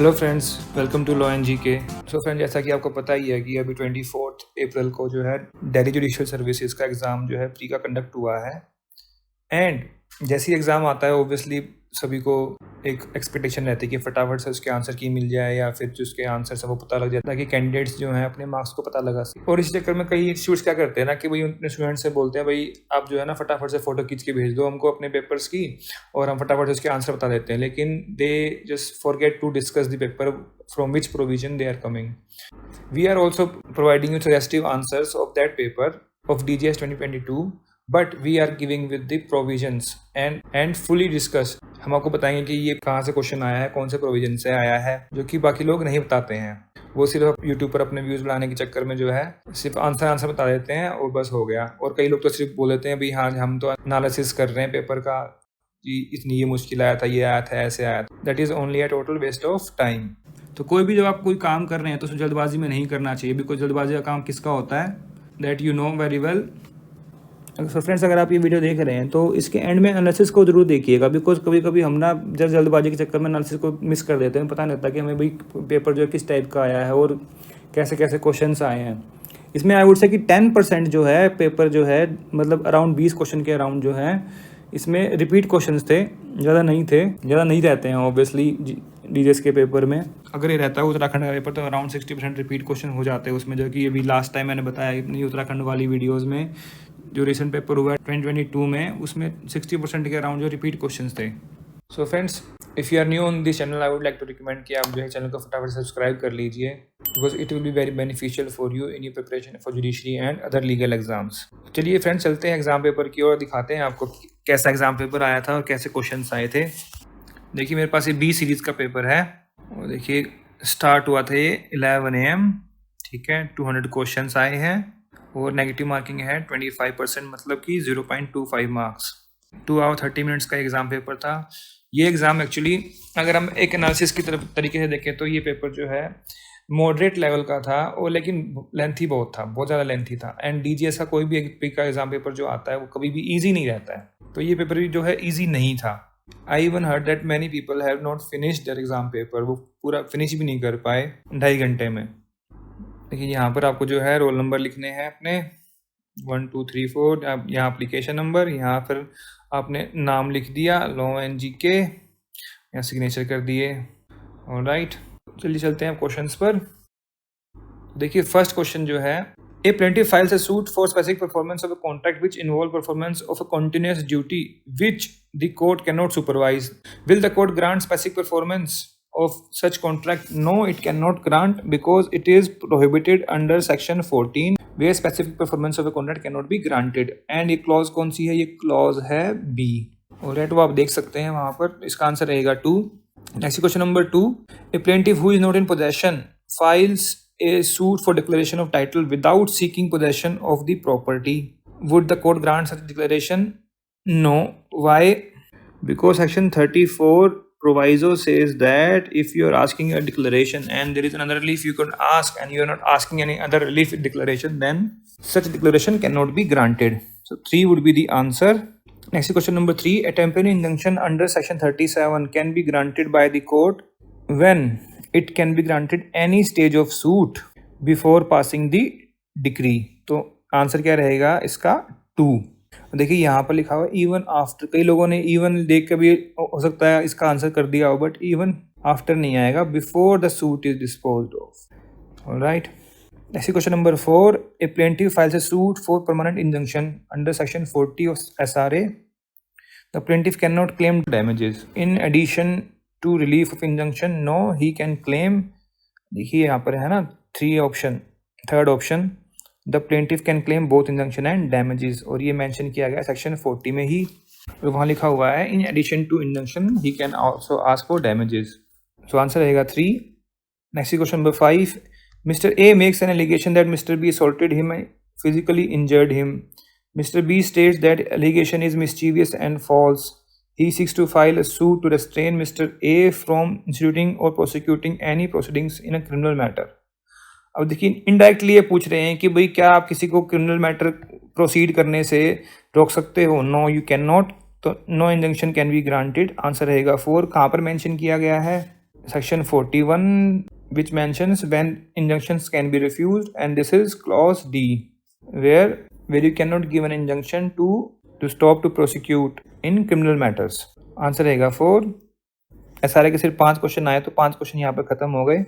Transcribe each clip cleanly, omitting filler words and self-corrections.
Hello friends, welcome to law and G K. So friend, जैसा कि आपको पता ही है कि अभी 24 अप्रैल को जो है दिल्ली जुडिशियल सर्विसेज का एग्ज़ाम जो है प्री का कंडक्ट हुआ है। एंड जैसे ही एग्ज़ाम आता है ऑब्वियसली सभी को एक एक्सपेक्टेशन रहती है कि फटाफट से उसके आंसर की मिल जाए या फिर जो उसके आंसर से वो पता लग जाता है कि कैंडिडेट्स जो हैं अपने मार्क्स को पता लगा सके। और इसी चक्कर में कई इंस्टीट्यूट्स क्या करते हैं ना कि भाई अपने स्टूडेंट्स से बोलते हैं भाई आप जो है ना फटाफट से फ़ोटो खींच के भेज दो हमको अपने पेपर्स की और हम फटाफट से उसके आंसर बता देते हैं, लेकिन they just forget to discuss the paper from which provision they are coming. We are also providing you suggestive answers of that paper of DGS 2022, but we are giving with the provisions and fully discuss। हम आपको बताएंगे कि ये कहाँ से question आया है, कौन से प्रोविजन से आया है, जो कि बाकी लोग नहीं बताते हैं। वो सिर्फ यूट्यूब पर अपने व्यूज़ बढ़ाने के चक्कर में जो है सिर्फ आंसर बता देते हैं और बस हो गया। और कई लोग तो सिर्फ बोल देते हैं भाई हाँ हम तो एनालिसिस कर रहे हैं पेपर का कि इतनी ये मुश्किल आया था, ये आया था, ऐसे आया था। That is only a total waste of time. तो कोई भी जब आप कोई काम कर रहे हैं तो उसे जल्दबाजी में नहीं करना चाहिए। बिकॉज जल्दबाजी का काम किसका होता है, that you know very well. So friends, अगर आप ये वीडियो देख रहे हैं तो इसके एंड में एनालिसिस को जरूर देखिएगा। बिकॉज कभी कभी हम ना जल्दबाजी के चक्कर में एनालिसिस को मिस कर देते हैं, पता नहीं होता कि हमें भाई पेपर जो है किस टाइप का आया है और कैसे कैसे क्वेश्चन आए हैं। इसमें आई वुड से कि 10% जो है पेपर जो है मतलब अराउंड 20 क्वेश्चन के अराउंड जो है इसमें रिपीट क्वेश्चंस थे, ज़्यादा नहीं रहते हैं ऑब्वियसली डीजीएस के पेपर में। अगर ये रहता है उत्तराखंड का पेपर तो अराउंड 60% रिपीट क्वेश्चन हो जाते हैं उसमें, जो कि अभी लास्ट टाइम मैंने बताया अपनी उत्तराखंड वाली वीडियोज़ में जो रिसेंट पेपर हुआ है 2022 में, उसमें 60% के अराउंड जो रिपीट क्वेश्चन थे। So friends, if you are new on this channel I would like to recommend कि आप जो है चैनल को फटाफट सब्सक्राइब कर लीजिए, because it will be very beneficial for you in your preparation for judiciary and other legal exams. चलिए friends, चलते हैं एग्जाम पेपर की और दिखाते हैं आपको कैसा एग्जाम पेपर आया था और कैसे क्वेश्चन आए थे। देखिए मेरे पास ये बी सीरीज़ का पेपर है और देखिए स्टार्ट हुआ था ये 11 AM, ठीक है। 200 क्वेश्चन आए हैं और नेगेटिव मार्किंग है 25%, मतलब कि 0.25 मार्क्स। 2 आवर 30 मिनट्स का एग्ज़ाम पेपर था। ये एग्ज़ाम एक्चुअली अगर हम एक एनालिसिस की तरफ तरीके से देखें तो ये पेपर जो है मॉडरेट लेवल का था और लेकिन लेंथी बहुत था, बहुत ज़्यादा लेंथी था। एंड डीजीएस का कोई भी एक का एग्ज़ाम पेपर जो आता है वो कभी भी ईजी नहीं रहता है, तो ये पेपर भी जो है ईजी नहीं था। I even heard that many people have not finished their exam paper, वो पूरा फिनिश भी नहीं कर पाए 2.5 घंटे में। देखिए यहाँ पर आपको जो है रोल नंबर लिखने हैं अपने 1 2 3 4, यहाँ एप्लीकेशन नंबर, यहाँ फिर आपने नाम लिख दिया लॉ एंड जी के, यहाँ सिग्नेचर कर दिए। ऑलराइट, चलिए चलते हैं क्वेश्चंस पर। देखिए फर्स्ट क्वेश्चन जो है, a plaintiff files a suit for specific performance of a contract which involve performance of a continuous duty which the court can not supervise. Will the court grant specific performance of such contract? No, it cannot grant because it is prohibited under section 14 where specific performance of a contract cannot be granted। and ये clause कौन सी है, ये clause है B। और वो आप देख सकते हैं वहाँ पर, इसका आंसर रहेगा 2। Next question number 2, a plaintiff who is not in possession files a suit for declaration of title without seeking possession of the property। would the court grant such declaration? No। why? because section 34 proviso says that if you are asking a declaration and there is another relief you could ask and you are not asking any other relief declaration, then such declaration cannot be granted। so 3 would be the answer। next question number 3, a temporary injunction under section 37 can be granted by the court when it can be granted any stage of suit before passing the decree। तो answer क्या रहेगा इसका 2। देखिए यहाँ पर लिखा हुआ even after, कई लोगों ने इवन देख के भी हो सकता है इसका आंसर कर दिया हो, बट इवन आफ्टर नहीं आएगा, before the suit is disposed of. Alright, next question number 4, a plaintiff files a suit for permanent injunction under section 40 of SRA। The plaintiff can not claim damages in addition to relief of injunction. No, he can claim. देखिए यहाँ पर है ना 3 option, third option, the plaintiff can claim both injunction and damages, और ये mention किया गया section 40 में ही, और वहाँ लिखा हुआ है in addition to injunction he can also ask for damages. So answer रहेगा 3। Next question number 5, mister A makes an allegation that mister B assaulted him, physically injured him. Mister B states that allegation is mischievous and false. He seeks to file a suit to restrain Mr. A from instituting or prosecuting any proceedings in a criminal matter। अब देखिए indirectly ये पूछ रहे हैं कि भाई क्या आप किसी को क्रिमिनल मैटर प्रोसीड करने से रोक सकते हो। No, you can not. तो no injunction can be granted, answer रहेगा 4। कहाँ पर मेंशन किया गया है, section 41 which mentions when injunctions can be refused, and this is clause D where you cannot give an injunction to stop to prosecute in criminal matters. Answer रहेगा 4. SRA के सिर्फ 5 question आए तो 5 क्वेश्चन यहाँ पर खत्म हो गए.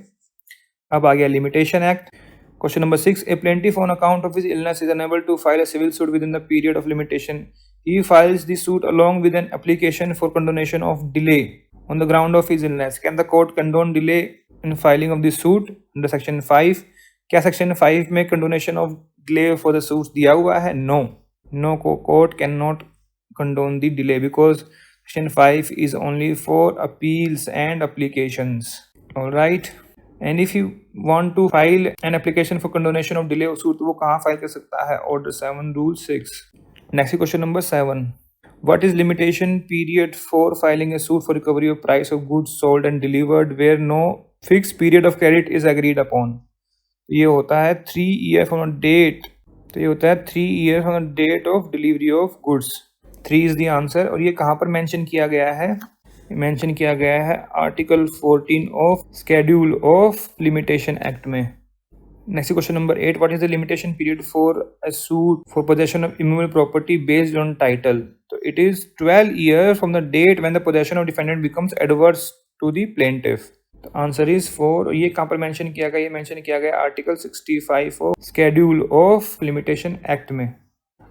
अब आ गया limitation act. Question number 6. A plaintiff on account of his illness is unable to file a civil suit within the period of limitation. He files the suit along with an application for condonation of delay on the ground of his illness. Can the court condone delay in filing of the suit under section 5? क्या section 5 में condonation of delay for the suits दिया हुआ है? No, court cannot condone the delay because section 5 is only for appeals and applications. All right. And if you want to file an application for condonation of delay of suit, तो वो कहाँ file कर सकता है? Order 7 Rule 6. Next question number 7. What is limitation period for filing a suit for recovery of price of goods sold and delivered where no fixed period of credit is agreed upon? ये होता है 3 years from the date. तो ये होता है 3 years from the date of delivery of goods. 3 is the answer. और ये कहाँ पर मेंशन किया गया है? मेंशन किया गया है article 14 of schedule of limitation act में. Next question number 8. What is the limitation period for a suit for possession of immovable property based on title? तो it is 12 year from the date when the possession of defendant becomes adverse to the plaintiff. तो answer is 4. ये कहाँ पर mention किया गया? ये mention किया गया article 65 of schedule of limitation act में.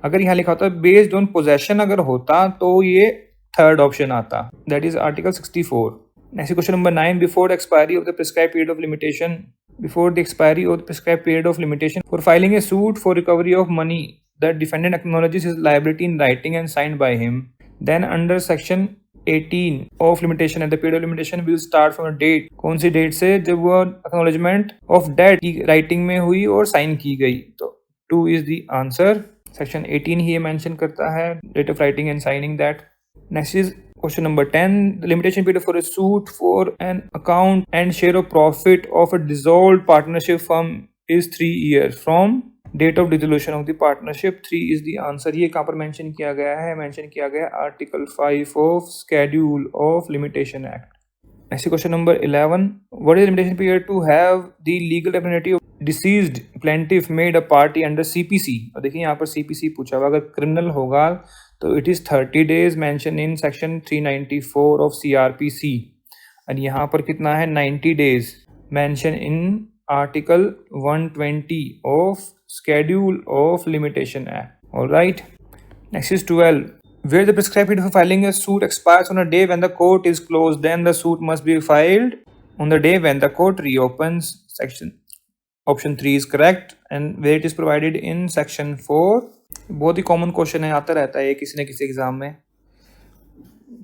अगर यहाँ लिखा होता है बेस्ड ऑन पोजेशन अगर होता तो ये थर्ड ऑप्शन आता, that is article 64. Next question number 9. Before the expiry of the prescribed period of limitation for filing a suit for recovery of money the defendant acknowledges his liability in writing and signed by him, then under section 18 of limitation at the period of limitation will start from date. कौन सी date से? जब वो acknowledgement of date की writing में हुई और sign की गई. तो 2 इज द आंसर. सेक्शन 18 ही मेंशन करता है date of writing and signing that. Next is question number 10. The limitation period for a suit for an account and share of profit of a dissolved partnership firm is 3 years from date of dissolution of the partnership. 3 is the answer. ये कहाँ पर mention किया गया है? Mention किया गया article 5 of Schedule of Limitation Act. Next question number 11. What is the limitation period to have the legal representative of deceased plaintiff made a party under CPC? और देखिए यहाँ पर CPC पूछा हुआ. अगर क्रिमिनल होगा तो it is 30 days mention in section 394 of CRPC. और यहाँ पर कितना है? 90 days mention in article 120 of Schedule of Limitation Act. Alright. Next is 12. Where the prescribed period for filing a suit expires on a day when the court is closed, then the suit must be filed on the day when the court reopens. Option 3 is correct. And where it is provided in section 4. बहुत ही common question है, आता रहता है किसी न किसी exam में.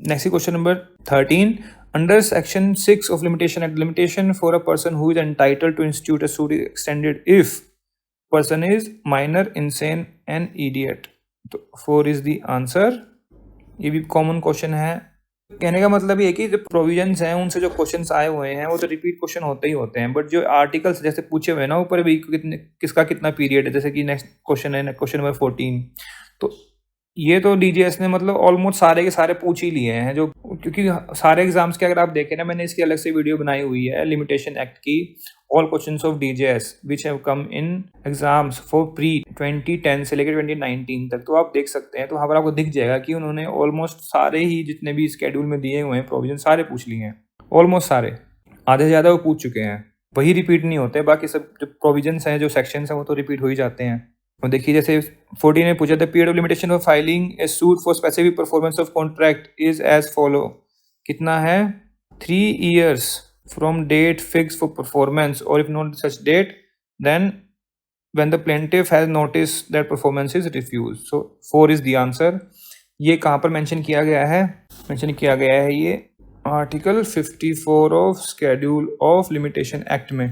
Next question number 13. Under section 6 of limitation act, limitation for a person who is entitled to institute a suit is extended if person is minor, insane and idiot. तो 4 is the answer. ये भी common question है. कहने का मतलब ये कि जो प्रोविजंस हैं उनसे जो क्वेश्चंस आए हुए हैं वो तो रिपीट क्वेश्चन होते ही होते हैं, बट जो आर्टिकल्स जैसे पूछे हुए हैं ना ऊपर भी किसका कितना पीरियड है, जैसे कि नेक्स्ट क्वेश्चन है क्वेश्चन नंबर 14. तो ये तो DGS ने मतलब ऑलमोस्ट सारे के सारे पूछ ही लिए हैं, जो क्योंकि सारे एग्जाम्स के अगर आप देखें ना, मैंने इसकी अलग से वीडियो बनाई हुई है लिमिटेशन एक्ट की, all questions of DGS which have come in exams for pre 2010 से लेकर 2019 तक. तो आप देख सकते हैं, तो वहाँ पर आपको दिख जाएगा कि उन्होंने ऑलमोस्ट सारे ही जितने भी स्केड्यूल में दिए हुए हैं प्रोविजन सारे पूछ लिए हैं. ऑलमोस्ट सारे, आधे से ज़्यादा वो पूछ चुके हैं, वही रिपीट नहीं होते. बाकी सब जो प्रोविजंस हैं, जो सेक्शंस हैं, वो तो रिपीट हो ही जाते हैं. और देखिए जैसे 14 में पूछा, the period of limitation for filing a suit for specific performance of contract is as follow. कितना है? 3 years from date fixed for performance, or if not such date, then when the plaintiff has noticed that performance is refused. So 4 is the answer. ये कहाँ पर mention किया गया है? Mention किया गया है ये article 54 of Schedule of Limitation Act में.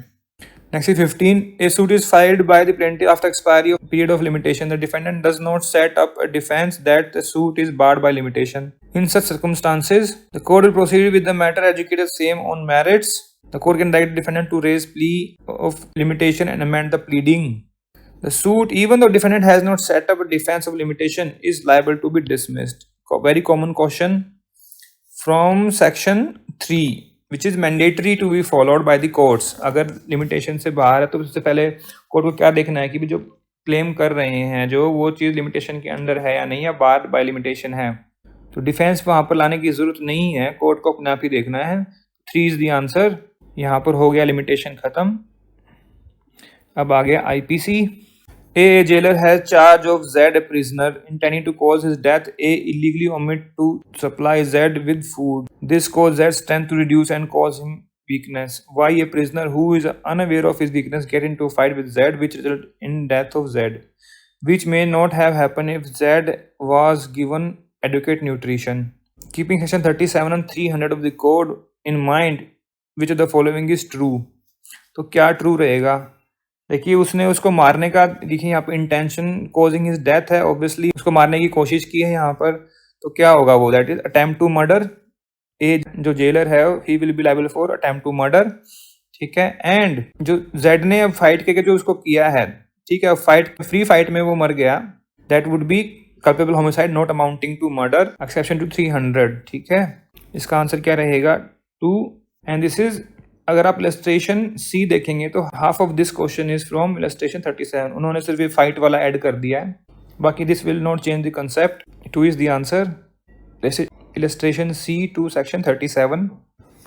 Next is 15. A suit is filed by the plaintiff after expiry of period of limitation. The defendant does not set up a defense that the suit is barred by limitation. In such circumstances, the court will proceed with the matter adjudicated same on merits. The court can direct the defendant to raise plea of limitation and amend the pleading. The suit, even though defendant has not set up a defense of limitation, is liable to be dismissed. Very common question from section 3. Which is mandatory to be followed by the courts. अगर limitation से बाहर है तो सबसे पहले court को क्या देखना है कि भी जो क्लेम कर रहे हैं जो वो चीज़ लिमिटेशन के अंडर है या नहीं, या बार बाय लिमिटेशन है। तो डिफेंस वहाँ पर लाने की ज़रूरत नहीं है, कोर्ट को अपने आप ही देखना है। 3 इज़ द आंसर। यहाँ पर हो गया लिमिटेशन ख़त्म। अब आ गया IPC। A jailer has charge of Z, a prisoner, intending to cause his death. A illegally omit to supply Z with food. This causes Z's strength to reduce and cause him weakness. Why a prisoner who is unaware of his weakness get into a fight with Z, which result in death of Z, which may not have happened if Z was given adequate nutrition. Keeping section 37 and 300 of the code in mind, which of the following is true? तो क्या true रहेगा? देखिए उसने उसको मारने का, देखिए यहाँ पे इंटेंशन कॉजिंग हिज डेथ है, ऑब्वियसली उसको मारने की कोशिश की है यहाँ पर, तो क्या होगा वो, that is attempt to murder. A जो जेलर है he will be liable for attempt to murder, ठीक है। एंड जो जेड ने अब फाइट करके जो उसको किया है, ठीक है, फाइट फ्री फाइट में वो मर गया, that would be culpable homicide not amounting to murder, exception to 300, ठीक है। इसका आंसर क्या रहेगा? 2। एंड दिस इज, अगर आप इलस्ट्रेशन सी देखेंगे तो half of this question is from illustration 37। उन्होंने सिर्फ ये फाइट वाला ऐड कर दिया है, बाकी this will not change the concept. 2 is the answer. This is illustration C to section 37।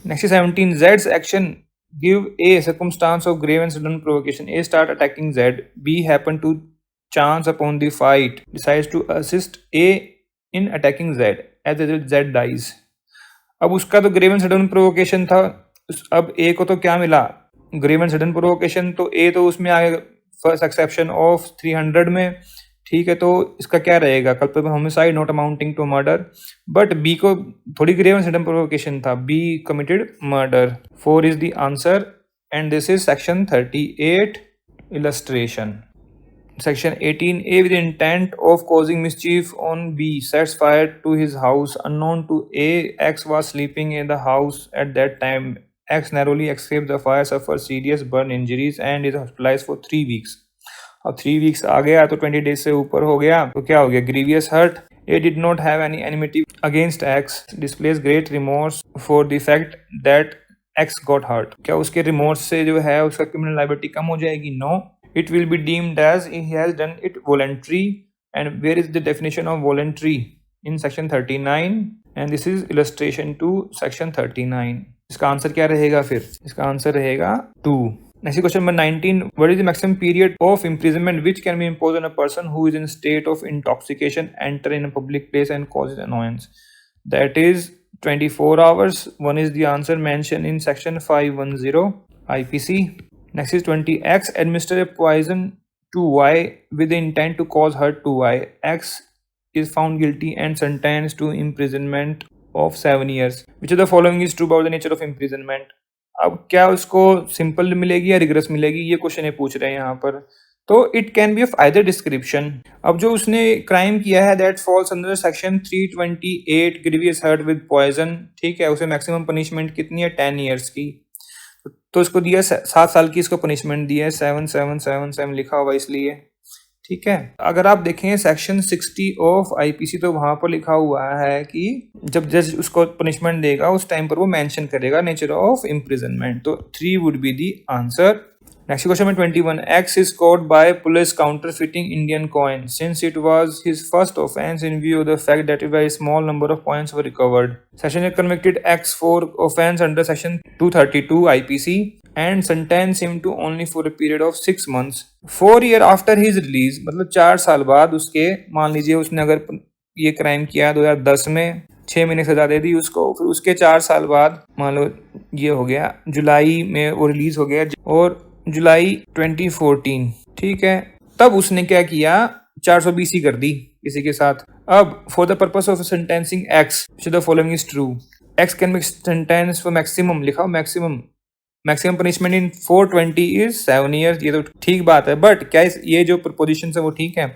Next 17, जेड्स action give a circumstance of grave and sudden provocation. A start attacking Z, B happen to chance upon the fight, decides to assist A in attacking Z, as result Z dies. अब उसका तो grave and sudden provocation था, अब ए को तो क्या मिला? Grave and sudden provocation. तो ए तो उसमें आ गया फर्स्ट एक्सेप्शन ऑफ 300 में, ठीक है। तो इसका क्या रहेगा? Culpable homicide not amounting to murder. But B को थोड़ी ग्रेव एंड सडन प्रोवोकेशन था, B committed murder. 4 is the answer. And this is section 38 illustration. Section 18, A with the intent of causing mischief on B sets fire to his house. Unknown to A, X was sleeping in the house at that time. X narrowly escaped the fire, suffered serious burn injuries and is hospitalized for 3 weeks. अब 3 weeks आ गया तो 20 days से ऊपर हो गया तो क्या हो गया? Grievous hurt. A did not have any enmity against X. Displays great remorse for the fact that X got hurt. क्या उसके remorse से जो है उसका criminal liability कम हो जाएगी? No. It will be deemed as he has done it voluntary. And where is the definition of voluntary? In section 39. And this is illustration to section 39. इसका answer क्या रहेगा फिर? इसका आंसर रहेगा 2. Next question number 19. What is the maximum period of imprisonment which can be imposed on a person who is in state of intoxication, enter in a public place and causes annoyance? That is 24 hours. 1 is the answer mentioned in section 510 IPC. Next is 20. X administer a poison to Y with the intent to cause hurt to Y. X is found guilty and sentenced to imprisonment of 7 years. Which of the following is true about the nature of imprisonment? अब क्या उसको simple मिलेगी या regret मिलेगी, ये question ये पूछ रहे हैं यहाँ पर। तो it can be of either description. अब जो उसने क्राइम किया है that falls under section 328 grievous hurt with poison, ठीक है। उसे मैक्सिमम पनिशमेंट कितनी है? 10 years की। तो इसको दिया 7 साल की इसको पनिशमेंट दी है, 7777 लिखा हुआ इसलिए, ठीक है। अगर आप देखें सेक्शन 60 ऑफ IPC तो वहां पर लिखा हुआ है कि जब जज उसको पनिशमेंट देगा उस टाइम पर वो मेंशन करेगा नेचर ऑफ इम्प्रिजनमेंट। तो 3 would be the answer. Next question number 21. X is caught by police counterfeiting Indian coin. Since it was his first offense in view of the fact that a very small number of coins were recovered. Section convicted X for offense under section 232 IPC and sentenced him to only for a period of 6 months. 4 years after his release, मतलब 4 साल बाद उसके, मान लीजिए उसने अगर ये crime किया 2010 में, 6 महीने सजा दे दी उसको, फिर उसके 4 साल बाद मान लो ये हो गया जुलाई में वो रिलीज हो गया, और जुलाई 2014, ठीक है, तब उसने क्या किया? 420 कर दी किसी के साथ। अब for the purpose of sentencing x the following is true. X can be sentence for maximum, लिखा हो maximum punishment in 420 is 7 years। ये तो ठीक बात है, बट क्या ये जो प्रपोजिशन है वो ठीक है?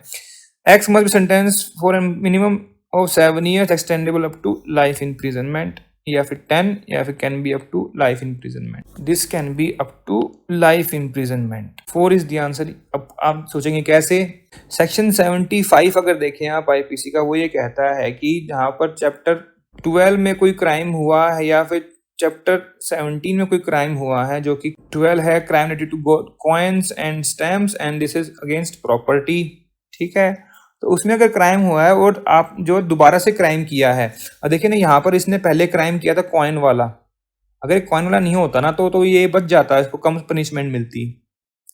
X must be sentence for minimum of 7 years extendable up to life imprisonment, या फिर 10, या फिर can be up to life imprisonment. This can be up to life imprisonment. 4 is the answer. अब आप सोचेंगे कैसे? सेक्शन 75 अगर देखें आप IPC का, वो ये कहता है कि जहाँ पर चैप्टर 12 में कोई क्राइम हुआ है या फिर चैप्टर 17 में कोई क्राइम हुआ है जो कि 12 है crime related two coins and stamps and this is against property, ठीक है। तो उसमें अगर क्राइम हुआ है और आप जो दोबारा से क्राइम किया है, और देखिए ना यहाँ पर इसने पहले क्राइम किया था कॉइन वाला, अगर कॉइन वाला नहीं होता ना तो ये बच जाता है, इसको कम पनिशमेंट मिलती,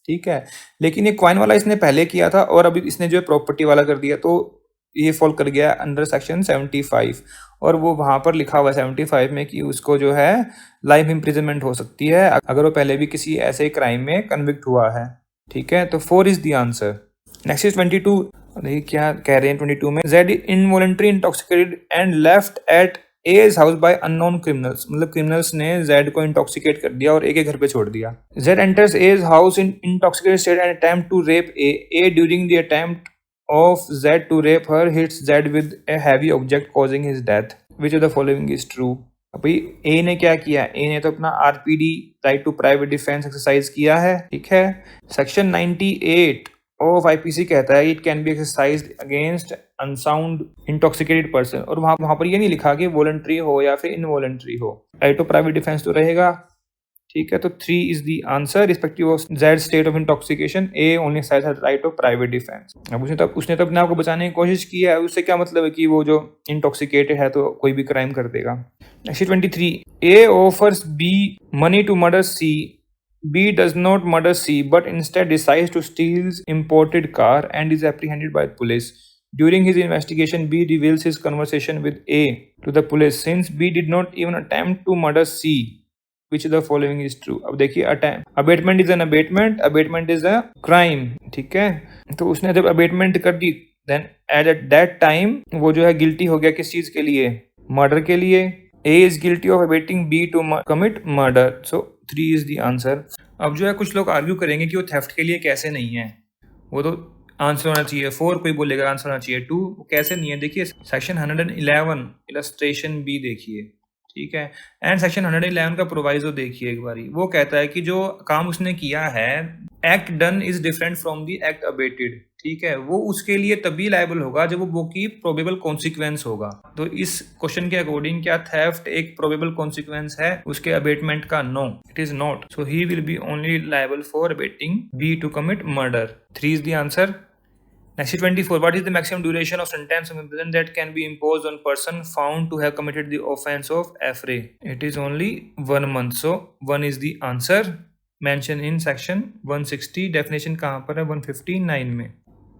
ठीक है। लेकिन ये कॉइन वाला इसने पहले किया था और अभी इसने जो है प्रॉपर्टी वाला कर दिया, तो ये फॉल कर गया अंडर सेक्शन 75, और वो वहां पर लिखा हुआ है 75 में कि उसको जो है लाइफ इम्प्रिजनमेंट हो सकती है अगर वो पहले भी किसी ऐसे क्राइम में कन्विक्ट हुआ है, ठीक है। तो 4 is the answer. Next is 22। देखिए क्या कह रहे हैं 22 में, Z involuntary intoxicated and left at A's house by unknown criminals, मतलब क्रिमिनल्स ने जेड को इंटॉक्सिकेट कर दिया और ए के घर पे छोड़ दिया। Z enters A's house in intoxicated state and attempt to rape A during the attempt of Z to rape her hits Z with a heavy object causing his death. Which of the following is true? अभी A ने क्या किया, A ने तो अपना RPD right to private defence exercise किया है, ठीक है। सेक्शन 98 ऑफ IPC कहता है it can B exercised against unsound intoxicated person, और वहां पर ये नहीं लिखा कि वॉलंटरी हो या फिर इनवॉलंटरी हो, राइट टू प्राइवेट डिफेंस तो रहेगा, ठीक है। तो 3 is the answer respective of Z state of intoxication, A only exercise right of private defence. अब उसने तो अपने आप को बचाने की कोशिश की है, उससे क्या मतलब है कि वो जो इंटॉक्सिकेटेड है तो कोई भी क्राइम कर देगा। Next 23, A offers B money to murder C, B does not murder C but instead decides to steal imported car and is apprehended by police. During his investigation, B reveals his conversation with A to the police. Since B did not even attempt to murder C, which of the following is true? अब देखिए abetment is an abetment is a crime, ठीक है। तो उसने जब abetment कर दी then at that time वो जो है गिल्टी हो गया किस चीज के लिए, मर्डर के लिए। A is guilty of abating B to commit murder, so 3 is the answer. अब जो है कुछ लोग आर्ग्यू करेंगे कि वो थेफ्ट के लिए कैसे नहीं है, वो तो आंसर होना चाहिए 4, कोई बोलेगा आंसर होना चाहिए 2, वो कैसे नहीं है। देखिए सेक्शन 111 इलस्ट्रेशन बी देखिए, ठीक है। एंड सेक्शन 111 का प्रोवाइजो देखिए एक बारी, वो कहता है कि जो काम उसने किया है act done is different from the act abetted, ठीक है। वो उसके लिए तभी लायबल होगा जब वो की प्रोबेबल कॉन्सिक्वेंस होगा। तो इस क्वेश्चन के अकॉर्डिंग क्या थेफ्ट एक प्रोबेबल कॉन्सिक्वेंस है उसके अबेटमेंट का? No, it is not. So he will be only liable for abetting B to commit murder. 3 is the answer. Next 24. What is the maximum duration of sentence of imprisonment that can be imposed on person found to have committed the offense of affray? It is only 1 month. So 1 is the answer mentioned in section 160. Definition कहाँ पर है? 159 में।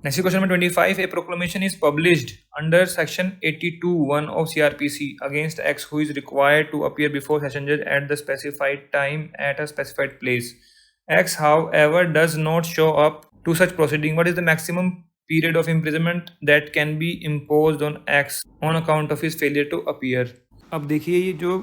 Next question number 25. A proclamation is published under section 82(1) of CRPC against X who is required to appear before session judge at the specified time at a specified place. X, however, does not show up to such proceeding. What is the maximum period of imprisonment that can be imposed on X on account of his failure to appear? अब देखिए ये जो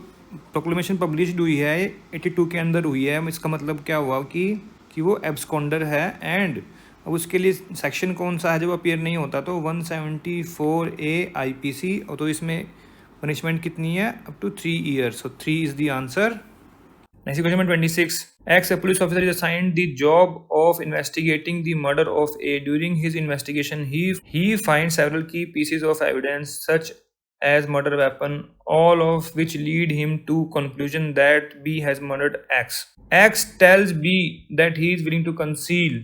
proclamation published हुई है 82 के अंदर हुई है, इसका मतलब क्या हुआ कि वो एब्सकॉन्डर है, एंड अब उसके लिए सेक्शन कौन सा है जब अपीयर नहीं होता, तो 174A IPC, और तो इसमें पनिशमेंट कितनी है? Up to 3 years. So 3 is the answer. Next question number 26. X, a police officer, is assigned the job of investigating the murder of A. During his investigation, he finds several key pieces of evidence such as murder weapon, all of which lead him to conclusion that B has murdered X. X tells B that he is willing to conceal.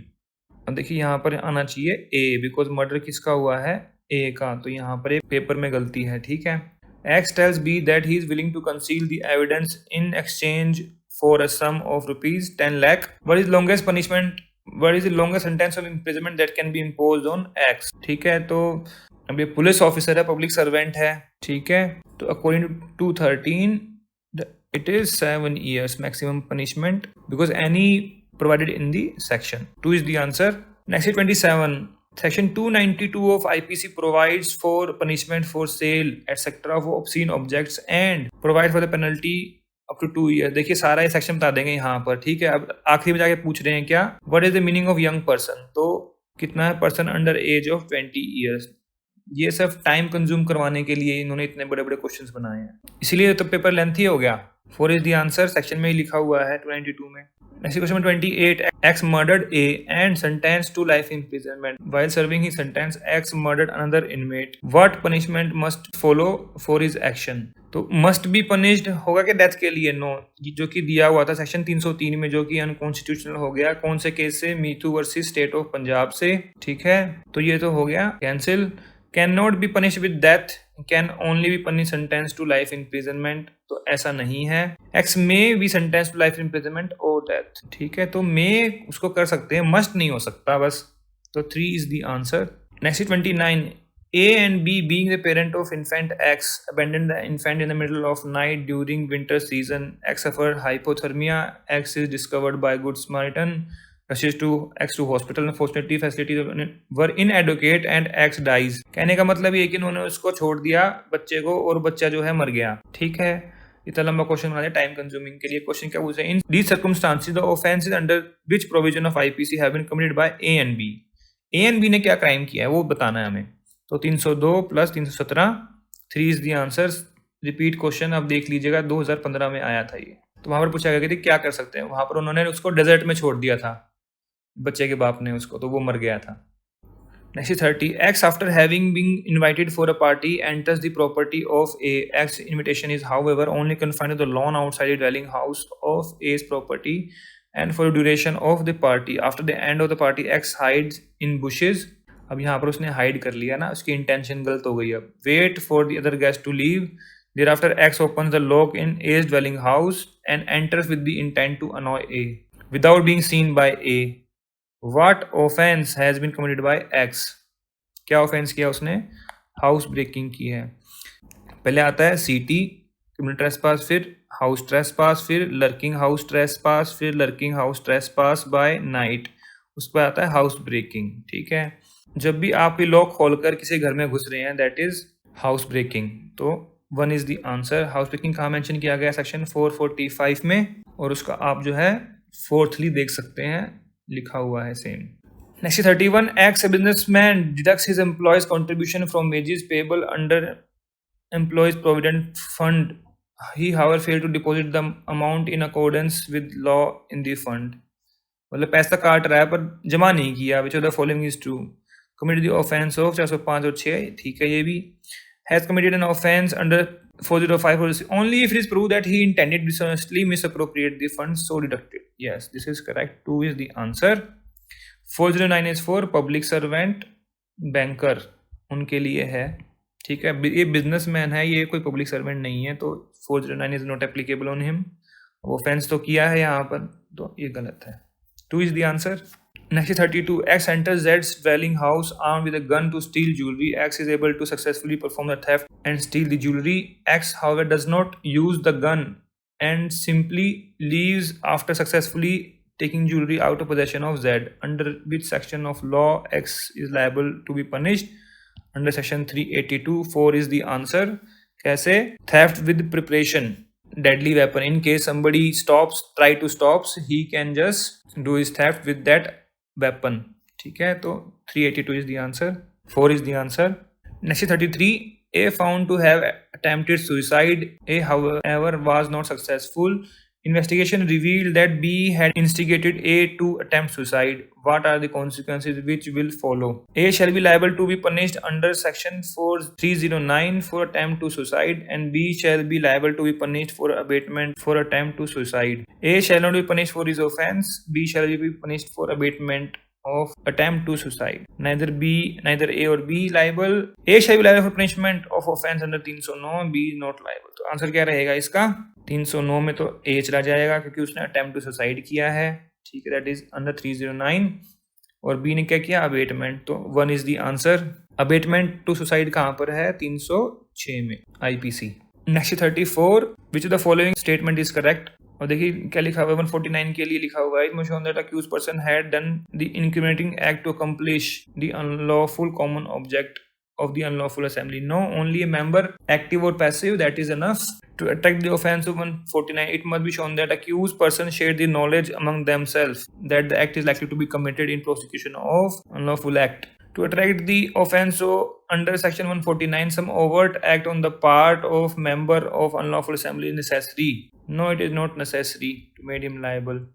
अब देखिए यहाँ पर आना चाहिए A, because murder किसका हुआ है? A का, तो यहाँ पर एक पेपर में गलती है, ठीक है। X tells B that he is willing to conceal the evidence in exchange for a sum of rupees 10 lakh. What is the longest sentence of imprisonment that can be imposed on X? ठीक है, तो अब ये police officer है, public servant है, ठीक है। तो according to 213 it is 7 years maximum punishment because any provided in the section. 2 is the answer. Next is 27. Section 292 of IPC provides for punishment for sale etc. of obscene objects and provide for the penalty up to 2 years. देखिए सारा ये section बता देंगे यहाँ पर, ठीक है। अब आखिरी में जाके पूछ रहे हैं क्या, what is the meaning of young person, तो कितना है? Person under as of 20 years. ये सब टाइम कंज्यूम करवाने के लिए इन्होंने इतने बड़े बड़े क्वेश्चंस बनाए हैं, इसीलिए तो पेपर लेंथी हो गया। 4 इज द आंसर, सेक्शन में ही लिखा हुआ है 292 में। Next question 28, X murdered A and sentenced to life imprisonment. While serving his sentence, X murdered another inmate. What punishment must follow for his action? तो must be punished होगा कि death के लिए? नो, जो कि दिया हुआ था सेक्शन 303 में, जो कि अनकॉन्स्टिट्यूशनल हो गया। कौन से केस से? Mithu versus state of Punjab से, ठीक है। तो ये तो हो गया cancel. Can not be punish with death, can only be punish sentence to life imprisonment, तो ऐसा नहीं है। एक्स में B sentence to life imprisonment और डेथ, ठीक है। तो में उसको कर सकते हैं, मस्ट नहीं हो सकता बस। तो 3 is the answer. Next 29, A and B being the parent of infant X abandoned the infant in the middle of night during winter season. X suffered hypothermia. X is discovered by Good Samaritan. Rushes to X to hospital. Unfortunately, facilities were inadequate and X dies. कहने का मतलब ये कि उन्होंने उसको छोड़ दिया बच्चे को और बच्चा जो है मर गया, ठीक है। इतना लंबा क्वेश्चन बना दिया टाइम कंज्यूमिंग के लिए। क्वेश्चन क्या पूछा? In these circumstances the offences under which provision of IPC have been committed by A and B. A and B ने क्या क्राइम किया है वो बताना है हमें। तो 302 plus 317, 3 is the answer. Repeat question आप देख लीजिएगा, 2015 में आया था ये। तो वहां पर पूछा गया कि क्या कर सकते हैं। वहां पर उन्होंने उसको डेजर्ट में छोड़ दिया था, बच्चे के बाप ने उसको, तो वो मर गया था। Next 30, X after having been invited for a party enters the property of A. X invitation is however only confined to the lawn outside the dwelling house of A's property and for the duration of the party. After the end of the party, X hides in bushes. अब यहाँ पर उसने hide कर लिया ना, उसकी intention गलत हो गई। अब wait for the other guest to leave. Thereafter, X opens the lock in A's dwelling house and enters with the intent to annoy A without being seen by A. What offense has been committed by X? क्या offence किया उसने? House breaking की है। पहले आता है सीटी criminal trespass, फिर हाउस ट्रेसपास, फिर लर्किंग हाउस ट्रेसपास, फिर lurking house trespass by night, उसके बाद आता है हाउस ब्रेकिंग, ठीक है। जब भी आप ये लॉक खोलकर किसी घर में घुस रहे हैं दैट इज हाउस ब्रेकिंग। तो 1 is the answer. House breaking कहाँ मेंशन किया गया? सेक्शन 445 में, और उसका आप जो है 4th देख सकते हैं, लिखा हुआ है same. Next 31, X a businessman deducts his employees contribution from wages payable under employees provident fund. He however failed to deposit the amount in accordance with law in the fund. मतलब पैसा काट रहा है पर जमा नहीं किया। Which of the following is true? Committed the offense of 405 और 6, ठीक है। ये भी has committed an offense under 405 only if it is proved that he intended dishonestly misappropriate the funds so deducted. Yes, this is correct. 2 is the answer. 409 is for public servant, banker, उनके लिए है, ठीक है। ये businessman है, ये कोई public servant नहीं है, तो 409 is not applicable on him. Offence तो किया है यहाँ पर, तो ये गलत है। 2 is the answer. Next 32, X enters Z's dwelling house armed with a gun to steal jewelry. X is able to successfully perform the theft and steal the jewelry. X, however, does not use the gun and simply leaves after successfully taking jewelry out of possession of Z. Under which section of law X is liable to be punished? Under section 382. 4 is the answer. कैसे? Theft with preparation, deadly weapon. In case somebody try to stops, he can just do his theft with that weapon, ठीक है। तो 382 is the answer. 4 is the answer. Next 33, A found to have attempted suicide. A however was not successful. Investigation revealed that B had instigated A to attempt suicide. What are the consequences which will follow? A shall be liable to be punished under section 4309 for attempt to suicide, and B shall be liable to be punished for abatement for attempt to suicide. A shall not be punished for his offense. B shall be punished for abatement of attempt to suicide. Neither A or B liable. A shall be liable for punishment of offense under 309. B is not liable. तो answer क्या रहेगा इसका? 309 में तो A चला जाएगा क्योंकि उसने अटेम्प्ट टू सुसाइड किया है, ठीक है। That is under 309। और B ने क्या किया? अबेटमेंट। तो 1 is the answer. Abetment to suicide कहाँ पर है? 306 में IPC। Next 34, which of the following statement is correct? और देखिए क्या लिखा हुआ है, 149 के लिए लिखा हुआ है, it shown that accused person had done the incriminating act to accomplish the unlawful common object of the unlawful assembly. No, only a member, active or passive, that is enough. To attract the offense of 149, it must be shown that accused person shared the knowledge among themselves that the act is likely to be committed in prosecution of unlawful act. To attract the offense, so under section 149, some overt act on the part of member of unlawful assembly is necessary. No it is not necessary to made him liable.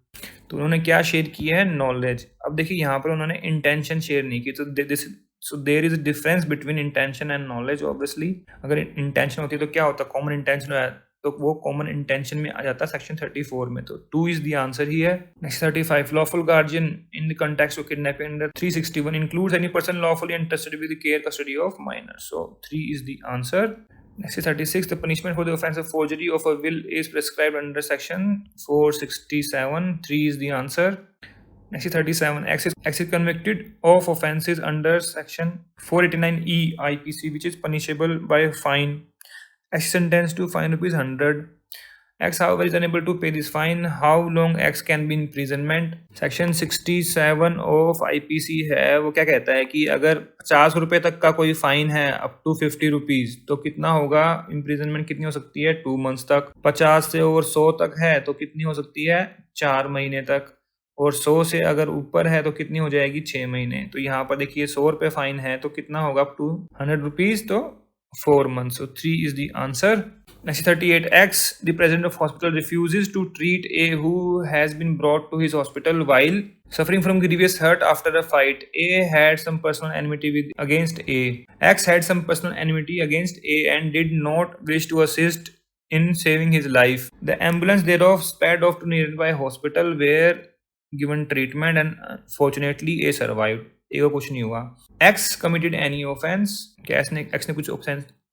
तो उन्होंने क्या share किया है? Knowledge. अब देखिए यहाँ पर उन्होंने इंटेंशन शेयर नहीं की, तो this so there is a difference between intention and knowledge. Obviously अगर इंटेंशन होती तो क्या होता? कॉमन इंटेंशन है, तो वो कॉमन इंटेंशन में आ जाता सेक्शन 34 में। तो 2 इज द आंसर ही है। Next 35, lawful guardian in the context of kidnapping under 361 includes any person lawfully entrusted with the care custody of minor. So 3 is the answer. Next is 36. The punishment for the offence of forgery of a will is prescribed under section 467. 3 is the answer. Next is 37. X is convicted of offences under section 489E IPC, which is punishable by fine. X is sentenced to fine ₹100. X, however, is unable to pay this fine. How long X can be in imprisonment? Section 67 of IPC है, वो क्या कहता है कि अगर 50 रुपये तक का कोई फाइन है अप टू 50 रुपीज़, तो कितना होगा? इम्प्रिजनमेंट कितनी हो सकती है? 2 मंथ्स तक। 50 से ओवर 100 तक है तो कितनी हो सकती है? 4 महीने तक। और 100 से अगर ऊपर है तो कितनी हो जाएगी? 6 महीने। तो यहाँ पर देखिए 100 रुपये फाइन है तो कितना होगा? अप टू 100 रुपीज़, तो 4 months. So 3 is the answer. Next 38X, the president of hospital refuses to treat A who has been brought to his hospital while suffering from grievous hurt after a fight. A had some personal enmity against A. X had some personal enmity against A and did not wish to assist in saving his life. The ambulance thereof sped off to nearby hospital where given treatment and fortunately A survived. A को कुछ नहीं हुआ। X committed any offense? क्या X ने कुछ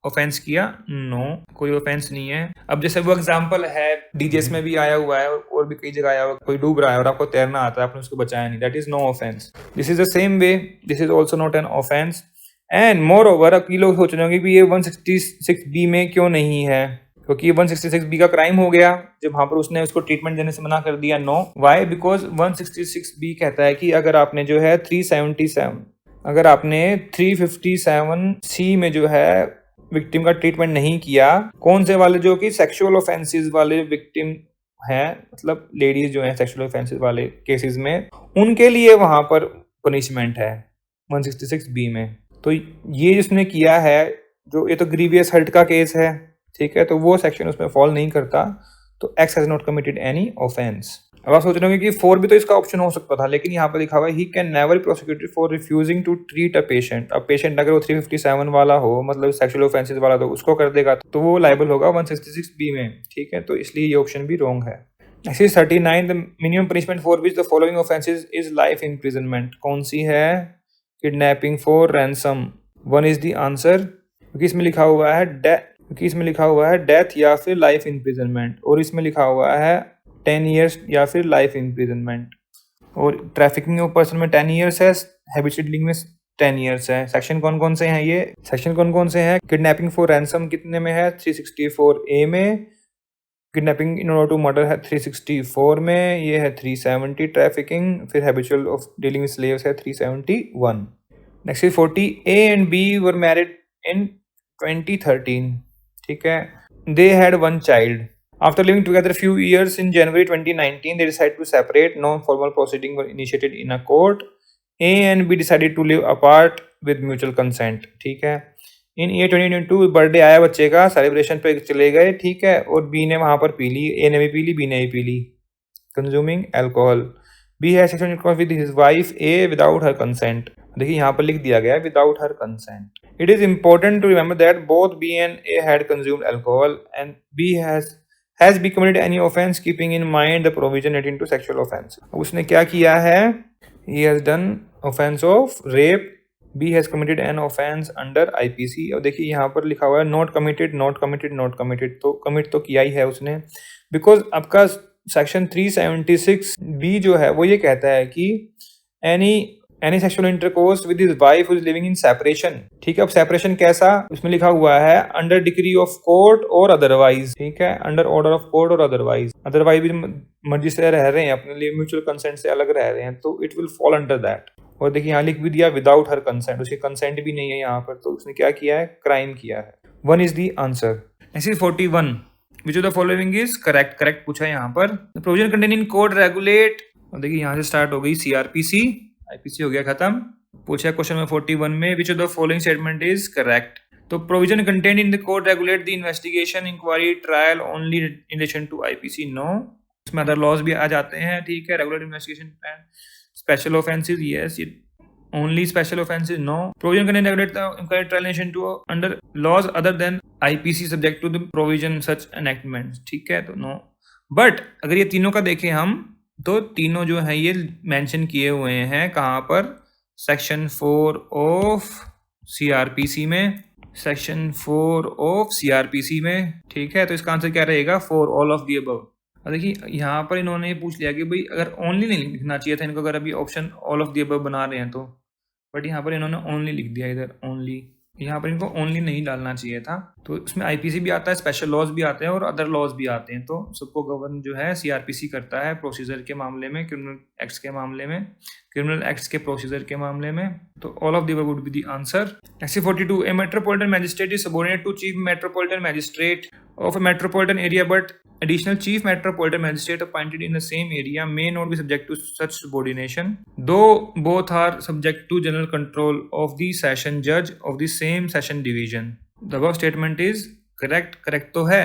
offence किया? No, कोई offence नहीं है। अब जैसे वो एग्जांपल है डीजेस में भी आया हुआ है और भी कई जगह आया हुआ है, कोई डूब रहा है और आपको तैरना आता है, आपने उसको बचाया नहीं, that is no offence. This is the same way, this is also not an offence. And moreover, अब ये लोग सोच रहे होंगे कि ये 166B में क्यों नहीं है, क्योंकि 166B का क्राइम हो गया जब वहां पर उसने उसको ट्रीटमेंट देने से मना कर दिया। No, Y? बिकॉज 166B कहता है कि अगर आपने जो है 377, अगर आपने 357C में जो है विक्टिम का ट्रीटमेंट नहीं किया, कौन से वाले? जो कि सेक्सुअल ऑफेंसेस वाले विक्टिम हैं, मतलब लेडीज जो हैं सेक्सुअल ऑफेंसेस वाले केसेस में, उनके लिए वहां पर पनिशमेंट है 166B में। तो ये जिसने किया है, जो ये तो ग्रीवियस हर्ट का केस है, ठीक है, तो वो सेक्शन उसमें फॉल नहीं करता। तो X has not committed any offence. अब आप सोच रहे होंगे कि 4 भी तो इसका ऑप्शन हो सकता था, लेकिन यहाँ पर लिखा हुआ है he can never prosecuted for refusing to treat a patient. अब पेशेंट अगर वो 357 वाला हो, मतलब सेक्सुअल ऑफेंसेस वाला, तो उसको कर देगा तो वो लायबल होगा 166B में, ठीक है, तो इसलिए ये ऑप्शन भी रॉन्ग है। Next is 39, the minimum punishment for which the following offences is life imprisonment. कौन सी है? Kidnapping for ransom, 1 is the answer, क्योंकि इसमें लिखा हुआ है डेथ या फिर लाइफ इम्प्रिजनमेंट, और इसमें लिखा हुआ है 10 ईयर्स या फिर लाइफ इम्प्रिजनमेंट। और ट्रैफिकिंग ऑफ पर्सन में 10 ईयर्स है, हैबिचुअल डीलिंग में 10 ईयर्स है। सेक्शन कौन कौन से हैं? ये सेक्शन कौन कौन से हैं? किडनैपिंग फॉर रैंसम कितने में है? 364A में। Kidnapping in order to murder है 364 में, ये है 370 ट्रैफिकिंग। फिर habitual of dealing with slaves है 371। Next is 40, A and B were married in 2013, ठीक है, they had one child. After living together a few years, in January 2019, they decided to separate. No formal proceedings were initiated in a court. A and B decided to live apart with mutual consent. ठीक है, इन year 2022 birthday आया बच्चे का, celebration पे चले गए, ठीक है, और बी ने वहां पर पी ली, ए ने भी पी ली, बी ने भी पी ली, consuming alcohol. B has sexual intercourse with his wife A without her consent. देखिए यहाँ पर लिख दिया गया है without her consent. It is important to remember that both B and A had consumed alcohol, and B has B committed any offense keeping in mind the provision relating to sexual offense. अब उसने क्या किया है? He has done offense of rape. B has committed an offense under IPC. और देखिए यहाँ पर लिखा हुआ है not committed, not committed, not committed, तो commit तो किया ही है उसने, because आपका सेक्शन 376B जो है वो ये कहता है कि any sexual intercourse with his wife who is living in separation, ठीक है। अब सेपरेशन कैसा? उसमें लिखा हुआ है अंडर डिक्री ऑफ कोर्ट और अदरवाइज, ठीक है, अंडर ऑर्डर ऑफ कोर्ट और अदरवाइज। अदरवाइज भी मर्जी से रह रहे हैं, अपने लिए म्यूचुअल कंसेंट से अलग रह रहे हैं, तो it will fall under that. और देखिए यहाँ लिख भी दिया विदाउट हर कंसेंट, उसकी कंसेंट भी नहीं है यहाँ पर, तो उसने क्या किया है? क्राइम किया है। 1 is the answer. Next is 41, which of the following is correct? Correct पूछा है यहाँ पर। Provision contain in code regulate, और देखिए यहाँ से स्टार्ट हो गई CRPC, IPC हो गया खत्म। पूछा क्वेश्चन में 41 में which of the following statement is correct? तो provision content in the code regulate the investigation inquiry trial only in relation to IPC, no. इसमें अदर लॉज भी आ जाते हैं, ठीक है। Regular investigation and special offences, yes, only special offenses, no. Provision can regulate the inquiry trial relation to under laws other than IPC subject to the provision such enactments, ठीक है, तो no. But अगर ये तीनों का देखें हम, तो तीनों जो है ये मेंशन किए हुए हैं कहाँ पर, सेक्शन 4 ऑफ CRPC में, सेक्शन 4 ऑफ CRPC में, ठीक है। तो इसका आंसर क्या रहेगा, for all of the above. और देखिए यहाँ पर इन्होंने पूछ लिया कि भाई अगर ओनली नहीं लिखना चाहिए था इनको, अगर अभी option all of the above बना रहे हैं तो, बट यहाँ पर इन्होंने ओनली लिख दिया इधर, ओनली। यहाँ पर इनको ओनली नहीं डालना चाहिए था। तो इसमें आईपीसी भी आता है, स्पेशल लॉज भी आते हैं और अदर लॉज भी आते हैं। तो सबको गवर्न जो है सीआरपीसी करता है प्रोसीजर के मामले में, क्रिमिनल एक्ट्स के मामले में, क्रिमिनल एक्ट्स के प्रोसीजर के मामले में। तो all of the above would be the answer. Section 42, a metropolitan magistrate is subordinate to chief metropolitan magistrate of a metropolitan area, but additional chief metropolitan magistrate appointed in the same area may not be subject to such subordination, though both are subject to general control of the session judge of the same session division. The above statement is correct, correct तो है,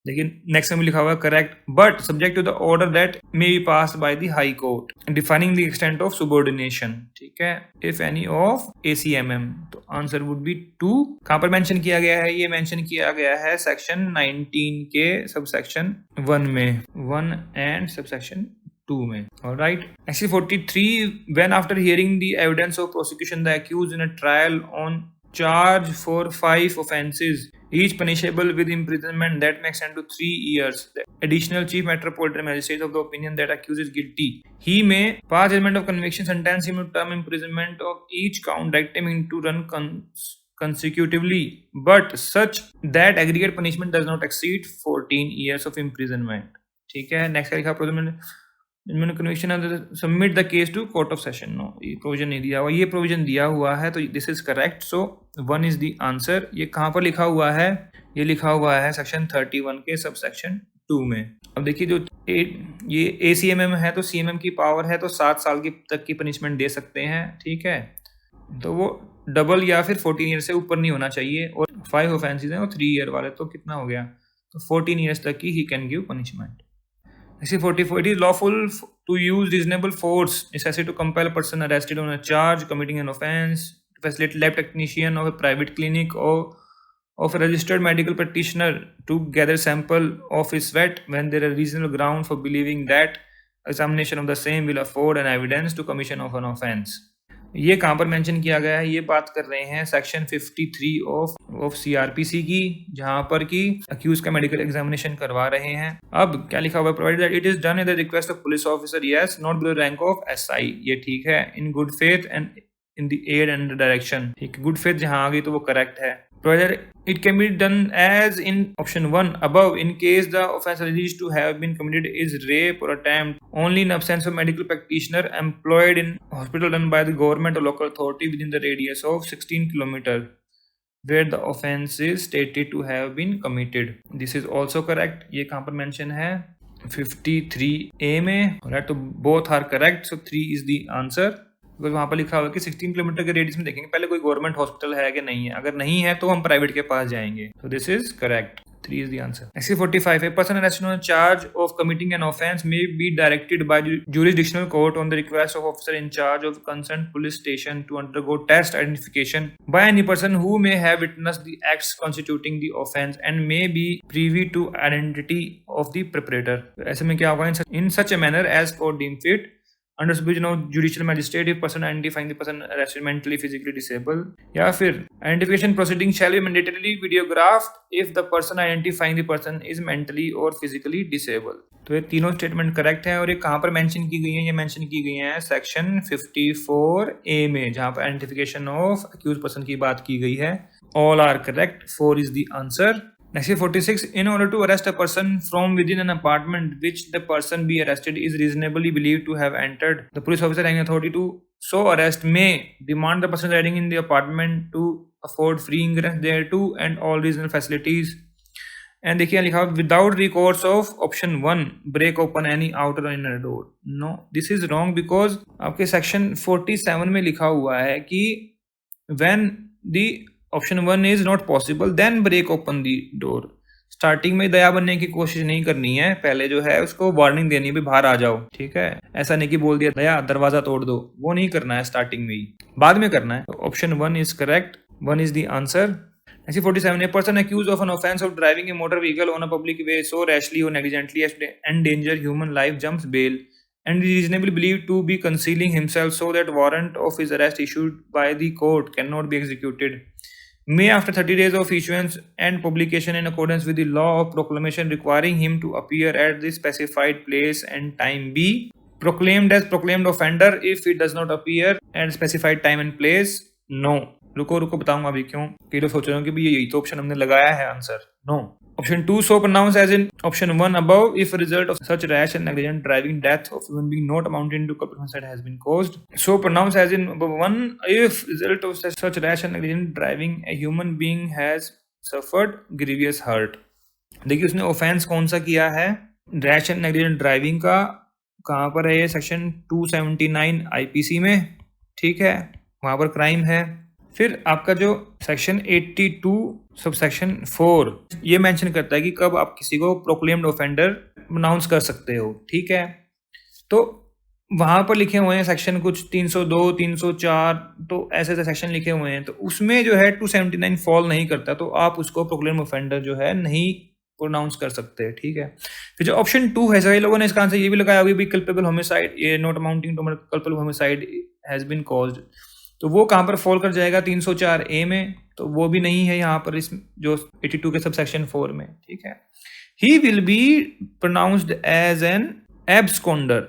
लेकिन next में लिखा हुआ है correct but subject to the order that may be passed by the high court defining the extent of subordination, ठीक है, if any of ACMM। तो आंसर वुड बी 2। कहां पर मेंशन किया गया है, ये मेंशन किया गया है सेक्शन 19 के सबसेक्शन 1 में, 1 एंड सबसेक्शन 2 में। Alright. Section 43, when after hearing the evidence of prosecution the accused in a trial on charge for 5 offences, each punishable with imprisonment that may extend to 3 years, the additional chief metropolitan magistrate of the opinion that accused is guilty, he may pass judgment of conviction, sentence him to term imprisonment of each count, direct him into run consecutively, but such that aggregate punishment does not exceed 14 years of imprisonment, ठीक है। Next का लिखा conviction submit the case to court of session, no, ये provision नहीं दिया हुआ, ये provision दिया हुआ है, तो this is correct. So 1 is the answer. ये कहाँ पर लिखा हुआ है, ये लिखा हुआ है सेक्शन 31 के सब सेक्शन 2 में। अब देखिए जो ये ACMM है तो CMM की पावर है तो 7 साल की तक की पनिशमेंट दे सकते हैं, ठीक है। तो वो डबल या फिर 14 ईयर से ऊपर नहीं होना चाहिए, और 5 ऑफेंसेस हैं और 3 ईयर वाले, तो कितना हो गया, तो 14 ईयर्स तक की he can give punishment. Section 44, it is lawful to use reasonable force necessary to compel a person arrested on a charge committing an offence to facilitate lab technician of a private clinic or of a registered medical practitioner to gather sample of his sweat when there are reasonable ground for believing that examination of the same will afford an evidence to commission of an offence। ये कहाँ पर mention किया गया है, ये बात कर रहे हैं सेक्शन 53 ऑफ CRPC की, जहाँ पर की अक्यूज का मेडिकल एग्जामिनेशन करवा रहे हैं। अब क्या लिखा हुआ है, provided that it is done at the request of police officer, yes, not below rank of SI, ये ठीक है, in good faith and in the aid and direction, ठीक है। गुड फेथ जहाँ आ गई तो वो करेक्ट है। Provided it can be done as in option 1 above in case the offence alleged to have been committed is rape or attempt only in absence of medical practitioner employed in hospital run by the government or local authority within the radius of 16 km where the offence is stated to have been committed। This is also correct। ये कहाँ पर mention है, 53A में, alright, तो both are correct, so 3 is the answer। Because वहाँ पर लिखा हुआ है कि 16 किलोमीटर के रेडियस में देखेंगे पहले कोई गवर्नमेंट हॉस्पिटल है कि नहीं है, अगर नहीं है तो हम प्राइवेट के पास जाएंगे। So this is correct, 3 is the answer। Section 45, a person arrested on charge of committing an offence may be directed by jurisdictional court on the request of officer in charge of concerned police station to undergo test identification by any person who may have witnessed the acts constituting the offence and may be privy to identity of the perpetrator। ऐसे में क्या होगा, in such a manner as court deem fit under supervision of judicial magistrate if person identifying the person arrested mentally physically disabled, या फिर identification proceeding shall be mandatorily videographed if the person identifying the person is mentally or physically disabled। तो ये तीनों statement correct है। और ये कहाँ पर मेंशन की गई है, ये मेंशन की गई है सेक्शन 54A में, जहाँ पर आइडेंटिफिकेशन ऑफ अक्यूज पर्सन की बात की गई है। All are correct, 4 is the answer। Section 46, in order to arrest a person from within an apartment which the person be arrested is reasonably believed to have entered, the police officer having authority to so arrest may demand the person residing in the apartment to afford free ingress thereto and all reasonable facilities। And देखिए लिखा without recourse of option 1 break open any outer or inner door। No, this is wrong because आपके section 47 में लिखा हुआ है कि when the option 1 is not possible, then break open the door. Starting में दया बनने की कोशिश नहीं करनी है, पहले जो है उसको वार्निंग देनी है भी बाहर आ जाओ, ठीक है। ऐसा नहीं कि बोल दिया दया दरवाजा तोड़ दो, वो नहीं करना है स्टार्टिंग में ही, बाद में करना है। Option 1 is correct, 1 is the answer. Next 47, a person accused of an offense of driving a motor vehicle on a public way so rashly or negligently as to endanger human life jumps bail and is reasonably believed to be concealing himself so that warrant of his arrest issued by the court cannot be executed. May, after 30 days of issuance and publication in accordance with the law of proclamation requiring him to appear at the specified place and time, be proclaimed as proclaimed offender if it does not appear at specified time and place? No. रुको रुको बताऊंगा अभी क्यों, कई लोग सोच रहे हो कि यही तो ऑप्शन हमने लगाया है answer. No. Option 2, so pronounced as in option 1 above if a result of such rash and negligent driving death of human being not amounting to culpable homicide has been caused. So pronounced as in above 1 if result of such rash and negligent driving a human being has suffered grievous hurt। देखिए उसने offence कौन सा किया है, rash and negligent driving का। कहाँ पर है ये, सेक्शन 279 आईपीसी में, ठीक है, वहां पर क्राइम है। फिर आपका जो सेक्शन 82 सब सेक्शन 4 ये मेंशन करता है कि कब आप किसी को प्रोक्लेम्ड ऑफेंडर अनाउंस कर सकते हो, ठीक है। तो वहां पर लिखे हुए हैं सेक्शन कुछ 302 304, तो ऐसे सेक्शन लिखे हुए हैं, तो उसमें जो है 279 फॉल नहीं करता, तो आप उसको प्रोक्लेम्ड ऑफेंडर जो है नहीं प्रोनाउंस कर सकते, ठीक है। फिर जो ऑप्शन 2 है, सही लोगों ने इसका आंसर ये भी लगाया हुआ भी कल्पेबल होमिसाइड ये not amounting to culpable homicide has been caused, तो वो कहाँ पर फॉल कर जाएगा, 304A में, तो वो भी नहीं है यहाँ पर इस जो 82 के सब सेक्शन 4 में, ठीक है। He will be pronounced as an absconder,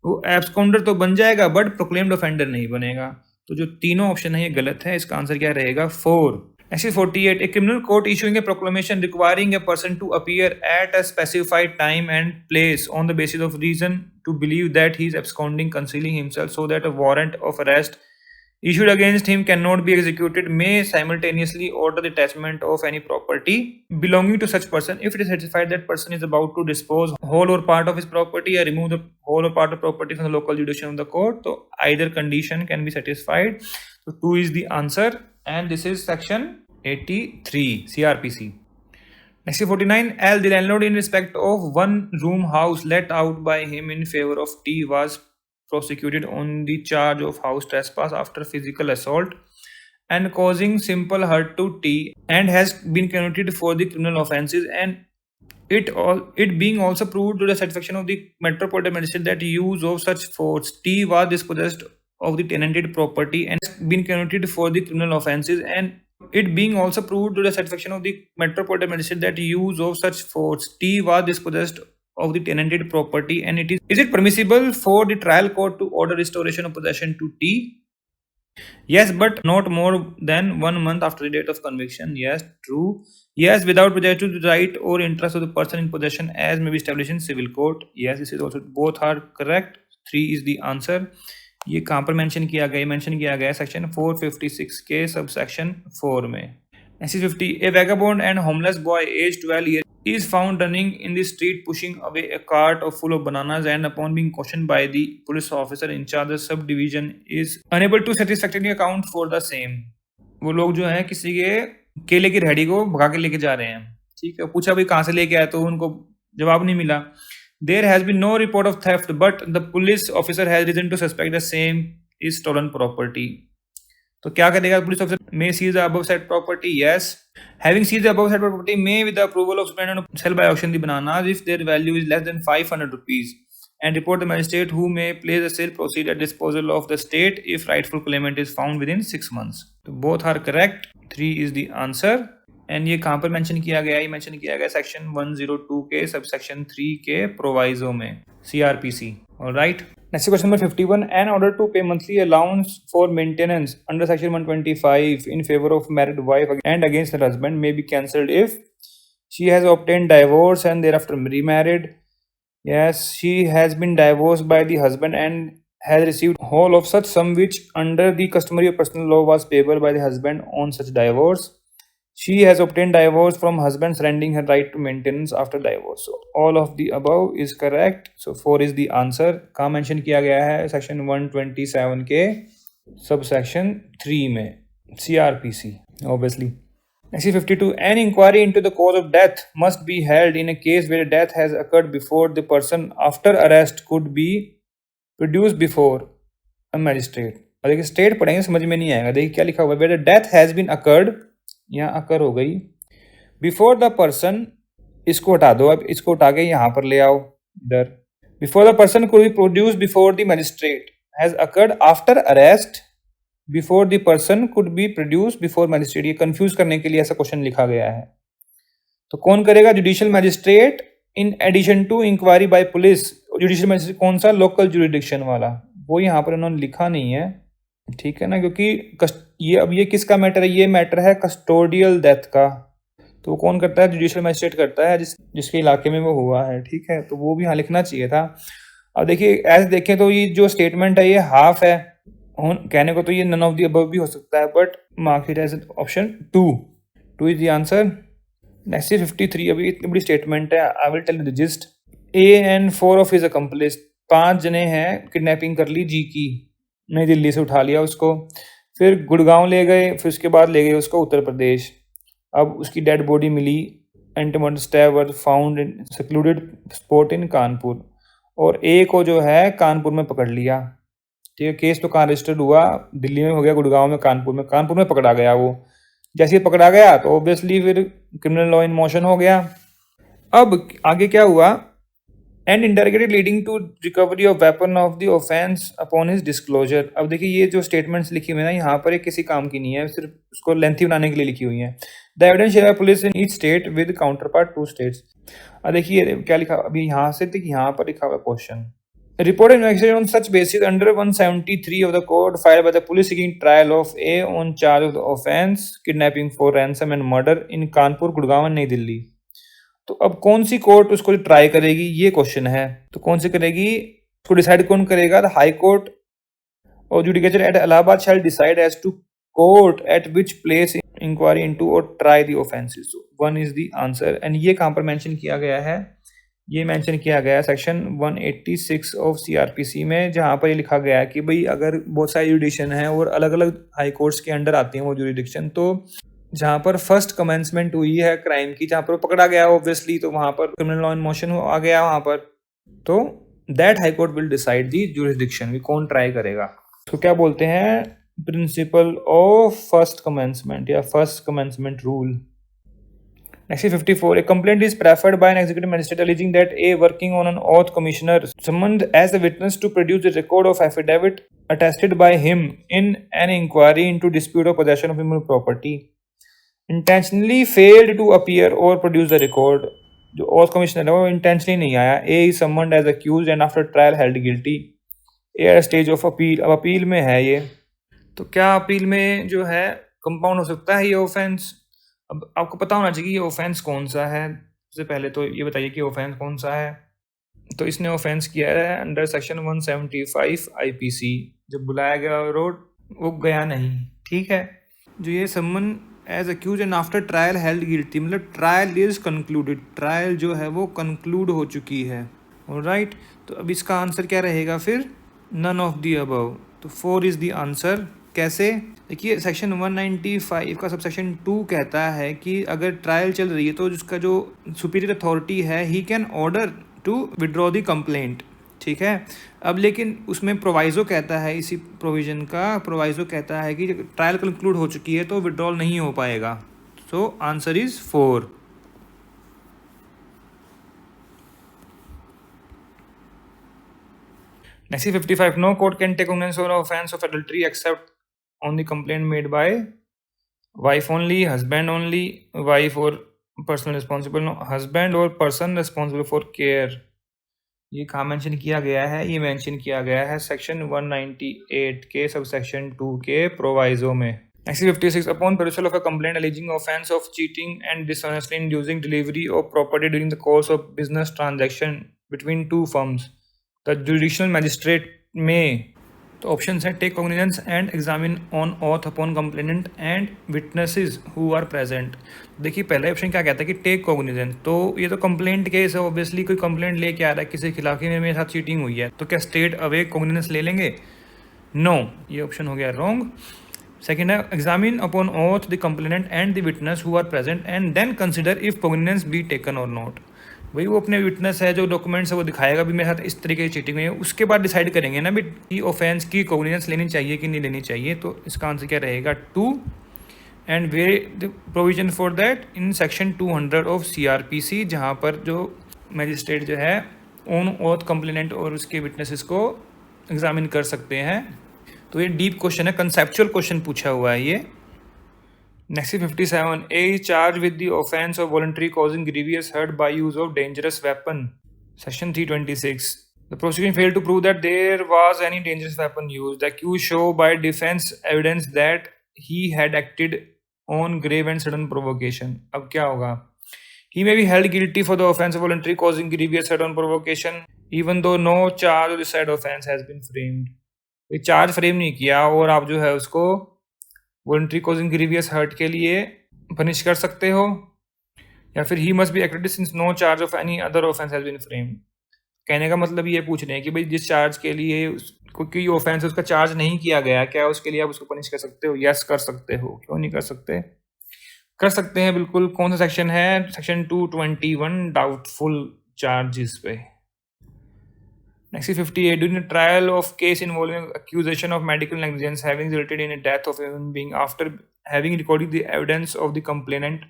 वो एब्सकॉन्डर तो बन जाएगा बट प्रोक्लेम्ड ऑफेंडर नहीं बनेगा, तो जो तीनों ऑप्शन है ये गलत है, इसका आंसर क्या रहेगा 4। Next 48, a criminal court issuing a proclamation requiring a person to appear at a specified time and place on the basis of reason to believe that he is absconding, concealing himself so that a warrant of arrest issued against him cannot be executed, may simultaneously order the attachment of any property belonging to such person if it is certified that person is about to dispose whole or part of his property or remove the whole or part of property from the local jurisdiction of the court. So either condition can be satisfied. So 2 is the answer, and this is section 83 CRPC. Next 49, L, the landlord in respect of one room house let out by him in favor of T was prosecuted on the charge of house trespass after physical assault and causing simple hurt to T, and has been convicted for the criminal offences, and it being also proved to the satisfaction of the Metropolitan Magistrate that use of such force T was dispossessed of the tenanted property and has been convicted for the criminal offences, and it being also proved to the satisfaction of the Metropolitan Magistrate that use of such force T was dispossessed of the tenanted property, and is it permissible for the trial court to order restoration of possession to T? Yes, but not more than 1 month after the date of conviction. Yes, true. Yes, without prejudice to the right or interest of the person in possession as may be established in civil court. Yes, this is also, both are correct. 3 is the answer. ये कहाँ पर mention किया गया section 456 के sub section 4 में। Next 50, a vagabond and homeless boy aged 12 years is found running in the street pushing away a cart full of bananas, and upon being questioned by the police officer in charge of the subdivision is unable to satisfactorily account for the same. वो लोग जो है किसी के केले की रेहड़ी को भगा के लेके जा रहे हैं, ठीक है, पूछा भाई कहाँ से लेके आए, तो उनको जवाब नहीं मिला। There has been no report of theft, but the police officer has reason to suspect the same is stolen property. तो क्या करेगा police officer, may seize the above said property? Yes. Having seized the above said property, may with the approval of superintendent sell by auction the bananas if their value is less than 500 rupees, and report the magistrate who may place the sale proceed at disposal of the state if rightful claimant is found within 6 months. तो both are correct. 3 is the answer. And ये कहाँ पर mention किया गया है, mention किया गया section 102 के सबसेक्शन 3 के प्रोवाइजो में, CRPC. Alright, next question number 51, an order to pay monthly allowance for maintenance under section 125 in favour of married wife and against her husband may be cancelled if she has obtained divorce and thereafter remarried. Yes, she has been divorced by the husband and has received whole of such sum which under the customary or personal law was payable by the husband on such divorce. She has obtained divorce from husband surrendering her right to maintenance after divorce. So all of the above is correct. So 4 is the answer. कहाँ mention किया गया है, section 127 के subsection 3 में. CRPC, obviously. Next, 52. An inquiry into the cause of death must be held in a case where death has occurred before the person after arrest could be produced before a magistrate. और देखिए state पढ़ेंगे समझ में नहीं आएगा. देखिए क्या लिखा हुआ है, where the death has been occurred, यहाँ occur हो गई, before the person, इसको हटा दो, अब इसको उठा के यहाँ पर ले आओ इधर. Before the person could be produced before the magistrate has occurred after arrest before the person could be produced before magistrate. ये कंफ्यूज करने के लिए ऐसा क्वेश्चन लिखा गया है. तो कौन करेगा? Judicial magistrate in addition to inquiry by police. Judicial magistrate कौन सा? लोकल जुरिडिक्शन वाला. वो यहाँ पर उन्होंने लिखा नहीं है, ठीक है ना, क्योंकि ये अब ये किसका मैटर है? ये मैटर है कस्टोडियल डेथ का. तो वो कौन करता है? जुडिशियल मैजिस्ट्रेट करता है जिसके इलाके में वो हुआ है, ठीक है. तो वो भी यहाँ लिखना चाहिए था. अब देखिए ऐसे देखें तो ये जो स्टेटमेंट है ये हाफ है. कहने को तो ये नन ऑफ द अबव भी हो सकता है, but mark it as option 2 is the answer. Next 53. अभी इतनी बड़ी स्टेटमेंट है, I will tell you the gist. A and 4 of his accomplice, 5 जने हैं, किडनैपिंग कर ली जी की, नई दिल्ली से उठा लिया उसको, फिर गुड़गांव ले गए, फिर उसके बाद ले गए उसको उत्तर प्रदेश. अब उसकी डेड बॉडी मिली, and the murder stab were found in secluded spot in Kanpur. और ए को जो है कानपुर में पकड़ लिया, ठीक है. केस तो कहाँ रजिस्टर्ड हुआ? दिल्ली में हो गया, गुड़गांव में, कानपुर में पकड़ा गया. वो जैसे ही पकड़ा गया तो ऑब्वियसली फिर क्रिमिनल लॉ इन मोशन हो गया. अब आगे क्या हुआ? And indirectly leading to recovery of weapon of the offence upon his disclosure. अब देखिए ये जो स्टेटमेंट्स लिखी हुई है ना, यहाँ पर एक किसी काम की नहीं है, सिर्फ उसको लेंथी बनाने के लिए लिखी हुई है. The evidence share police in each state with counter part 2 states. अब देखिए क्या लिखा, अभी यहाँ से देखिए यहाँ पर लिखा हुआ question. Report investigation on such basis under 173 of the code filed by the police seeking trial of A on charge of the offence kidnapping for ransom and murder in Kanpur, Gurgaon और नई दिल्ली. तो अब कौन सी कोर्ट उसको ट्राई करेगी, ये question है. तो कौन सी करेगी, उसको डिसाइड कौन करेगा? The high court of judicature at Allahabad shall decide as to court at which place inquiry into or try the offences. 1 is the answer. And ये कहाँ पर मेंशन किया गया है? ये मेंशन किया गया है सेक्शन 186 ऑफ CRPC में, जहाँ पर ये लिखा गया है कि भाई अगर बहुत सारी जुडिक्शन है और अलग अलग हाई कोर्ट्स के अंडर आती हैं वो जुडिक्शन, तो जहाँ पर फर्स्ट कमेंसमेंट हुई है क्राइम की, जहाँ पर पकड़ा गया ऑब्वियसली, तो वहाँ पर क्रिमिनल लॉ इन मोशन आ गया वहाँ पर. तो that high court will decide the jurisdiction, भी कौन ट्राई करेगा. तो क्या बोलते हैं? प्रिंसिपल ऑफ फर्स्ट कमेंसमेंट या first commencement rule. Next is 54. A complaint is preferred by an executive magistrate alleging that A working on an oath commissioner summoned as a witness to produce the record of affidavit attested by him in an inquiry into dispute of possession of immovable property intentionally failed to appear or produce the record. जो oath commissioner है वो intentionally नहीं आया. A is summoned as accused and after trial held guilty. A at stage of appeal. अब appeal में है ये, तो क्या अपील में जो है कंपाउंड हो सकता है ये ऑफेंस? अब आपको पता होना चाहिए ये ऑफेंस कौन सा है. सबसे पहले तो ये बताइए कि ऑफेंस कौन सा है. तो इसने ऑफेंस किया है अंडर सेक्शन 175 IPC. जब बुलाया गया रोड वो गया नहीं, ठीक है. जो ये summon as accused and after trial held guilty, मतलब ट्रायल इज कंक्लूडेड, ट्रायल जो है वो कंक्लूड हो चुकी है. ऑलराइट, तो अब इसका आंसर क्या रहेगा फिर? None of the above. तो 4 इज द आंसर. कैसे? देखिए सेक्शन 195 का सब सेक्शन 2 कहता है कि अगर ट्रायल चल रही है तो जिसका जो सुपीरियर अथॉरिटी है he can order to withdraw the complaint, ठीक है. अब लेकिन उसमें प्रोवाइजो कहता है, इसी प्रोविजन का प्रोवाइजो कहता है कि ट्रायल कंक्लूड हो चुकी है तो विड्रॉल नहीं हो पाएगा. So answer is 4. Next 55. No court can take cognizance of offense of adultery except on the complaint made by wife only, husband only, wife or person responsible, no, husband or person responsible for care. ये कहाँ mention किया गया है? ये mention किया गया है section 198 के सब सेक्शन 2 के प्रोवाइजो में. Next 56. Upon perusal of a complaint alleging offense of cheating and dishonestly inducing delivery of property during the course of business transaction between two firms, the judicial magistrate may, तो option है take cognizance and examine on oath upon complainant and witnesses who are present. देखिए पहला option क्या कहता है कि take cognizance, तो ये तो कंप्लेंट केस है, ऑब्वियसली कोई कंप्लेंट लेके आ रहा है किसी के खिलाफ में मेरे साथ चीटिंग हुई है, तो क्या स्टेट अवे कॉग्निजेंस ले लेंगे? नो, ये ऑप्शन हो गया रॉन्ग. सेकेंड है examine upon oath the complainant and the witness who are present and then consider if cognizance be taken और नॉट। भाई वो अपने विटनेस है जो डॉक्यूमेंट्स है वो दिखाएगा भी मेरे साथ इस तरीके की चीटिंग हुई है, उसके बाद डिसाइड करेंगे ना भी ऑफेंस की कोग्निजेंस लेनी चाहिए कि नहीं लेनी चाहिए। तो इसका आंसर क्या रहेगा 2 and way the provision for that in section 200 of CRPC, जहाँ पर जो मजिस्ट्रेट जो है ऑन ओथ कंप्लेनेंट और उसके विटनेसेस को एग्जामिन कर सकते हैं। तो ये डीप क्वेश्चन है, कंसेप्चुअल क्वेश्चन पूछा हुआ है ये। Next 57 A charge with the offence of voluntary causing grievous hurt by use of dangerous weapon, section 326। The prosecution failed to prove that there was any dangerous weapon used. The accused show by defense evidence that he had acted on grave and sudden provocation. अब क्या होगा? He may be held guilty for the offense of voluntary causing grievous hurt on provocation, even though no charge of the said offense has been framed. ये charge frame नहीं किया और आप जो है उसको वॉलंटरी कॉजिंग ग्रीवियस हर्ट के लिए पनिश कर सकते हो, या फिर ही must be acted since no charge of any other offence has been framed. कहने का मतलब ये पूछ रहे हैं कि भाई जिस चार्ज के लिए कोई ऑफेंस उसका चार्ज नहीं किया गया, क्या उसके लिए आप उसको पनिश कर सकते हो? यस कर सकते हो, क्यों नहीं कर सकते? कर सकते हैं बिल्कुल। कौन सा सेक्शन है? सेक्शन 221 डाउटफुल चार्जेस पे। Next is 58. During a trial of case involving accusation of medical negligence having resulted in a death of a human being after having recorded the evidence of the complainant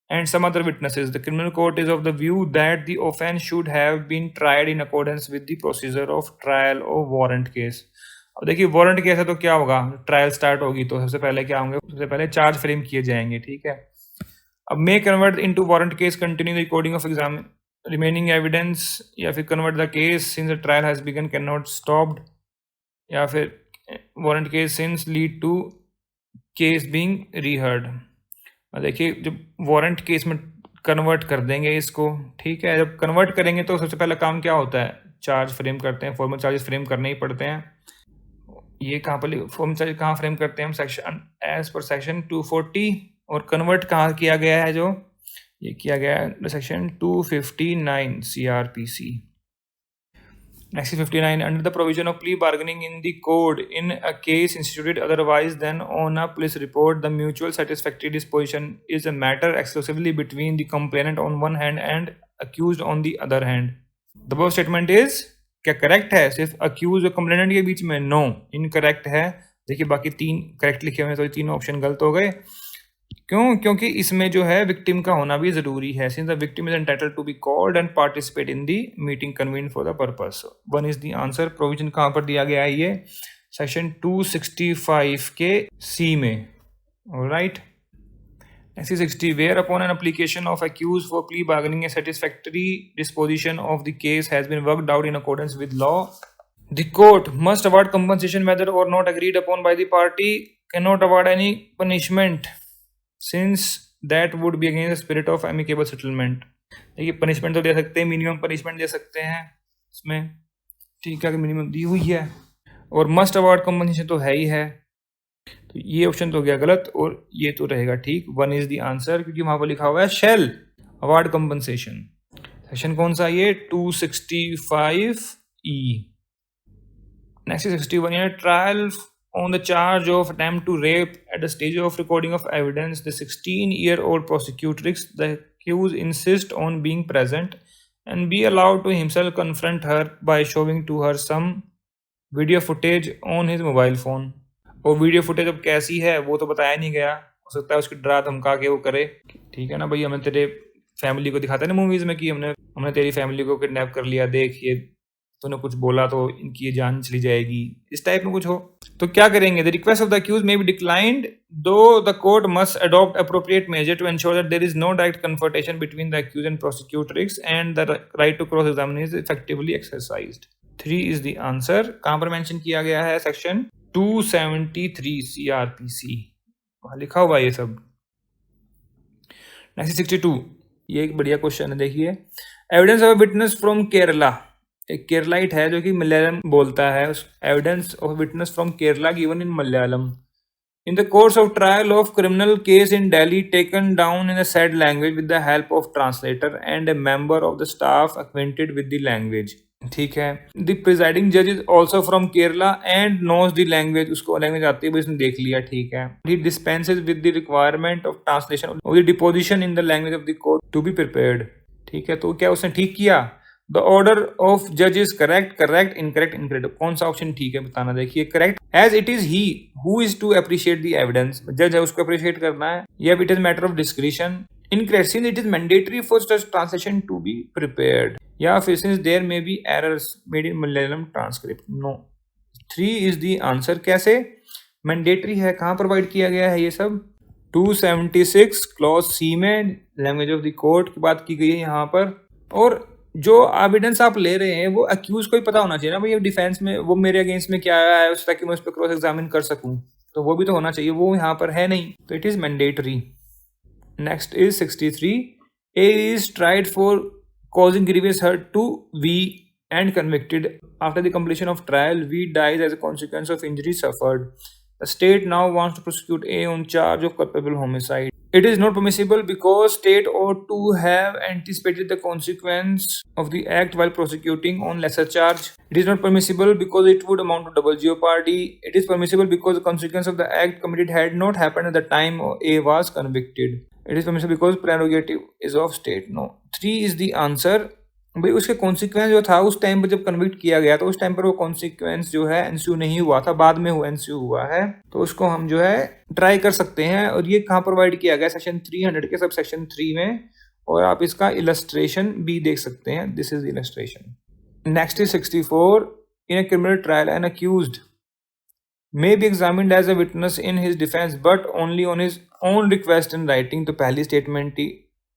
and some other witnesses, the criminal court is of the view that the offence should have been tried in accordance with the procedure of trial of warrant case. अब देखिए warrant case है तो क्या होगा? Trial start होगी तो सबसे पहले क्या होंगे? सबसे पहले चार्ज फ्रेम किए जाएंगे, ठीक है। अब may convert into warrant case, continue the recording of exam remaining evidence, या फिर convert the case since the trial has begun can not stopped, या फिर warrant case since lead to case being reheard. देखिए जब warrant case में convert कर देंगे इसको, ठीक है। जब कन्वर्ट करेंगे तो सबसे पहला काम क्या होता है? चार्ज फ्रेम करते हैं, फॉर्मल चार्जेस फ्रेम करने ही पड़ते हैं। ये कहाँ पर फॉर्मल चार्ज कहाँ फ्रेम करते हैं हम? सेक्शन एज पर सेक्शन 240। और कन्वर्ट कहाँ किया गया है? जो ये किया गया है section 259 CRPC। Next 59 under the provision of plea bargaining in the code in a case instituted otherwise than on a police report the mutual satisfactory disposition is a matter exclusively between the complainant on one hand and accused on the other hand. The above statement is क्या correct है? सिर्फ accused और complainant के बीच में? No, incorrect है। देखिए बाकी 3 correct लिखे हुए हैं, तो ये तीनों ऑप्शन गलत हो गए। क्यों? क्योंकि इसमें जो है विक्टिम का होना भी जरूरी है। Since the victim is entitled to be called and participate in the meeting convened for the purpose. 1 is the answer. Provision कहाँ पर दिया गया है? ये सेक्शन 265 के C में। Alright. Next 60 where upon an application of accused for plea bargaining a satisfactory disposition of the case has been worked out in accordance with law, the court must award compensation whether or not agreed upon by the party, cannot award any punishment since that would be against the spirit of amicable settlement। देखिए punishment तो दे सकते हैं, minimum punishment दे सकते हैं इसमें, ठीक है, कि मिनिमम दी हुई है। और मस्ट अवार्ड कंपनसेशन तो है ही है, तो ये ऑप्शन तो हो गया गलत और ये तो रहेगा ठीक। 1 इज द आंसर, क्योंकि वहां पर लिखा हुआ है शेल अवार्ड कंपनसेशन। सेक्शन कौन सा? ये 265E। नेक्स्ट 61 है trial on the charge of attempt to rape at the stage of recording of evidence. The 16-year-old prosecutrix, the accused, insist on being present and be allowed to himself confront her by showing to her some video footage on his mobile phone। और video footage अब कैसी है वो तो बताया नहीं गया, हो सकता है उसकी डरा धमका के वो करे, ठीक है ना भाई। हमें तेरे फैमिली को दिखाते हैं ना मूवीज में कि हमने तेरी फैमिली को किडनैप कर लिया, देख ये तूने कुछ बोला तो इनकी जान चली जाएगी, इस टाइप में कुछ हो तो क्या करेंगे? The request of the accused may be declined though the court must adopt appropriate measure to ensure that there is no direct confrontation between the accused and prosecutors and the right to cross examine is effectively exercised. 3 is the answer. कहां पर mention किया गया है? Section 273 CRPC लिखा हुआ ये सब। Next 62, ये एक बढ़िया क्वेश्चन है, देखिए। Evidence of witness from Kerala, एक केरलाइट है जो कि मलयालम बोलता है। Evidence of witness from Kerala given in Malayalam in the course of trial of criminal case in Delhi taken down in the said language with the help of translator and a member of the staff acquainted with the language. ठीक है। The presiding जज is also from Kerala and knows the language, उसको language आती है, बस इसने देख लिया, ठीक है। He dispenses with the requirement of translation of the deposition in the language of the court to be prepared, ठीक है। तो क्या उसने ठीक किया? द ऑर्डर ऑफ जज is correct, correct, incorrect, incorrect. कौन सा ऑप्शन ठीक है बताना। देखिए correct, as it is he who is to appreciate the evidence, जज है उसको अप्रिशिएट करना है, या it is matter of discretion. Incorrect, since it is mandatory for such translation to be prepared, या फिर since there may be errors made in Malayalam transcript. No, 3 is the answer। कैसे mandatory है, कहाँ provide किया गया है ये सब? 276 क्लॉज सी में लैंग्वेज ऑफ द कोर्ट की बात की गई है यहाँ पर। और जो एविडेंस आप ले रहे हैं वो अक्यूज को ही पता होना चाहिए ना भाई, डिफेंस में वो मेरे अगेंस्ट में क्या आया है, उस ताकि मैं उस पर क्रॉस एग्जामिन कर सकूं, तो वो भी तो होना चाहिए, वो यहाँ पर है नहीं, तो it is mandatory. Next is 63. A is tried for causing grievous hurt to V and convicted. After the completion of trial, V dies as a consequence of injury suffered. The state now wants to prosecute A on charge of culpable homicide. It is not permissible because state ought to have anticipated the consequence of the act while prosecuting on lesser charge. It is not permissible because it would amount to double jeopardy. It is permissible because the consequence of the act committed had not happened at the time A was convicted. It is permissible because prerogative is of state. No, 3 is the answer। भाई उसके consequence जो था उस time पर जब convict किया गया तो उस टाइम पर वो कॉन्सिक्वेंस जो है एनसीयू नहीं हुआ था, बाद में हुआ एनसीयू हुआ है, तो उसको हम जो है ट्राई कर सकते हैं। और ये कहाँ प्रोवाइड किया गया? सेक्शन 300 के सब सेक्शन 3 में, और आप इसका इलस्ट्रेशन भी देख सकते हैं। This is illustration. Next is 64। In a criminal trial an accused may be examined as a witness in his defense but only on his own request in writing। तो पहली स्टेटमेंट ही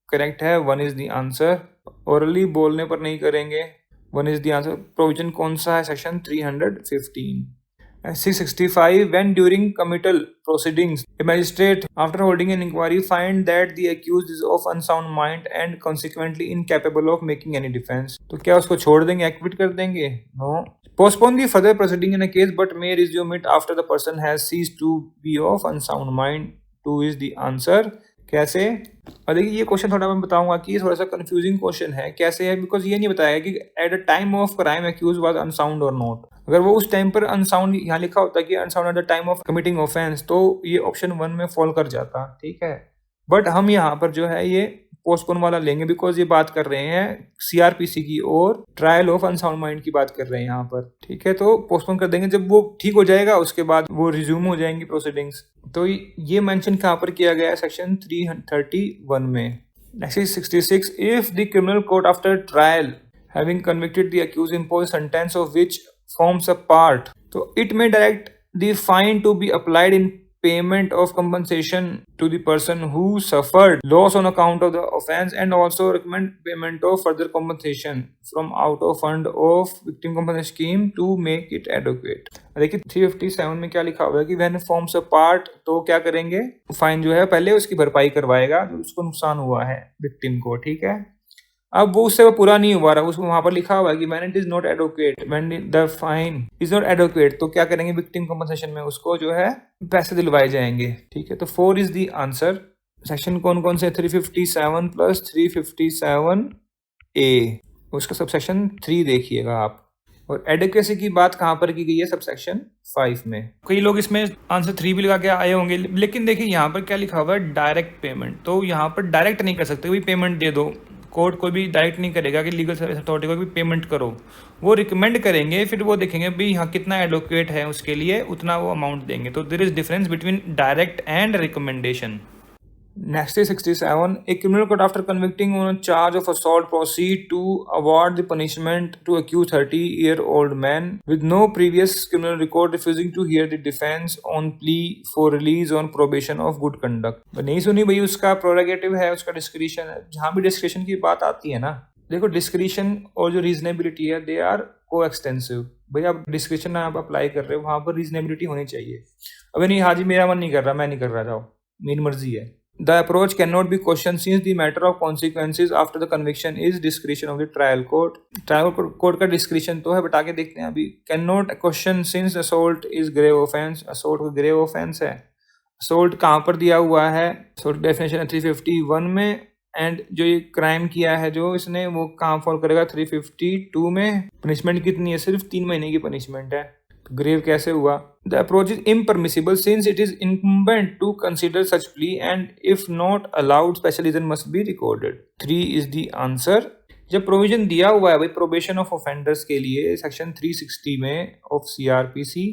करेक्ट है, 1 is the answer। orally बोलने पर नहीं करेंगे, 1 is the answer। Provision कौन सा है? Section 315। 665 when during committal proceedings a magistrate after holding an inquiry find that the accused is of unsound mind and consequently incapable of making any defense, तो क्या उसको छोड़ देंगे, एक्विट कर देंगे? No. postpone the further proceeding in a case but may resume it after the person has ceased to be of unsound mind। 2 is the answer। कैसे? और देखिए ये क्वेश्चन थोड़ा मैं बताऊंगा कि ये थोड़ा सा कंफ्यूजिंग क्वेश्चन है। कैसे है? बिकॉज ये नहीं बताया कि at the time of crime accused was unsound और नॉट। अगर वो उस टाइम पर अनसाउंड यहाँ लिखा होता कि unsound eight the time of committing offence, तो ये ऑप्शन 1 में फॉल कर जाता, ठीक है। बट हम यहाँ पर जो है ये पोस्टपोन वाला लेंगे बिकॉज ये बात कर रहे हैं सीआरपीसी की और ट्रायल ऑफ अनसाउंड माइंड की बात कर रहे हैं यहाँ पर, ठीक है। तो पोस्टपोन कर देंगे, जब वो ठीक हो जाएगा उसके बाद वो रिज्यूम हो जाएंगी प्रोसीडिंग्स। तो ये मेंशन कहाँ पर किया गया है? सेक्शन 331 में। Next is 66। If the criminal court after trial having convicted the accused impose sentence of which forms a part, तो it may direct the fine to be applied in payment of compensation to the person who suffered loss on account of the offense and also recommend payment of further compensation from out of fund of victim compensation scheme to make it adequate। देखिए 357 में क्या लिखा हुआ है कि when forms a part, तो क्या करेंगे? फाइन जो है पहले उसकी भरपाई करवाएगा जो उसको नुकसान हुआ है विक्टिम को, ठीक है। अब वो उससे वो पूरा नहीं हुआ रहा, उसको वहां पर लिखा हुआ है कि when it is not adequate, when the fine is not adequate, तो क्या करेंगे? विक्टिम कंपनसेशन में उसको जो है पैसे दिलवाए जाएंगे, ठीक है। तो 4 इज द आंसर। सेक्शन कौन कौन से? 357 प्लस 357 ए, उसका सब सेक्शन 3 देखिएगा आप। और एडिक्वेसी की बात कहाँ पर की गई है? सब सेक्शन 5 में। कई लोग इसमें आंसर 3 भी लगा के आए होंगे, लेकिन देखिए यहाँ पर क्या लिखा हुआ है? Direct payment. तो यहाँ पर डायरेक्ट नहीं कर सकते, भाई पेमेंट दे दो। कोर्ट को भी डायरेक्ट नहीं करेगा कि लीगल सर्विस अथॉरिटी को भी पेमेंट करो, वो रिकमेंड करेंगे, फिर वो देखेंगे भाई यहाँ कितना एडवोकेट है उसके लिए उतना वो अमाउंट देंगे। तो there is difference between direct and recommendation. Next is 67. A criminal court after convicting on a charge of assault proceed to award the punishment to accused 30-year-old man with no previous criminal record refusing to hear the defense on plea for release on probation of good conduct। नहीं सुनी भाई, उसका प्रोरेगेटिव है, उसका discretion है। जहाँ भी discretion की बात आती है ना, देखो डिस्क्रिशन और जो रीजनेबिलिटी है दे आर को एक्सटेंसिव। भाई आप डिस्क्रिशन आप अप्लाई कर रहे हो, वहाँ पर रीजनेबिलिटी होनी चाहिए। अबे नहीं, हाँ जी मेरा मन नहीं कर रहा, मैं नहीं कर रहा, जाओ मेरी मर्जी है। The approach cannot be questioned since the matter of consequences after the conviction is discretion of the trial court। Trial court का डिस्क्रिशन तो है, बट आगे देखते हैं अभी। cannot question since assault is grave offense। assault को grave offense है। assault कहाँ पर दिया हुआ है? assault डेफिनेशन है 351 में एंड जो ये क्राइम किया है जो इसने वो कहाँ फॉल करेगा 352 में। पनिशमेंट कितनी है, सिर्फ 3 महीने की पनिशमेंट है। तो ग्रेव कैसे हुआ? The approach is impermissible since it is incumbent to consider such plea and if not allowed special reason must be recorded. 3 is the answer. जब प्रोविजन दिया हुआ है भाई प्रोबेशन ऑफ ऑफेंडर्स के लिए सेक्शन 360 में ऑफ सीआरपीसी,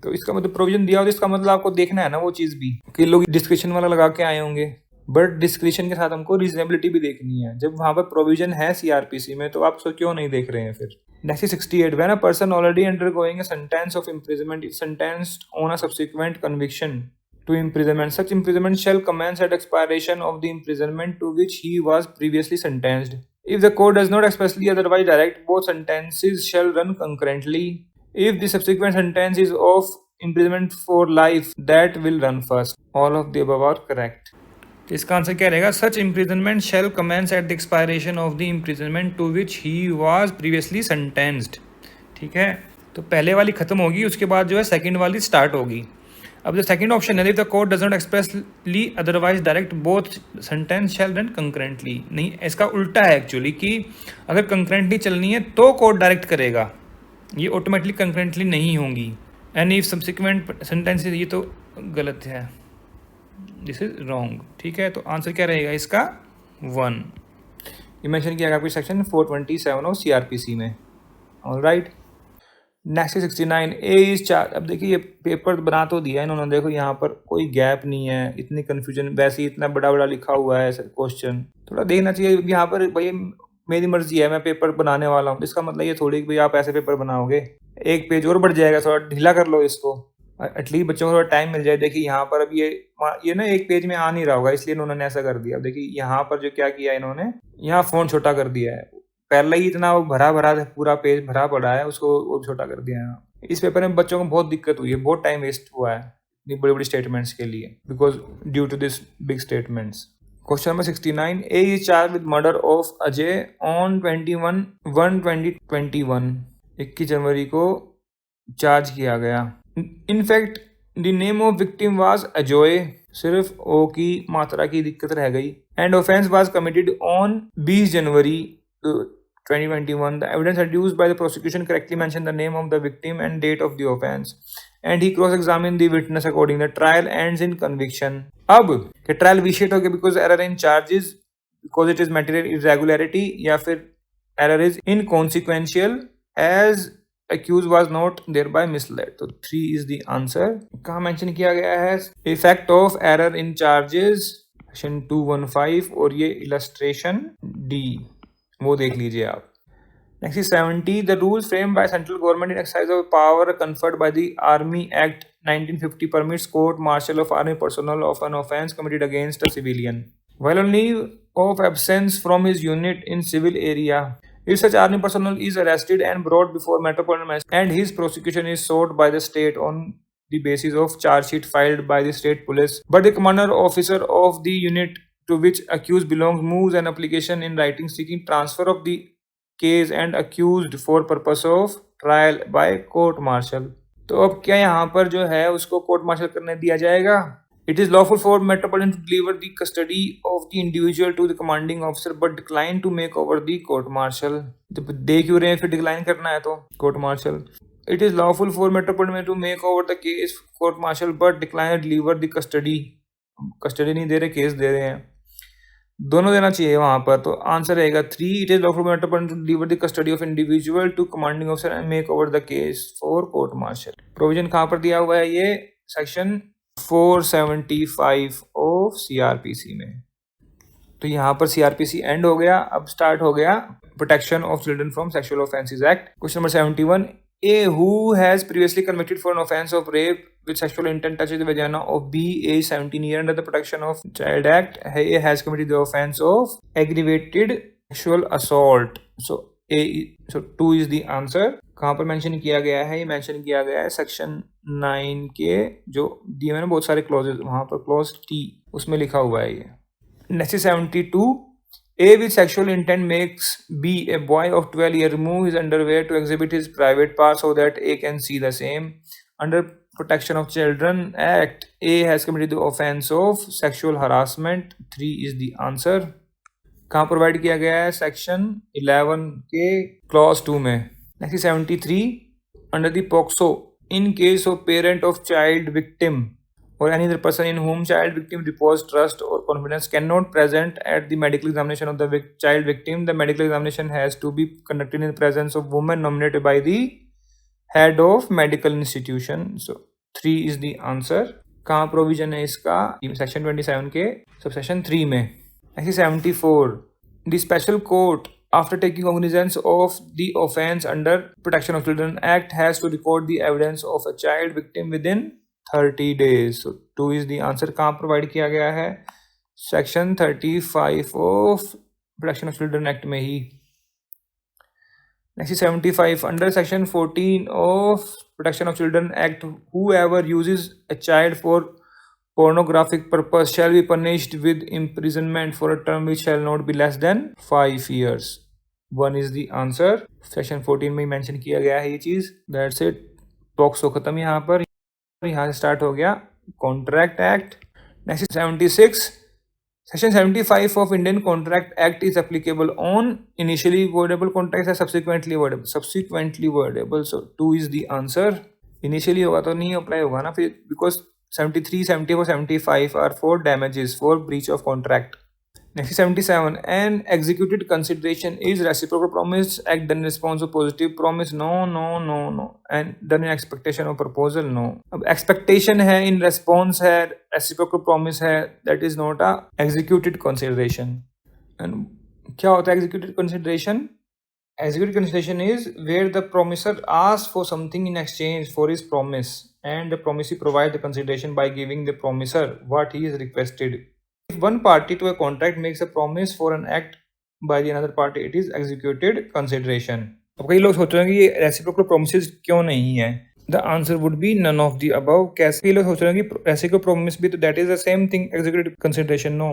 तो इसका मतलब प्रोविजन दिया हो, इसका मतलब आपको देखना है ना वो चीज भी कि लोग डिस्क्रिप्शन वाला लगा के आए होंगे, बट डिस्क्रिप्शन के साथ हमको रीजनेबिलिटी भी देखनी है। जब वहां पर प्रोविजन है सीआरपीसी में तो आप उसको क्यों नहीं देख रहे हैं फिर? Next 68 when a person already undergoing a sentence of imprisonment is sentenced on a subsequent conviction to imprisonment, such imprisonment shall commence at expiration of the imprisonment to which he was previously sentenced. If the court does not expressly otherwise direct, both sentences shall run concurrently. If the subsequent sentence is of imprisonment for life, that will run first. All of the above are correct. तो इसका answer क्या रहेगा? Such imprisonment shall commence at the expiration of the imprisonment to which he was previously sentenced. ठीक है, तो पहले वाली खत्म होगी, उसके बाद जो है सेकंड वाली स्टार्ट होगी। अब जो सेकंड ऑप्शन है, if the court does not expressly otherwise direct both sentence shall run concurrently. नहीं, इसका उल्टा है एक्चुअली कि अगर कंकरेंटली चलनी है तो कोर्ट डायरेक्ट करेगा, ये ऑटोमेटिकली कंकरेंटली नहीं होंगी। एंड इफ सब्सिक्वेंट सेंटेंस, ये तो गलत है, दिस इज रॉन्ग। ठीक है, तो आंसर क्या रहेगा इसका? 1। ये मेंशन किया गया आपके सेक्शन 427 ऑफ सीआरपीसी में। Alright, next 69 A is charge. अब देखिए ये पेपर बना तो दिया इन्होंने, देखो यहाँ पर कोई गैप नहीं है, इतनी कंफ्यूजन, वैसे ही इतना बड़ा बड़ा लिखा हुआ है क्वेश्चन, थोड़ा देखना चाहिए। यहाँ पर भाई मेरी मर्जी है, मैं पेपर बनाने वाला हूँ, इसका मतलब ये थोड़ी कि भाई आप ऐसे पेपर बनाओगे, एक पेज और बढ़ जाएगा, थोड़ा ढीला कर लो इसको, एटलीस्ट बच्चों को थोड़ा टाइम मिल जाए। देखिए यहाँ पर अब ये ना एक पेज में आ नहीं रहा होगा, इसलिए इन्होंने ऐसा कर दिया। अब देखिए यहाँ पर जो क्या किया इन्होंने, यहाँ फोन छोटा कर दिया है, पहले ही इतना वो भरा भरा पूरा पेज भरा पड़ा है, उसको वो छोटा कर दिया है। इस पेपर में बच्चों को बहुत दिक्कत हुई है, बहुत टाइम वेस्ट हुआ है इतनी बड़ी बड़ी स्टेटमेंट्स के लिए, because due to this big statements. Question number 69 A is charge with murder of Ajay on 21/1/2021। 21 जनवरी को चार्ज किया गया। In fact the name of victim was Ajay, सिर्फ ओ की मात्रा की दिक्कत रह गई। And offence was committed on 20 January 2021. The evidence adduced by the prosecution correctly mentioned the name of the victim and date of the offense, and he cross-examined the witness accordingly. The trial ends in conviction. अब कि trial विशेट हो गया because error in charges, because it is material irregularity, या फिर error is inconsequential as accused was not thereby misled. तो 3 is the answer. कहाँ mention किया गया है? Effect of error in charges section 215, और ये illustration D, वो देख लीजिए आप। Next 70 the rules framed by central government in exercise of power conferred by the army act 1950 permits court martial of army personnel of an offence committed against a civilian while on leave of absence from his unit in civil area. If such army personnel is arrested and brought before Metropolitan Magistrate and his prosecution is sought by the state on the basis of charge sheet filed by the state police, but the commander officer of the unit to which accused belongs moves an application in writing seeking transfer of the case and accused for purpose of trial by court martial, तो अब क्या यहाँ पर जो है उसको court martial करने दिया जाएगा? It is lawful for Metropolitan to deliver the custody of the individual to the commanding officer but decline to make over the court martial. जब दे क्यों रहे हैं फिर डिक्लाइन करना है तो court martial. It is lawful for Metropolitan to make over the case court martial but decline to deliver the custody. Custody नहीं दे रहे, केस दे रहे हैं, दोनों देना चाहिए वहां पर। तो आंसर रहेगा 3। It is lawful for Metropolitan to deliver the custody of individual to commanding officer and make over the case for court martial. Provision कहाँ पर दिया हुआ है? ये सेक्शन 475 ऑफ सीआरपीसी में। तो यहाँ पर सीआरपीसी एंड हो गया, अब स्टार्ट हो गया protection of children from sexual offences act. Question number 71 A who has previously convicted for an offence of rape with sexual intent touch the vagina of B age 17 year under the protection of child act A has committed the offence of aggravated sexual assault. So 2 is the answer. कहाँ पर mention किया गया है? ये mention किया गया है section 9 के जो दिए मैंने बहुत सारे क्लॉजेज, वहां पर क्लॉज टी उसमें लिखा हुआ है ये। Next 72 A with sexual intent makes B a boy of 12 year remove his underwear to exhibit his private part so that A can see the same under protection of children act A has committed the offence of sexual harassment. 3 is the answer. कहाँ provide किया गया है? Section 11 के clause 2 में। Next 73 under the POCSO in case of parent of child victim or any other person in whom child victim repose trust or confidence cannot present at the medical examination of the child victim. The medical examination has to be conducted in the presence of woman nominated by the head of medical institution. So 3 is the answer. कहाँ provision है इसका? Section 27 के subsection 3 में। Next 74 the special court after taking cognizance of the offence under Protection of Children Act has to record the evidence of a child victim within 30 days. So 2 is the answer. कहाँ provide किया गया है? Section 35 of protection of children act में ही। Next 75 under section 14 of protection of children act whoever uses a child for pornographic purpose shall be punished with imprisonment for a term which shall not be less than 5 years. 1 is the answer. Section 14 में ही mention किया गया है ये चीज़। That's it. POCSO खत्म यहाँ पर। यहाँ से स्टार्ट हो गया contract act. Next 76 section 75 of Indian contract act is applicable on initially voidable contract है subsequently voidable. So 2 is the answer. Initially होगा तो नहीं अप्लाई होगा ना फिर, because 73, 74, 75 are for damages for breach of contract. Next 77 an executed consideration is reciprocal promise act done in response of positive promise. No. And done in expectation of proposal. No. अब expectation है, in response है, reciprocal promise है, that is not a executed consideration. And क्या होता है executed consideration? Executed consideration is where the promisor asks for something in exchange for his promise and the promisee provides the consideration by giving the promisor what he is requested. If one party to a contract makes a promise for an act by the another party, it is executed consideration. अब कई लोग सोच रहे हैं कि ये reciprocal promises क्यों नहीं है? The answer would be none of the above. कैसे कई लोग सोच रहे हैं कि reciprocal promise भी तो that is the same thing executed consideration. No,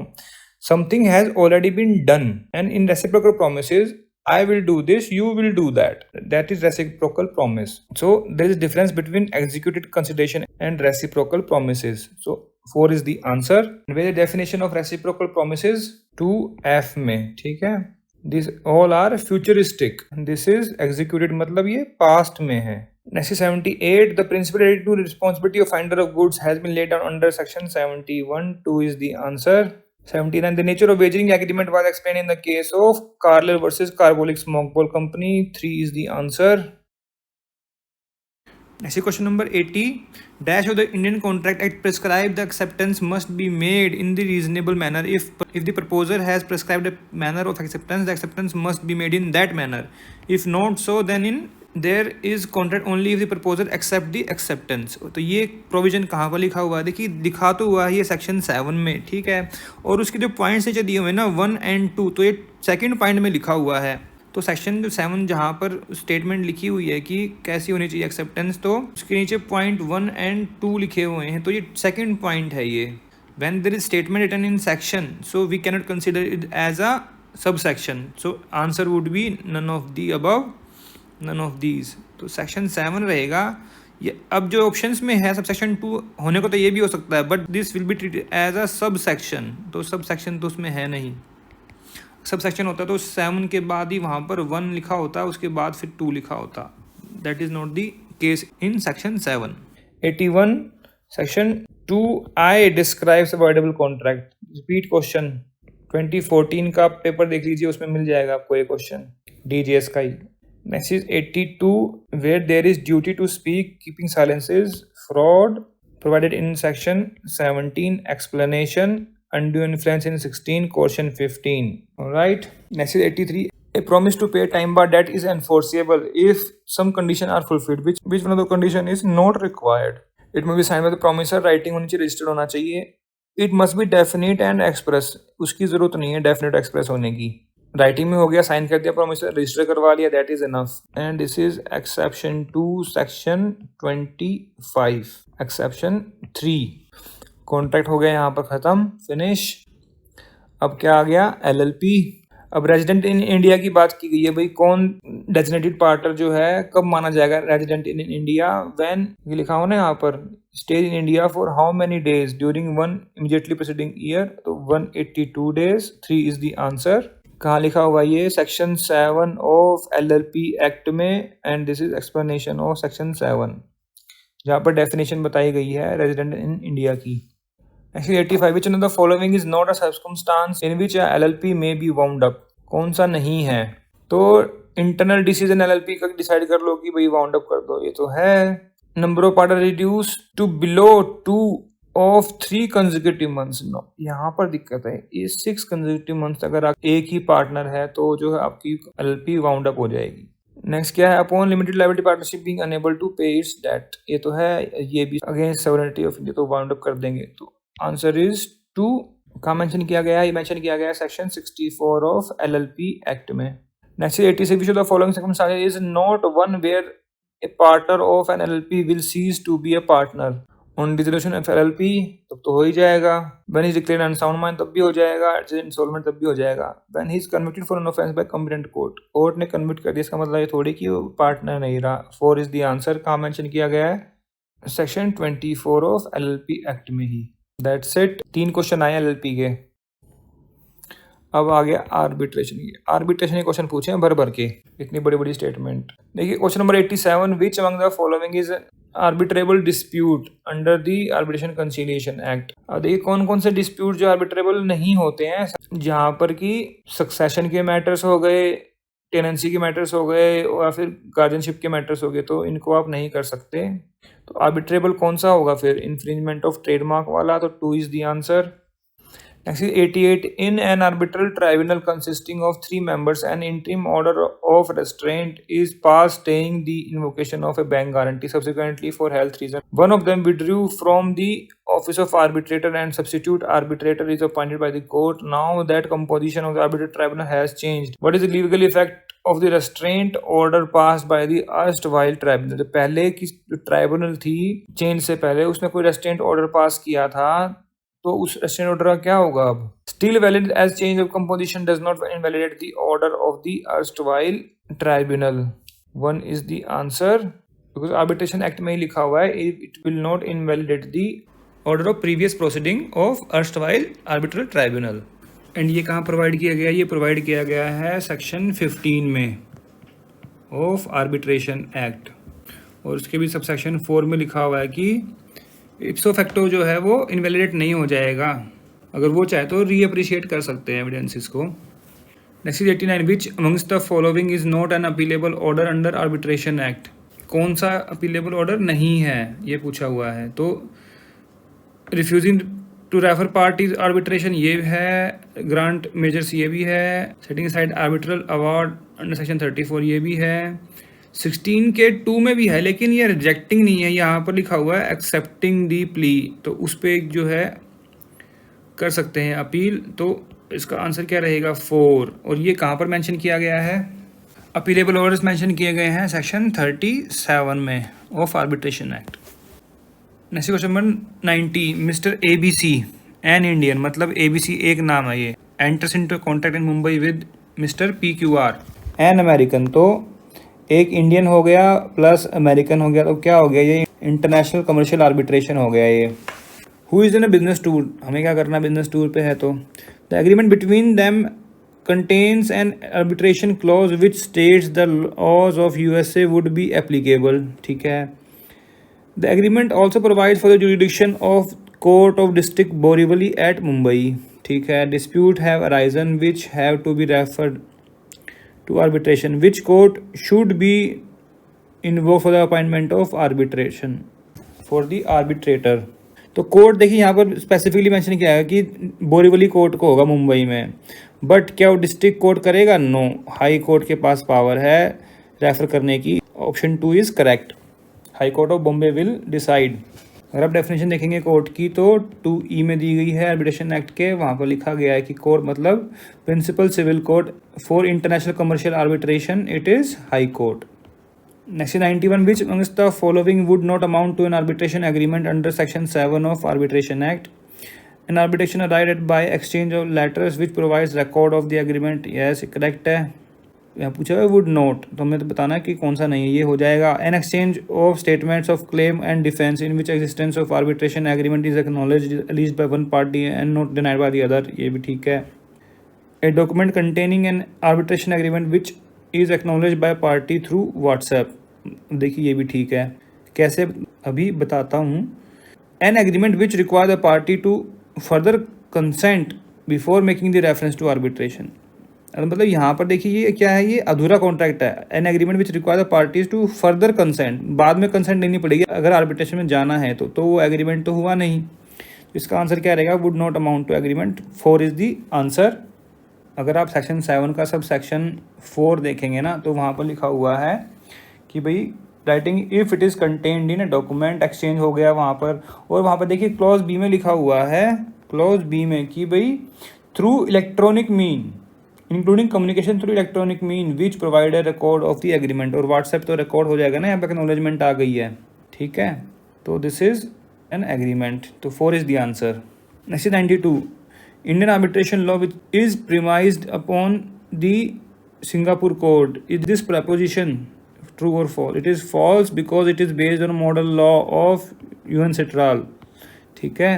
something has already been done, and in reciprocal promises, I will do this, you will do that. That is reciprocal promise. So there is difference between executed consideration and reciprocal promises. So 4 is the answer. Where the definition of reciprocal promises 2F में, ठीक है? These all are futuristic. This is executed मतलब ये past में है। Next 78 the principle related to responsibility of finder of goods has been laid down under section 71. 2 is the answer. 79 the nature of wagering agreement was explained in the case of Carlyle versus Carbolic Smokeball Company. 3 is the answer. Next question number 80 dash of the Indian Contract Act prescribe the acceptance must be made in the reasonable manner. If the proposer has prescribed a manner of acceptance, the acceptance must be made in that manner. If not so, then there is contract only if the proposer accept the acceptance. तो ये provision कहाँ पर लिखा हुआ है? देखिए लिखा तो हुआ है ये सेक्शन 7 में, ठीक है, और उसके जो पॉइंट्स नीचे दिए हुए हैं ना 1 and 2, तो ये सेकंड पॉइंट में लिखा हुआ है। तो सेक्शन 7 जहाँ पर स्टेटमेंट लिखी हुई है कि कैसी होनी चाहिए एक्सेप्टेंस, तो उसके नीचे पॉइंट 1 and 2 लिखे हुए हैं, तो ये सेकंड पॉइंट है ये। When there is statement written in section, so we cannot consider it as a sub section. So answer would be none of the above, none of these. तो section 7 रहेगा ये। अब जो ऑप्शंस में है sub section 2 होने को तो ये भी हो सकता है, but this will be treated as a sub section. तो सब सेक्शन तो उसमें है नहीं। सब सेक्शन होता तो 7 के बाद ही वहाँ पर 1 लिखा होता, उसके बाद फिर 2 लिखा होता। That is not the case in section 7। 81 section 2I describes avoidable contract. Repeat question 2014 का पेपर देख लीजिए, उसमें मिल जाएगा आपको ये क्वेश्चन DGS का ही। Next is 82 where there is duty to speak keeping silences fraud provided in section 17 explanation undue influence in 16 question 15. All right, next is 83 a promise to pay time bar debt is enforceable if some condition are fulfilled. Which one of the condition is not required? It may be signed by the promisor, writing होनी चाहिए, registered होना चाहिए, it must be definite and express, उसकी जरूरत नहीं है definite express होने की। राइटिंग में हो गया, साइन कर दिया प्रोमिसर, रजिस्टर करवा लिया, that is enough. And this is exception 2 section 25। Exception 3 contract हो गया यहाँ पर ख़त्म, फिनिश। अब क्या आ गया? LLP। अब रेजिडेंट इन इंडिया की बात की गई है भाई, कौन डेजिग्नेटेड पार्टनर जो है कब माना जाएगा रेजिडेंट इन इंडिया? व्हेन, ये लिखा हो ना यहाँ पर, stay in India for how many days during one immediately preceding year, तो 182 डेज। 3 is the answer. कहाँ लिखा हुआ है ये? सेक्शन 7 ऑफ LLP एक्ट में, and this is explanation of section 7, जहाँ पर डेफिनेशन बताई गई है रेजिडेंट इन इंडिया की। Actually 85, which one of the following is not a circumstance in which a LLP may be wound up? कौन सा नहीं है? तो इंटरनल डिसीजन LLP का डिसाइड कर लो कि भाई वाउंड अप कर दो, ये तो है। Number of partner reduce to below 2 of 3 consecutive months. No, यहाँ पर दिक्कत है, ये 6 कंसेक्यूटिव मंथ्स अगर आप एक ही पार्टनर है तो जो है आपकी LLP वाउंड अप हो जाएगी। नेक्स्ट क्या है? Upon limited liability partnership being unable to pay its debt, ये तो है, ये भी अगेंस्ट सॉवरेनिटी ऑफ इंडिया, तो वाउंड अप कर देंगे। तो आंसर इज 2। कहाँ मेंशन किया गया है? ये मेंशन किया गया है सेक्शन 64 ऑफ LLP एक्ट में। Next 86, which of the following circumstances is not one where a partner of an LLP will cease to be a partner on dissolution of LLP, तब तो हो ही जाएगा। When is declared unsound mind, तब भी हो जाएगा। इंसॉल्वेंट, तब भी हो जाएगा। When he is convicted for an offence by competent court, court ने कन्विक्ट कर दिया, इसका मतलब ये थोड़ी कि वो पार्टनर नहीं रहा। 4 इज द आंसर। कहाँ मेंशन किया गया है? सेक्शन 24 ऑफ LLP एक्ट में ही। That's it. 3 क्वेश्चन आए LLP के। अब आ गया आर्बिट्रेशन के। आर्बिट्रेशन के क्वेश्चन पूछे हैं भर भर के, इतनी बड़ी बड़ी स्टेटमेंट। देखिए question number 87, which among the following is arbitrable dispute under the arbitration conciliation act. अब देखिए कौन कौन से डिस्प्यूट जो आर्बिट्रेबल नहीं होते हैं, जहाँ पर कि सक्सेशन के मैटर्स हो गए, टेनेंसी के मैटर्स हो गए, या फिर गार्जियनशिप के मैटर्स हो गए, तो इनको आप नहीं कर सकते। तो आर्बिट्रेबल कौन सा होगा फिर? इन्फ्रिंजमेंट ऑफ ट्रेडमार्क वाला, तो 2 is the answer. Next is 88, in an arbitral tribunal consisting of 3 members, an interim order of restraint is passed staying the invocation of a bank guarantee subsequently for health reasons. One of them withdrew from the office of arbitrator and substitute arbitrator is appointed by the court. Now that composition of the arbitral tribunal has changed. What is the legal effect of the restraint order passed by the erstwhile tribunal? तो पहले की tribunal थी, change से पहले उसने कोई restaurant order pass किया था, तो उस रेस्ट्रेंट ऑर्डर का क्या होगा? अब still valid as change of composition does not invalidate the order of the erstwhile tribunal. 1 is the answer, because arbitration act में ही लिखा हुआ है it will not invalidate the order of previous proceeding of erstwhile arbitral tribunal. And ये कहाँ provide किया गया? ये प्रोवाइड किया गया है सेक्शन 15 में ऑफ आर्बिट्रेशन एक्ट, और उसके भी सब सेक्शन 4 में लिखा हुआ है कि इप्सो फैक्टो जो है वो इनवैलिडेट नहीं हो जाएगा, अगर वो चाहे तो रीअप्रिशिएट कर सकते हैं एविडेंसेस को। Next is 89, which amongst the following is not an appealable order under arbitration act. कौन सा अपीलेबल ऑर्डर नहीं है, ये पूछा हुआ है। तो refusing to refer parties arbitration ये है, ग्रांट मेजर्स ये भी है, setting aside arbitral award under section 34 ये भी है, 16 के 2 में भी है, लेकिन ये रिजेक्टिंग नहीं है, यहाँ पर लिखा हुआ है एक्सेप्टिंग दी प्ली, तो उस पर जो है कर सकते हैं अपील। तो इसका आंसर क्या रहेगा? 4। और ये कहाँ पर मेंशन किया गया है? अपीलेबल ऑर्डर्स मेंशन किए गए हैं सेक्शन 37 में of arbitration act. Next question number 90, mister ABC an Indian, मतलब ABC एक नाम है, ये enters into contact in Mumbai with mister PQR an American. तो एक इंडियन हो गया प्लस अमेरिकन हो गया, तो क्या हो गया? ये इंटरनेशनल कमर्शियल आर्बिट्रेशन हो गया ये। Who is in a business tour, हमें क्या करना, बिजनेस टूर पे है। तो the agreement between them contains an arbitration clause which states the laws of USA would be applicable, ठीक है। The agreement also provide for the jurisdiction of court of district Borivali at Mumbai, ठीक है। Dispute have arisen which have to be referred to arbitration, which court should be invoked for the appointment of arbitration for the arbitrator। तो court देखिए यहाँ पर specifically mention किया है कि Borivali court को होगा मुंबई में, बट क्या वो डिस्ट्रिक्ट कोर्ट करेगा? नो, हाई कोर्ट के पास पावर है रेफर करने की। Option 2 is correct, high court of Bombay will decide. अगर आप डेफिनेशन देखेंगे कोर्ट की तो 2E में दी गई है आर्बिट्रेशन एक्ट के, वहाँ पर लिखा गया है कि कोर्ट मतलब principal civil court for international commercial arbitration, it is high court. Next 91, which amongst the following would not amount to an arbitration agreement under section 7 of arbitration act. An arbitration arrived by exchange of letters which provides record of the agreement, yes correct है। यहाँ पूछा है would note, तो हमें तो बताना है कि कौन सा नहीं है, ये हो जाएगा। An exchange of statements of claim and defence in which existence of arbitration agreement is acknowledged at least by one party and not denied bye the other, ये भी ठीक है। A document containing an arbitration agreement which is acknowledged by party through WhatsApp. देखिए ये भी ठीक है, कैसे अभी बताता हूँ. An agreement which requires the party to further consent before making the reference to arbitration. मतलब यहाँ पर देखिए ये क्या है, ये अधूरा कॉन्ट्रैक्ट है. An agreement which require the parties to further consent, बाद में कंसेंट लेनी पड़ेगी अगर आर्बिट्रेशन में जाना है तो वो एग्रीमेंट तो हुआ नहीं. इसका आंसर क्या रहेगा, would not amount to agreement. 4 is the answer. अगर आप सेक्शन 7 का सब सेक्शन 4 देखेंगे ना तो वहाँ पर लिखा हुआ है कि भाई writing if it is contained in a document, exchange हो गया वहाँ पर. और वहाँ पर देखिए क्लॉज बी में लिखा हुआ है, क्लॉज बी में कि भाई through electronic mean including communication through electronic mean which provide a record of the agreement. और व्हाट्सएप तो रिकॉर्ड हो जाएगा ना, यहाँ पे एक्नॉलेजमेंट आ गई है. ठीक है, तो दिस इज एन एग्रीमेंट. तो 4 is the answer. Next 92. Indian arbitration law which is premised upon the Singapore Code. Is this proposition true or false? It is false because it is based on model law of UN Citral. ठीक है,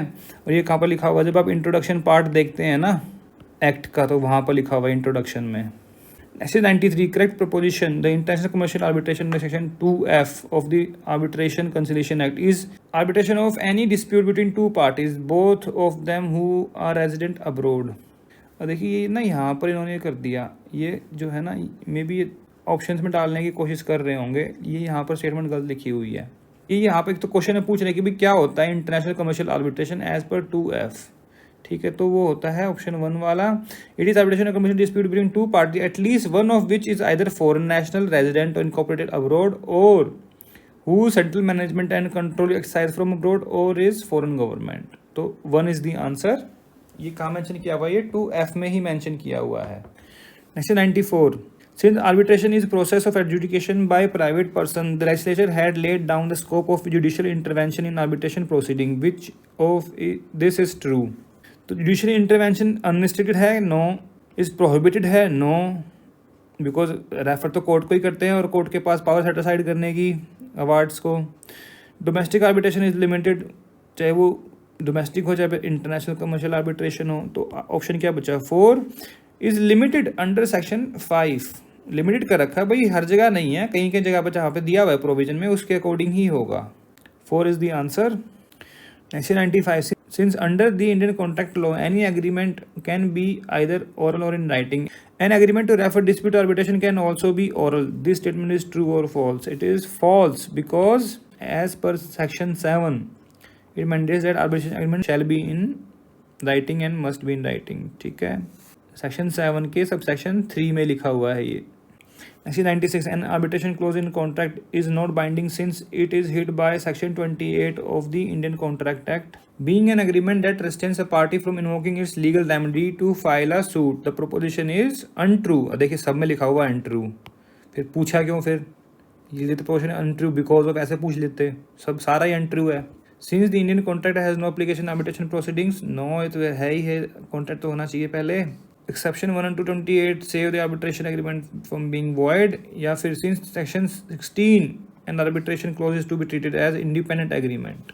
और ये कहाँ पर लिखा हुआ है, जब आप इंट्रोडक्शन पार्ट देखते हैं ना एक्ट का तो वहाँ पर लिखा हुआ है इंट्रोडक्शन में. Next 93. Correct proposition. The International Commercial Arbitration under Section 2F of the Arbitration Conciliation Act is arbitration of any dispute between two parties, both of them who are resident abroad. और देखिए ये ना यहाँ पर इन्होंने कर दिया, ये जो है ना मे बी ऑप्शंस में डालने की कोशिश कर रहे होंगे, ये यहाँ पर स्टेटमेंट गलत लिखी हुई है. ये यहाँ पर एक तो क्वेश्चन में पूछ रहे कि भाई क्या होता है international commercial arbitration as per 2F. ठीक है, तो वो होता है ऑप्शन 1 वाला. It is arbitration commercial dispute between two party at least one of which is either foreign national resident और इनकॉर्पोरेटेड अब्रॉड और who central management and control exercise from abroad और इज फॉरेन गवर्नमेंट. तो 1 is the answer. ये कहाँ mention किया हुआ है, ये 2F में ही मेंशन किया हुआ है. Next 94. Since arbitration is process of adjudication by private person, the legislature had laid down the scope of judicial intervention in arbitration proceeding. Which of this is true? तो judiciary intervention unrestricted है, no. Is prohibited है, no, because refer तो court को ही करते हैं और court के पास power cetacide करने की अवार्ड्स को. डोमेस्टिक आर्बिट्रेशन इज लिमिटेड, चाहे वो डोमेस्टिक हो चाहे इंटरनेशनल कमर्शियल आर्बिट्रेशन हो. तो ऑप्शन क्या बचा, 4 is limited under section 5. Limited कर रखा है भाई, हर जगह नहीं है, कहीं कहीं जगह पर जहाँ पे दिया हुआ है प्रोविजन में उसके अकॉर्डिंग ही होगा. 4 is the answer. Next 95. Since under the Indian contract law, any agreement can be either oral or in writing. An agreement to refer dispute arbitration can also be oral. This statement is true or false? It is false because as per section 7, it mandates that arbitration agreement shall be in writing and must be in writing. ठीक है, section 7 के subsection 3 में लिखा हुआ है ये. Next 96. An arbitration clause in contract is not binding since it is hit by section 28 of the Indian Contract Act. Being an agreement that restrains a party from invoking its legal remedy to file a suit, the proposition is untrue. देखिए सब में लिखा हुआ untrue, फिर पूछा क्यों, फिर ये तो proposition untrue because of ऐसे पूछ लेते, सब सारा ही untrue है. Since the Indian contract has no application arbitration proceedings, no, ये तो है ही है, contract तो होना चाहिए पहले. Exception 1 and 228 save the arbitration agreement from being void, या फिर since section 16 an arbitration clause is to be treated as independent agreement.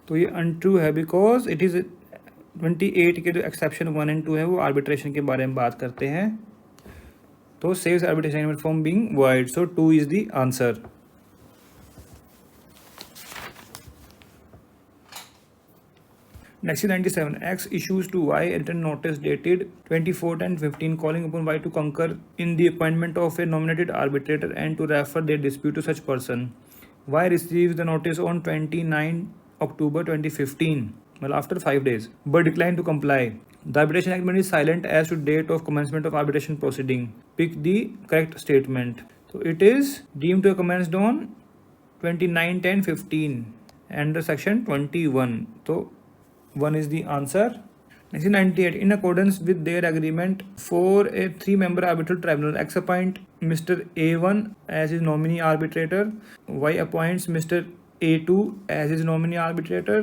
तो ये untrue है because it is 28 के जो exception 1 and 2 है वो arbitration के बारे में बात करते हैं. तो saves arbitration agreement from being void, so 2 is the answer. Next 97. X issues to Y written notice dated 24/10/15 calling upon Y to concur in the appointment of a nominated arbitrator and to refer their dispute to such person. Y receives the notice on 29 October 2015, well after 5 days, but declined to comply. The arbitration agreement is silent as to date of commencement of arbitration proceeding. Pick the correct statement. So it is deemed to have commenced on 29/10/15 under section 21. So 1 is the answer. 1998. In accordance with their agreement for a 3-member arbitral tribunal, X appoint Mr. A1 as his nominee arbitrator, Y appoints Mr. A2 as his nominee arbitrator,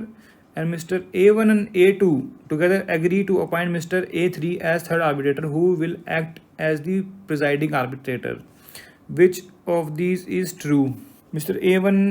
and Mr. A1 and A2 together agree to appoint Mr. A3 as third arbitrator who will act as the presiding arbitrator. Which of these is true? Mr. A1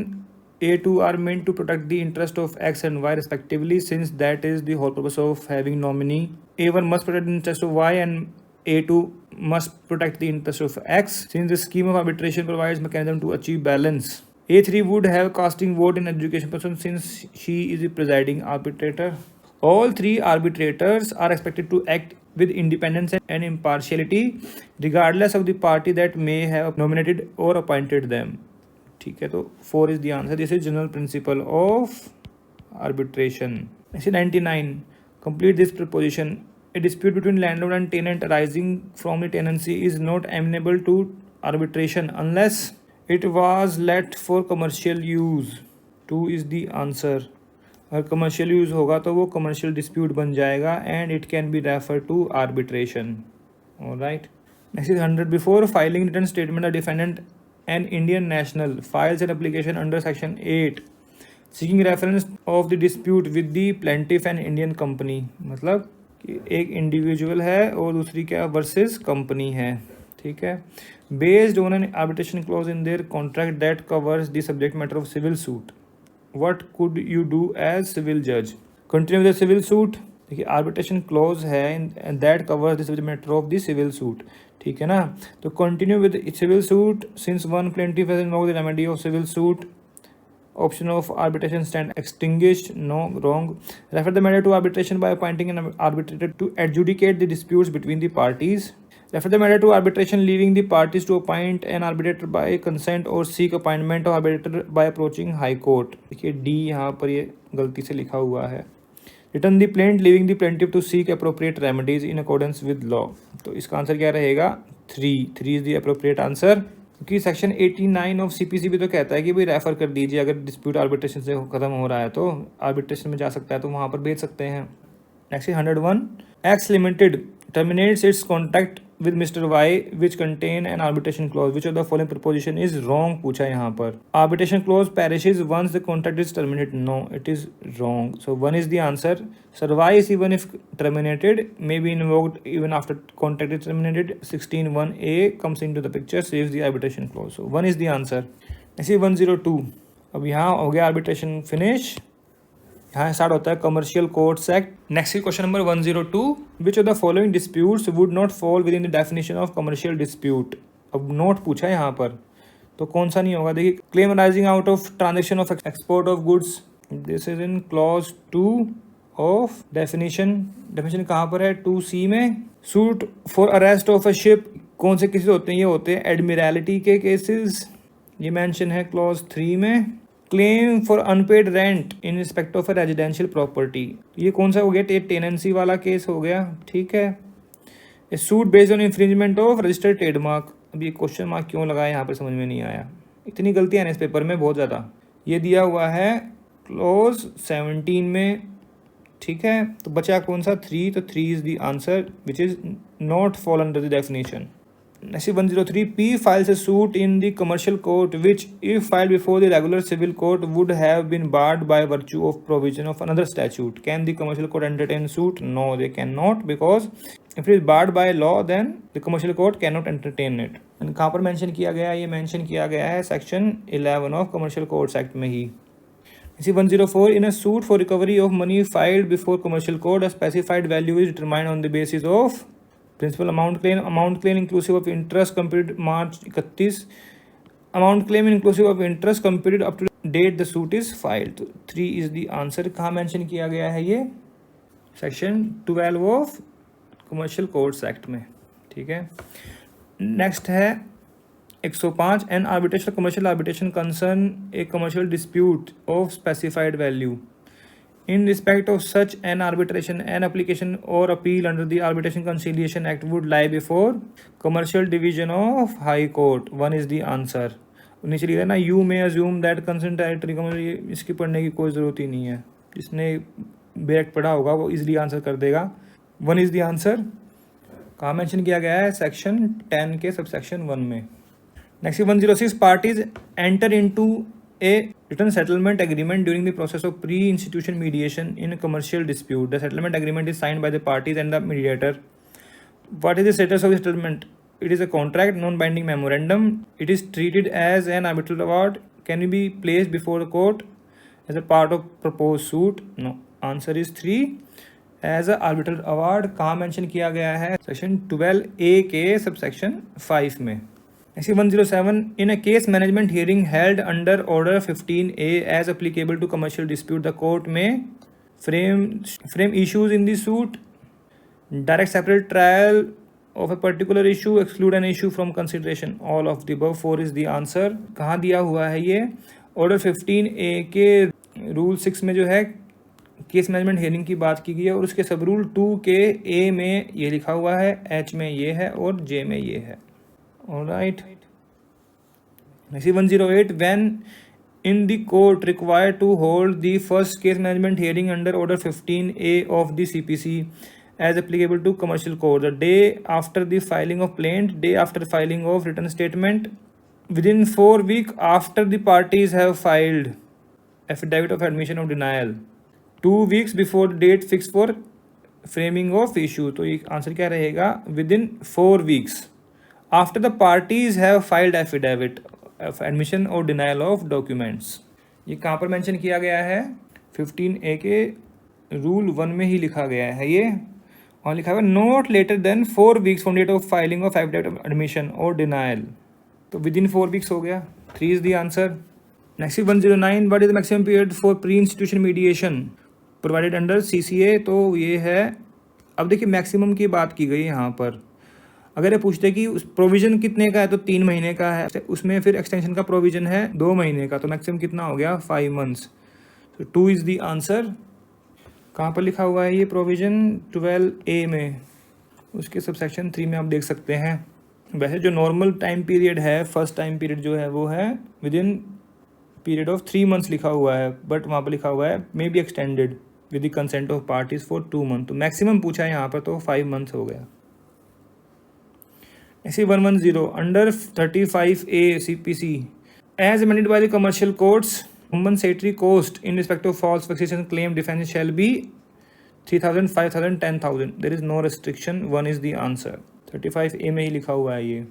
A2 are meant to protect the interest of X and Y respectively, since that is the whole purpose of having nominee. A1 must protect the interest of Y and A2 must protect the interest of X, since the scheme of arbitration provides mechanism to achieve balance. A3 would have casting vote in education person, since she is the presiding arbitrator. All three arbitrators are expected to act with independence and impartiality, regardless of the party that may have nominated or appointed them. ठीक है, तो 4 is the answer. This is general principle of arbitration. Next 99. Complete this proposition. A dispute between landlord and tenant arising from the tenancy is not amenable to arbitration unless it was let for commercial use. 2 is the answer. अगर commercial use होगा तो वो commercial dispute बन जाएगा and it can be referred to arbitration. Alright. Next is 100. Before filing return statement, a defendant, an Indian national, files an application under section 8 seeking reference of the dispute with the plaintiff and Indian company. मतलब कि एक individual है और दूसरी क्या versus company है, ठीक है. Based on an arbitration clause in their contract that covers the subject matter of civil suit, what could you do as civil जज? Continue with the civil suit. देखिए आर्बिट्रेशन क्लॉज है and that covers the subject matter of the civil suit, ठीक है ना. तो continue with civil suit since one plaintiff has invoked the remedy of civil suit. Option of arbitration stand extinguished. No, wrong. Refer the matter to arbitration by appointing an arbitrator to adjudicate the disputes between the parties. Refer the matter to arbitration, leaving the parties to appoint an arbitrator by consent or seek appointment of arbitrator by approaching high court. देखिए D यहाँ पर ये गलती से लिखा हुआ है. Return the plaint, leaving the plaintiff to seek appropriate remedies in accordance with law. तो इसका आंसर क्या रहेगा? 3 is the appropriate answer. क्योंकि सेक्शन 89 ऑफ सीपीसी भी तो कहता है कि भाई रेफर कर दीजिए, अगर डिस्प्यूट आर्बिट्रेशन से खत्म हो रहा है तो आर्बिट्रेशन में जा सकता है, तो वहाँ पर भेज सकते हैं. Next 101. X limited terminates its contract with Mr. Y which contain an arbitration clause. Which of the following proposition is wrong पूछा यहाँ पर. Arbitration clause perishes once the contract is terminated. No, it is wrong. So 1 is the answer. Survives even if terminated, may be invoked even after contract is terminated. 16(1)(a) comes into the picture, saves the arbitration clause. So 1 is the answer. Next is 102. अब यहाँ हो गया arbitration finish. यहाँ start होता है commercial courts act. Next question number 102. Which of the following disputes would not fall with in the definition of commercial dispute. अब note पूछा है यहाँ पर, तो कौन सा नहीं होगा. देखिए claim arising out of transaction of export of goods, this is in clause 2 of definition. Definition कहाँ पर है? 2C में. Suit for arrest of a ship, कौन से केसेस होते हैं? ये होते हैं एडमिरलिटी के केसेस, ये मेंशन है क्लॉज 3 में. Claim for unpaid rent in respect of a residential property, ये कौन सा हो गया? टेनेंसी वाला केस हो गया, ठीक है. Suit based on infringement of registered trademark. अब ये क्वेश्चन मार्क क्यों लगाया यहाँ पर समझ में नहीं आया, इतनी गलतियाँ हैं इस पेपर में बहुत ज़्यादा. ये दिया हुआ है क्लॉज 17 में, ठीक है. तो बचा कौन सा? 3. तो 3 is the answer which is not fall under the definition. Next 103. P files a suit in the commercial court which, if filed before the regular civil court, would have been barred by virtue of provision of another statute. Can the commercial court entertain suit? No, they cannot, because if it is barred by law, then the commercial court cannot entertain it. And कहाँ पर mention किया गया? ये mention किया गया है section 11 of commercial courts act में ही. इसी 104. In a suit for recovery of money filed before commercial court, a specified value is determined on the basis of principal amount claim inclusive of interest computed March 31. Amount claim inclusive of interest computed up to date the suit is filed. तो 3 is the answer. कहाँ mention किया गया है? ये section 12 of commercial courts act में, ठीक है. Next है 105. An arbitration commercial arbitration concern a commercial dispute of specified value. In respect of such an arbitration, an application or appeal under the Arbitration Conciliation Act would lie before Commercial Division of High Court. 1 is the answer. नीचे लिखा है ना, you may assume that concerned territory. इसकी पढ़ने की कोई ज़रूरत ही नहीं है, जिसने बैक पढ़ा होगा वो इजली आंसर कर देगा. 1 is the answer. कहाँ मेंशन किया गया है? सेक्शन 10 के सबसेक्शन 1 में. Next 106. Parties enter into a written settlement agreement during the process of pre-institution mediation in a commercial dispute. The settlement agreement is signed by the parties and the mediator. What is the status of the settlement? It is a contract, non-binding memorandum. It is treated as an arbitral award. can be placed before the court as a part of proposed suit? No. Answer is 3 as a arbitral award. कहाँ mention किया गया है? Section 12A के subsection 5 में. Next 107, in a case management hearing held under order 15A as applicable to commercial dispute, the court may frame issues in the suit, direct separate trial of a particular issue, exclude an issue from consideration. All of the above 4 is the answer. कहाँ दिया हुआ है ये? Order 15A के rule 6 में जो है case management hearing की बात की गई है और उसके सब रूल 2 के A में ये लिखा हुआ है, H में ये है और J में ये है. Alright. Next 108, when in the court required to hold the first case management hearing under order 15A of the CPC as applicable to commercial court, the day after the filing of plaint, day after filing of written statement, within 4 weeks after the parties have filed affidavit of admission or denial, 2 weeks before the date fixed for framing of issue. तो ये answer क्या रहेगा? within 4 weeks after the parties have filed affidavit of admission or denial of documents. ये कहाँ पर mention किया गया है? 15A के रूल 1 में ही लिखा गया है ये, और लिखा हुआ not later than 4 weeks from date of filing of affidavit of admission और डिनाइल. तो विद इन 4 weeks हो गया. 3 is the answer. Next 109, what is the maximum period for pre institution mediation provided under CCA? तो ये है, अब देखिए maximum की बात की गई यहाँ पर. अगर ये पूछते कि उस प्रोविज़न कितने का है तो 3 महीने का है, उसमें फिर एक्सटेंशन का प्रोविज़न है 2 महीने का, तो मैक्सिमम कितना हो गया? 5 months. तो 2 इज़ द आंसर. कहाँ पर लिखा हुआ है ये प्रोविज़न? 12A में, उसके सबसेक्शन 3 में आप देख सकते हैं. वैसे जो नॉर्मल टाइम पीरियड है, फर्स्ट टाइम पीरियड जो है वो है with in period of 3 months लिखा हुआ है, बट वहाँ पर लिखा हुआ है may be extended with the consent of parties for 2 months. तो मैक्सिमम पूछा है यहाँ पर, तो 5 months हो गया. ऐसे 110, under 35A CPC as amended by the commercial courts, compensatory cost in respect of false vexation claim defense shall be 3,000, 5,000, 10,000. There is no restriction. 1 is the answer. 35A में ही लिखा हुआ है ये.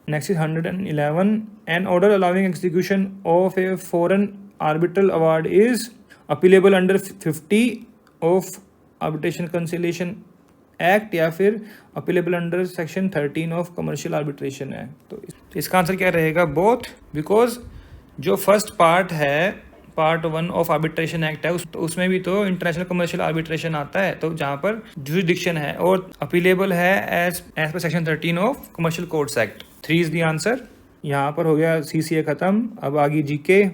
Next is 111, an order allowing execution of a foreign arbitral award is appealable under 50 of Arbitration Conciliation act या फिर appealable under section 13 of commercial arbitration act. तो इसका आंसर क्या रहेगा? बोथ. बिकॉज जो फर्स्ट पार्ट है, पार्ट 1 ऑफ आर्बिट्रेशन एक्ट है, उसमें भी तो इंटरनेशनल कमर्शियल आर्बिट्रेशन आता है, तो जहाँ पर जुरिडिक्शन है, और अपीलेबल है एज पर section 13 of commercial courts act. 3 is the answer. यहाँ पर हो गया CCA खत्म. अब आगे GK.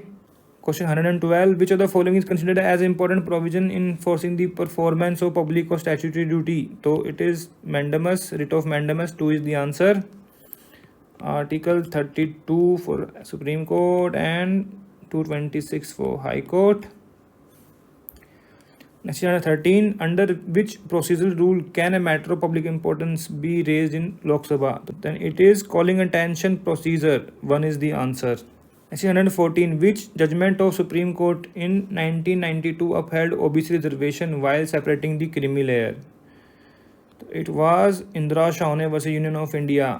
Question 112, which of the following is considered as important provision in enforcing the performance of public or statutory duty? So it is mandamus, writ of mandamus. 2 is the answer. Article 32 for Supreme Court and 226 for High Court. Next, 13, under which procedural rule can a matter of public importance be raised in Lok Sabha? Then it is calling attention procedure. 1 is the answer. Next, 114, which judgment of Supreme Court in 1992 upheld OBC reservation while separating the creamy layer? It was Indra Shawne versus Union of India.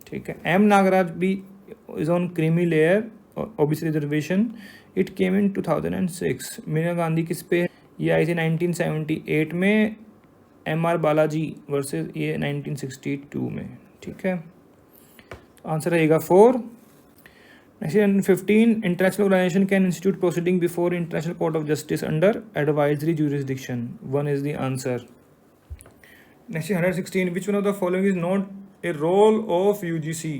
ठीक है. M Nagaraj भी is on creamy layer OBC reservation. It came in 2006. Meena Gandhi किस पे? ये आई थी 1978 में. MR Balaji versus ये 1962 में. ठीक है. आंसर रहेगा 4. Next 15, international organization can institute proceeding before International Court of Justice under advisory jurisdiction. 1 is the answer. Next 116, which one of the following is not a role of UGC?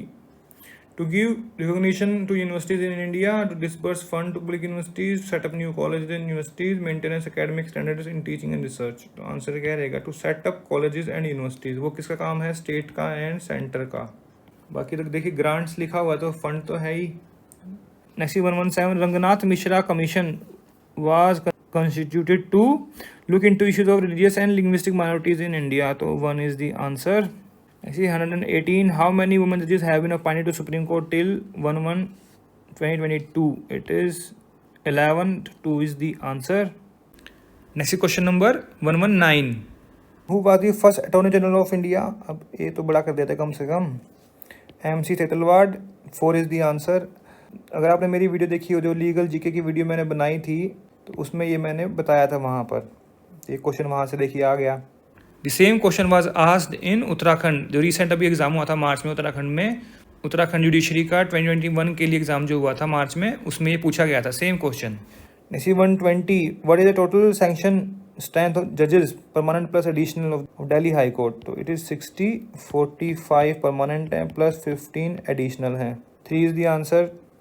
To give recognition to universities in India, to disburse fund to public universities, set up new colleges and universities, maintenance academic standards in teaching and research. तो answer क्या रहेगा? To set up colleges and universities. वो किसका काम है? State का and centre का. बाकी तो देखिए ग्रांट्स लिखा हुआ तो फंड तो है ही. Next 117, Ranganath Mishra Commission was constituted to look into issues of religious and linguistic minorities in India. So 1 is the answer. Next 118, how many women judges have been appointed to Supreme Court till 1/1/2022? It is 11. 2 is the answer. Next question number 119. Who was the first Attorney General of India? अब ये तो बड़ा कर देते कम से कम. MC Setalwad. 4 is the answer. अगर आपने मेरी वीडियो देखी हो, जो लीगल जीके की वीडियो मैंने बनाई थी, तो उसमें ये मैंने बताया था वहाँ पर। एक क्वेश्चन वहाँ से देखिए आ गया। The same question was asked in Uttarakhand, जो रिसेंट अभी एग्जाम हुआ था मार्च में उत्तराखंड में, उत्तराखंड जुडिशरी का 2021 के लिए एग्जाम जो हुआ था मार्च में, उसमें ये पूछा गया था same question. C 120, what is the total sanction strength of judges permanent plus additional of Delhi High Court? तो it is 60, 45 permanent है plus 15 additional है। 3 is the answer।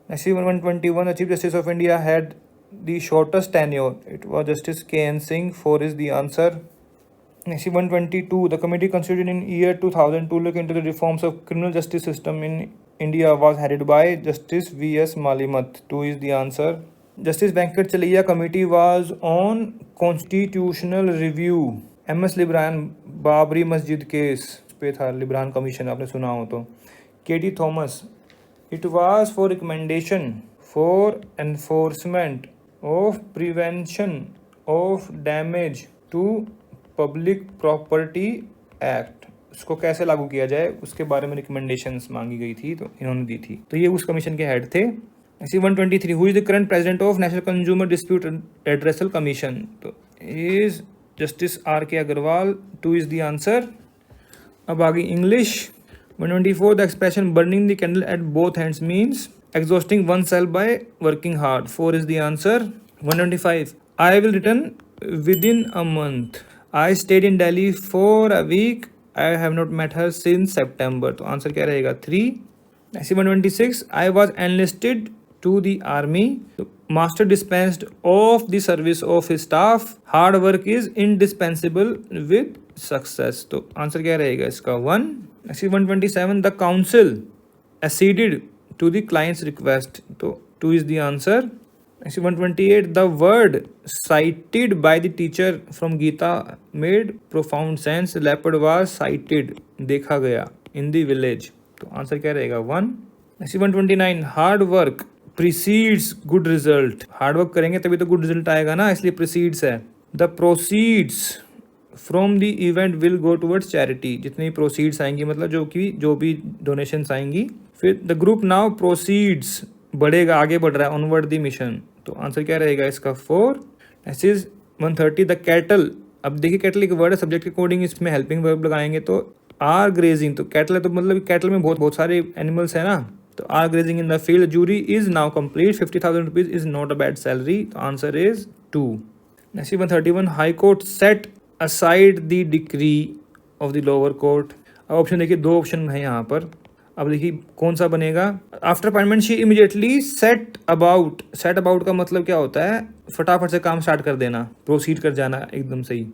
SC 121, the Chief Justice of India had the shortest tenure. It was Justice K.N. Singh। 4 is the answer। SC 122, the committee constituted in year 2000 to look into the reforms of criminal justice system in India was headed by Justice V.S. Malimat। 2 is the answer। Justice Venkat Chaliya committee was on constitutional review। MS Libran Babri मस्जिद case पे था, Libran commission आपने सुना हो तो। KT Thomas, it was for recommendation for enforcement of prevention of damage to public property act। उसको कैसे लागू किया जाए उसके बारे में रिकमेंडेशंस मांगी गई थी, तो इन्होंने दी थी। तो ये उस कमीशन के हेड थे। SC 123, who is the current president of national consumer dispute redressal commission? तो is justice RK Agrawal. 2 is the answer. अब आगे English. 124, the expression burning the candle at both hands means exhausting one self by working hard. 4 is the answer. 125, I will return within a month. I stayed in Delhi for a week. I have not met her since September. तो answer क्या रहेगा? 3। SC 126, I was enlisted to the army। Master dispensed of the service of his staff। Hard work is indispensable with success। तो answer क्या रहेगा इसका? 1। SC 127, the council acceded to the client's request। तो 2 is the answer। SC 128, the word cited by the teacher from Gita made profound sense। Leopard was sighted, देखा गया, in the village। तो answer क्या रहेगा? 1। SC 129, hard work precedes good result. Hard work करेंगे तभी तो good result आएगा ना, इसलिए प्रीसीड्स है। The proceeds from the event will go towards charity. जितनी प्रोसीड्स आएंगी मतलब जो भी डोनेशंस आएंगी। फिर द ग्रुप नाउ प्रोसीड्स, बढ़ेगा, आगे बढ़ रहा है, ऑनवर्ड द मिशन। तो आंसर क्या रहेगा इसका? 4। SC 130, the cattle. अब देखिए कैटल एक वर्ड है, सब्जेक्ट के अकॉर्डिंग इसमें हेल्पिंग वर्ब लगाएंगे तो आर ग्रेजिंग। तो कैटल है तो मतलब कैटल में बहुत सारे एनिमल्स है ना, तो are grazing in the field. Jury is now complete. 50,000 rupees is not a bad salary. तो answer is 2। SC 131, high court set aside the decree of the lower court. अब ऑप्शन देखिए, 2 option है यहाँ पर। अब देखिए कौन सा बनेगा? After appointment she immediately set about. Set about का मतलब क्या होता है? फटाफट से काम स्टार्ट कर देना, प्रोसीड कर जाना एकदम सही।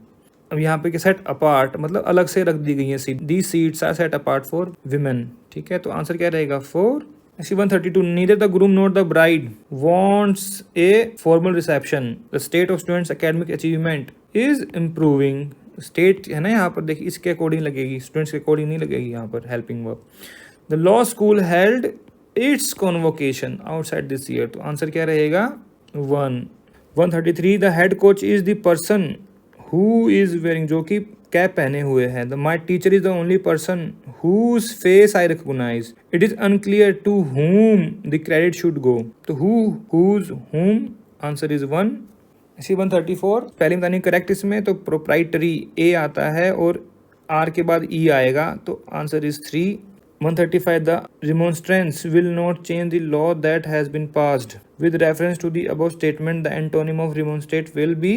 अब यहाँ पे सेट अपार्ट मतलब अलग से रख दी गई है seat. The seats are set apart for women. ठीक है, तो आंसर क्या रहेगा? 4। SC 132, neither the groom not the bride wants a formal reception. The state of students academic achievement is improving. State है ना यहाँ पर, देखिए इसके अकॉर्डिंग लगेगी, स्टूडेंट्स के अकॉर्डिंग नहीं लगेगी यहाँ पर helping verb. The law school held its convocation outside this year. तो आंसर क्या रहेगा? 1। 133, the head coach is the person who is wearing, जो कि कैप पहने हुए है। The my teacher is the only person whose face I recognise. It is unclear to whom the credit should go. तो whose, whom, answer is 1। SC 134, spelling बतानी correct इसमें, तो proprietary ए आता है और आर के बाद ई आएगा, तो answer is 3। 135, the remonstrance will not change the law that has been passed with reference to the above statement. The antonym of remonstrate will be,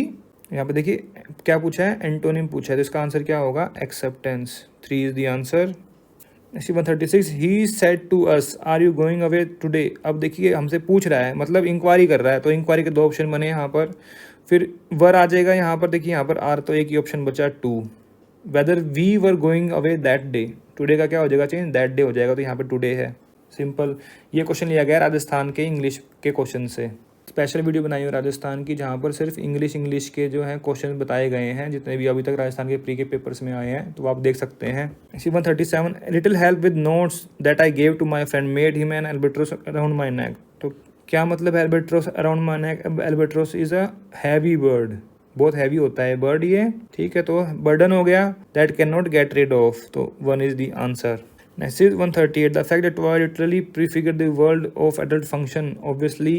यहाँ पे देखिए क्या पूछा है? एंटोनिम पूछा है, तो इसका आंसर क्या होगा? Acceptance. 3 is the answer. SC 136, he said to us are you going away today. अब देखिए हमसे पूछ रहा है, मतलब इंक्वायरी कर रहा है, तो इंक्वायरी के 2 ऑप्शन बने यहाँ पर। फिर वर आ जाएगा यहाँ पर, देखिए यहाँ पर आर, तो एक ही ऑप्शन बचा 2। Whether we were going away that day. Today का क्या हो जाएगा चेंज? दैट डे हो जाएगा, तो यहाँ पर टुडे है। सिंपल। ये क्वेश्चन लिया गया राजस्थान के इंग्लिश के क्वेश्चन से। स्पेशल वीडियो बनाई है राजस्थान की, जहाँ पर सिर्फ इंग्लिश के जो हैं क्वेश्चन बताए गए हैं, जितने भी अभी तक राजस्थान के प्री के पेपर्स में आए हैं, तो आप देख सकते हैं। SC 137, little help with notes that I gave to my friend made him an albatross around my neck. तो क्या मतलब है albatross around my neck? Albatross is a heavy bird, बहुत हैवी होता है बर्ड ये। ठीक है, तो बर्डन हो गया, that can not get rid of, तो 1 is the answer. Next is 138. The fact that toy literally prefigure the world of adult function obviously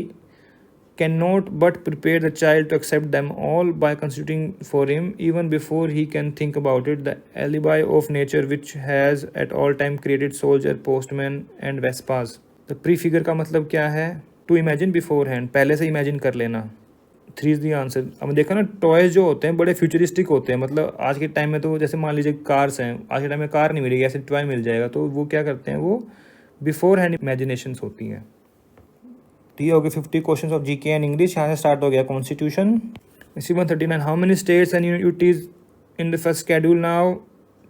cannot but prepare the child to accept them all by constituting for him even before he can think about it. The alibi of nature which has at all time created soldier, postman and vespas. The prefigure का मतलब क्या है? To imagine beforehand, पहले से imagine कर लेना. 3 is the answer. अब देखा ना, टॉयज जो होते हैं बड़े फ्यूचरिस्टिक होते हैं. मतलब आज के टाइम में तो जैसे मान लीजिए कार्स हैं, आज के टाइम में कार नहीं मिलेगी, ऐसे टॉय मिल जाएगा. तो वो क्या करते हैं, वो बिफोर हैंड इमेजिनेशंस होती हैं. तो ये हो गए 50 question of GK and English. यहाँ से स्टार्ट हो गया कॉन्स्टिट्यूशन. इसी 139. How many states and unities in the first schedule now?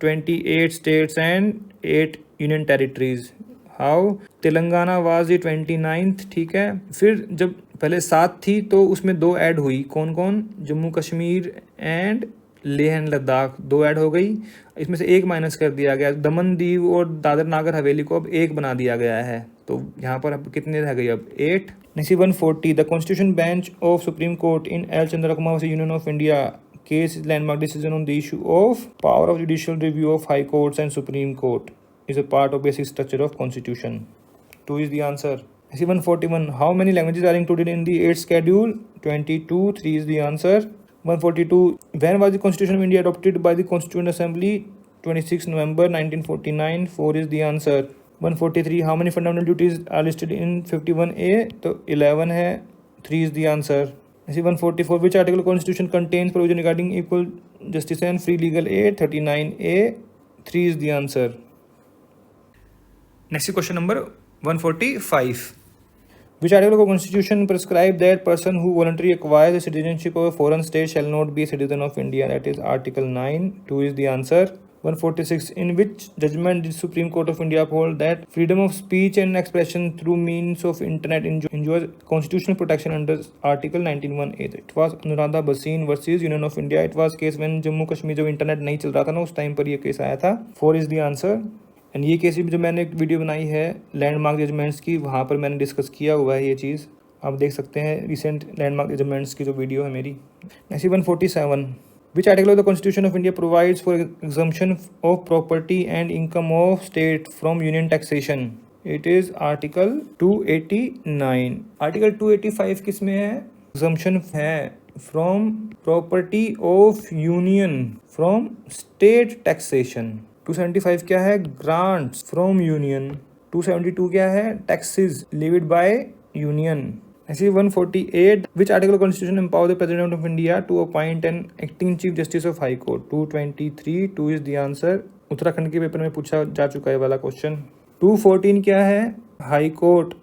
28 states and 8 union territories. How? Telangana was the 29th. ठीक है. फिर जब पहले 7 थी तो उसमें 2 ऐड हुई. कौन कौन? Jammu Kashmir and Leh and Ladakh 2 add हो गई. इसमें से 1 माइनस कर दिया गया. दमन दीव और दादर नागर हवेली को अब 1 बना दिया गया है. तो यहाँ पर अब कितने रह गई? अब 8. Next 140. The constitution bench of supreme court in L Chandra Kumar versus union of India case landmark decision on the issue of power of judicial review of high courts and supreme court is a part of basic structure of constitution. 2 is the answer. 141. How many languages are included in the 8th schedule? 22. 3 is the answer. 142. When was the Constitution of India adopted by the Constituent Assembly? 26 November 1949. 4 is the answer. 143. How many fundamental duties are listed in 51A? तो 11 है. 3 is the answer. 144. Which article of Constitution contains provision regarding equal justice and free legal aid? 39A. 3 is the answer. Next question number 145. Which article of the Constitution prescribe that person who voluntarily acquires the citizenship of a foreign state shall not be a citizen of India? That is Article 9. 2 is the answer. 146. In which judgment did Supreme Court of India uphold that freedom of speech and expression through means of internet enjoys constitutional protection under Article 19(1)(a)? It was Anuradha Bhasin versus Union of India. It was case when Jammu Kashmir जब internet नहीं चल रहा था ना, उस time पर ये case आया था. 4 is the answer. एंड ये केस भी जो मैंने एक वीडियो बनाई है लैंडमार्क जजमेंट्स की, वहाँ पर मैंने डिस्कस किया हुआ है ये चीज़. आप देख सकते हैं रिसेंट लैंडमार्क जजमेंट्स की जो वीडियो है मेरी. SC 147. Which article of the constitution of India provides for exemption of property and income of state from union taxation? It is article 289. Article 285 किस में है? एग्जम्पशन है from property of union from state taxation. 275 क्या है? Grants from union. 272 क्या है? Taxes levied by union. SC 148. Which article of constitution empower the president of India to appoint an acting chief justice of high court? 223. 2 is the answer. Uttarakhand के paper में पूछा जा चुका है वाला क्वेश्चन. 214 क्या है? High court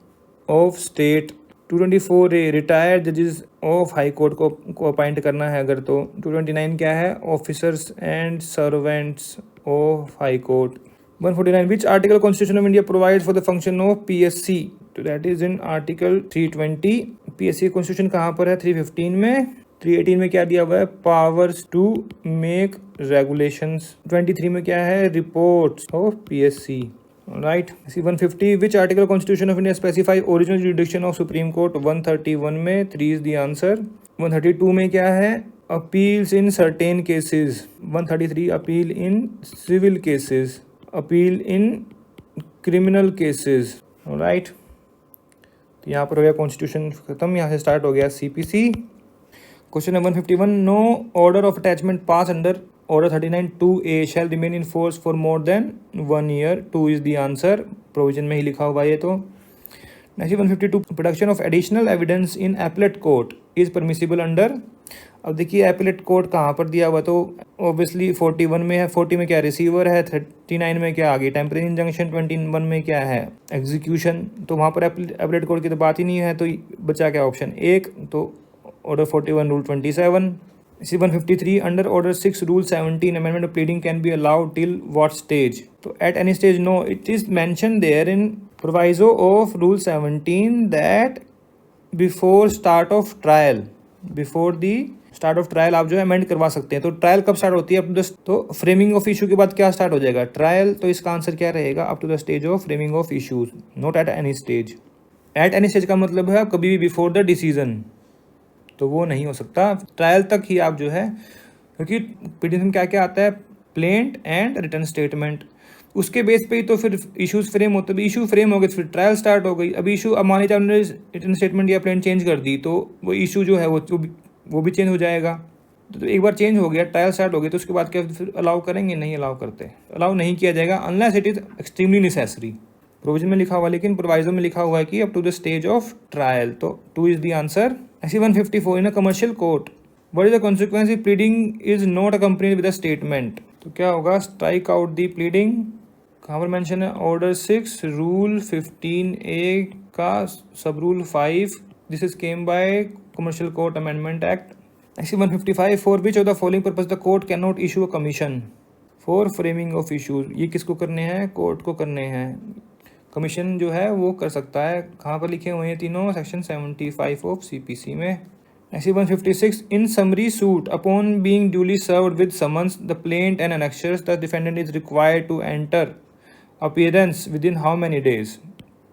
of state. 224A retired जजेस ऑफ हाई कोर्ट को अपॉइंट करना है अगर तो. 229 क्या है? Officers and servants of high court. 149. Which article constitution of India provide for the function of PSC? तो that is in article 320. PSC constitution कहाँ पर है? 315 में. 318 में क्या दिया हुआ है? Powers to make regulations. 23 में क्या है? Reports of PSC. Right. 150. Which article constitution of India specify original जुडिक्शन of supreme court? 131 में. 3 इज द आंसर. 132 में क्या है? Appeals in certain cases. 133. Appeal in civil cases. Appeal in criminal cases. Right. तो यहाँ पर हो गया कॉन्स्टिट्यूशन खत्म. यहाँ से स्टार्ट हो गया CPC. Question number 151. No order of attachment pass under Order 39(2)(a) shall remain in force for more than 1 year. 2 is the answer. Provision में ही लिखा हुआ है ये तो. Next 152. Production of additional evidence in appellate court is permissible under. अब देखिए appellate court कहाँ पर दिया हुआ, तो ऑब्वियसली 41 में है. 40 में क्या? रिसीवर है. 39 में क्या आ गई? Temporary injunction. 21 में क्या है? एग्जीक्यूशन. तो वहाँ पर एपलेट कोर्ट की तो बात ही नहीं है. तो बचा क्या? ऑप्शन 1. तो order 41 rule 27. 153. Under Order 6 Rule 17 amendment of pleading can be allowed till what stage? So at any stage no. It is mentioned there in proviso of Rule 17 that before start of trial, before the start of trial आप जो है amend करवा सकते हैं. तो trial कब start होती है? अप टू द, तो फ्रेमिंग ऑफ इशू के बाद क्या स्टार्ट हो जाएगा? ट्रायल. तो इसका आंसर क्या रहेगा? Up to the stage of framing of issues, not at any stage. At any stage का मतलब है कभी भी बिफोर द डिसीजन, तो वो नहीं हो सकता. ट्रायल तक ही आप जो है, क्योंकि पीटीशन में क्या क्या आता है? Plaint and return statement. उसके बेस पे ही तो फिर इश्यूज फ्रेम होते, अभी इशू फ्रेम हो गए फिर ट्रायल स्टार्ट हो गई। अभी इशू, अब मान लीजिए आपने रिटर्न स्टेटमेंट या प्लेन चेंज कर दी तो वो इशू जो है वो भी चेंज हो जाएगा। तो एक बार चेंज हो गया, ट्रायल स्टार्ट हो गया, तो उसके बाद क्या फिर अलाउ करेंगे? नहीं अलाउ करते, अलाउ नहीं किया जाएगा unless it is extremely necessary. Provision में लिखा हुआ, लेकिन प्रोवाइजो में लिखा हुआ है कि up to the stage of trial, तो 2 is the answer. SC 154 in a commercial court what is the consequence if pleading is not accompanied with a statement? तो क्या होगा? Strike out the pleading. कहाँ पर मेंशन है? Order 6 rule 15A का सब rule 5, this is came by commercial court amendment act. ऐसी 155 for which of the following purpose the court can not issue a commission for framing of issues. ये किसको करने हैं? कोर्ट को करने हैं। कमीशन जो है वो कर सकता है। कहाँ पर लिखे हुए हैं तीनों? सेक्शन 75 ऑफ CPC में। SC 156 in summary suit upon being duly served with summons the plaint and annexures the defendant is required to enter appearance within how many days?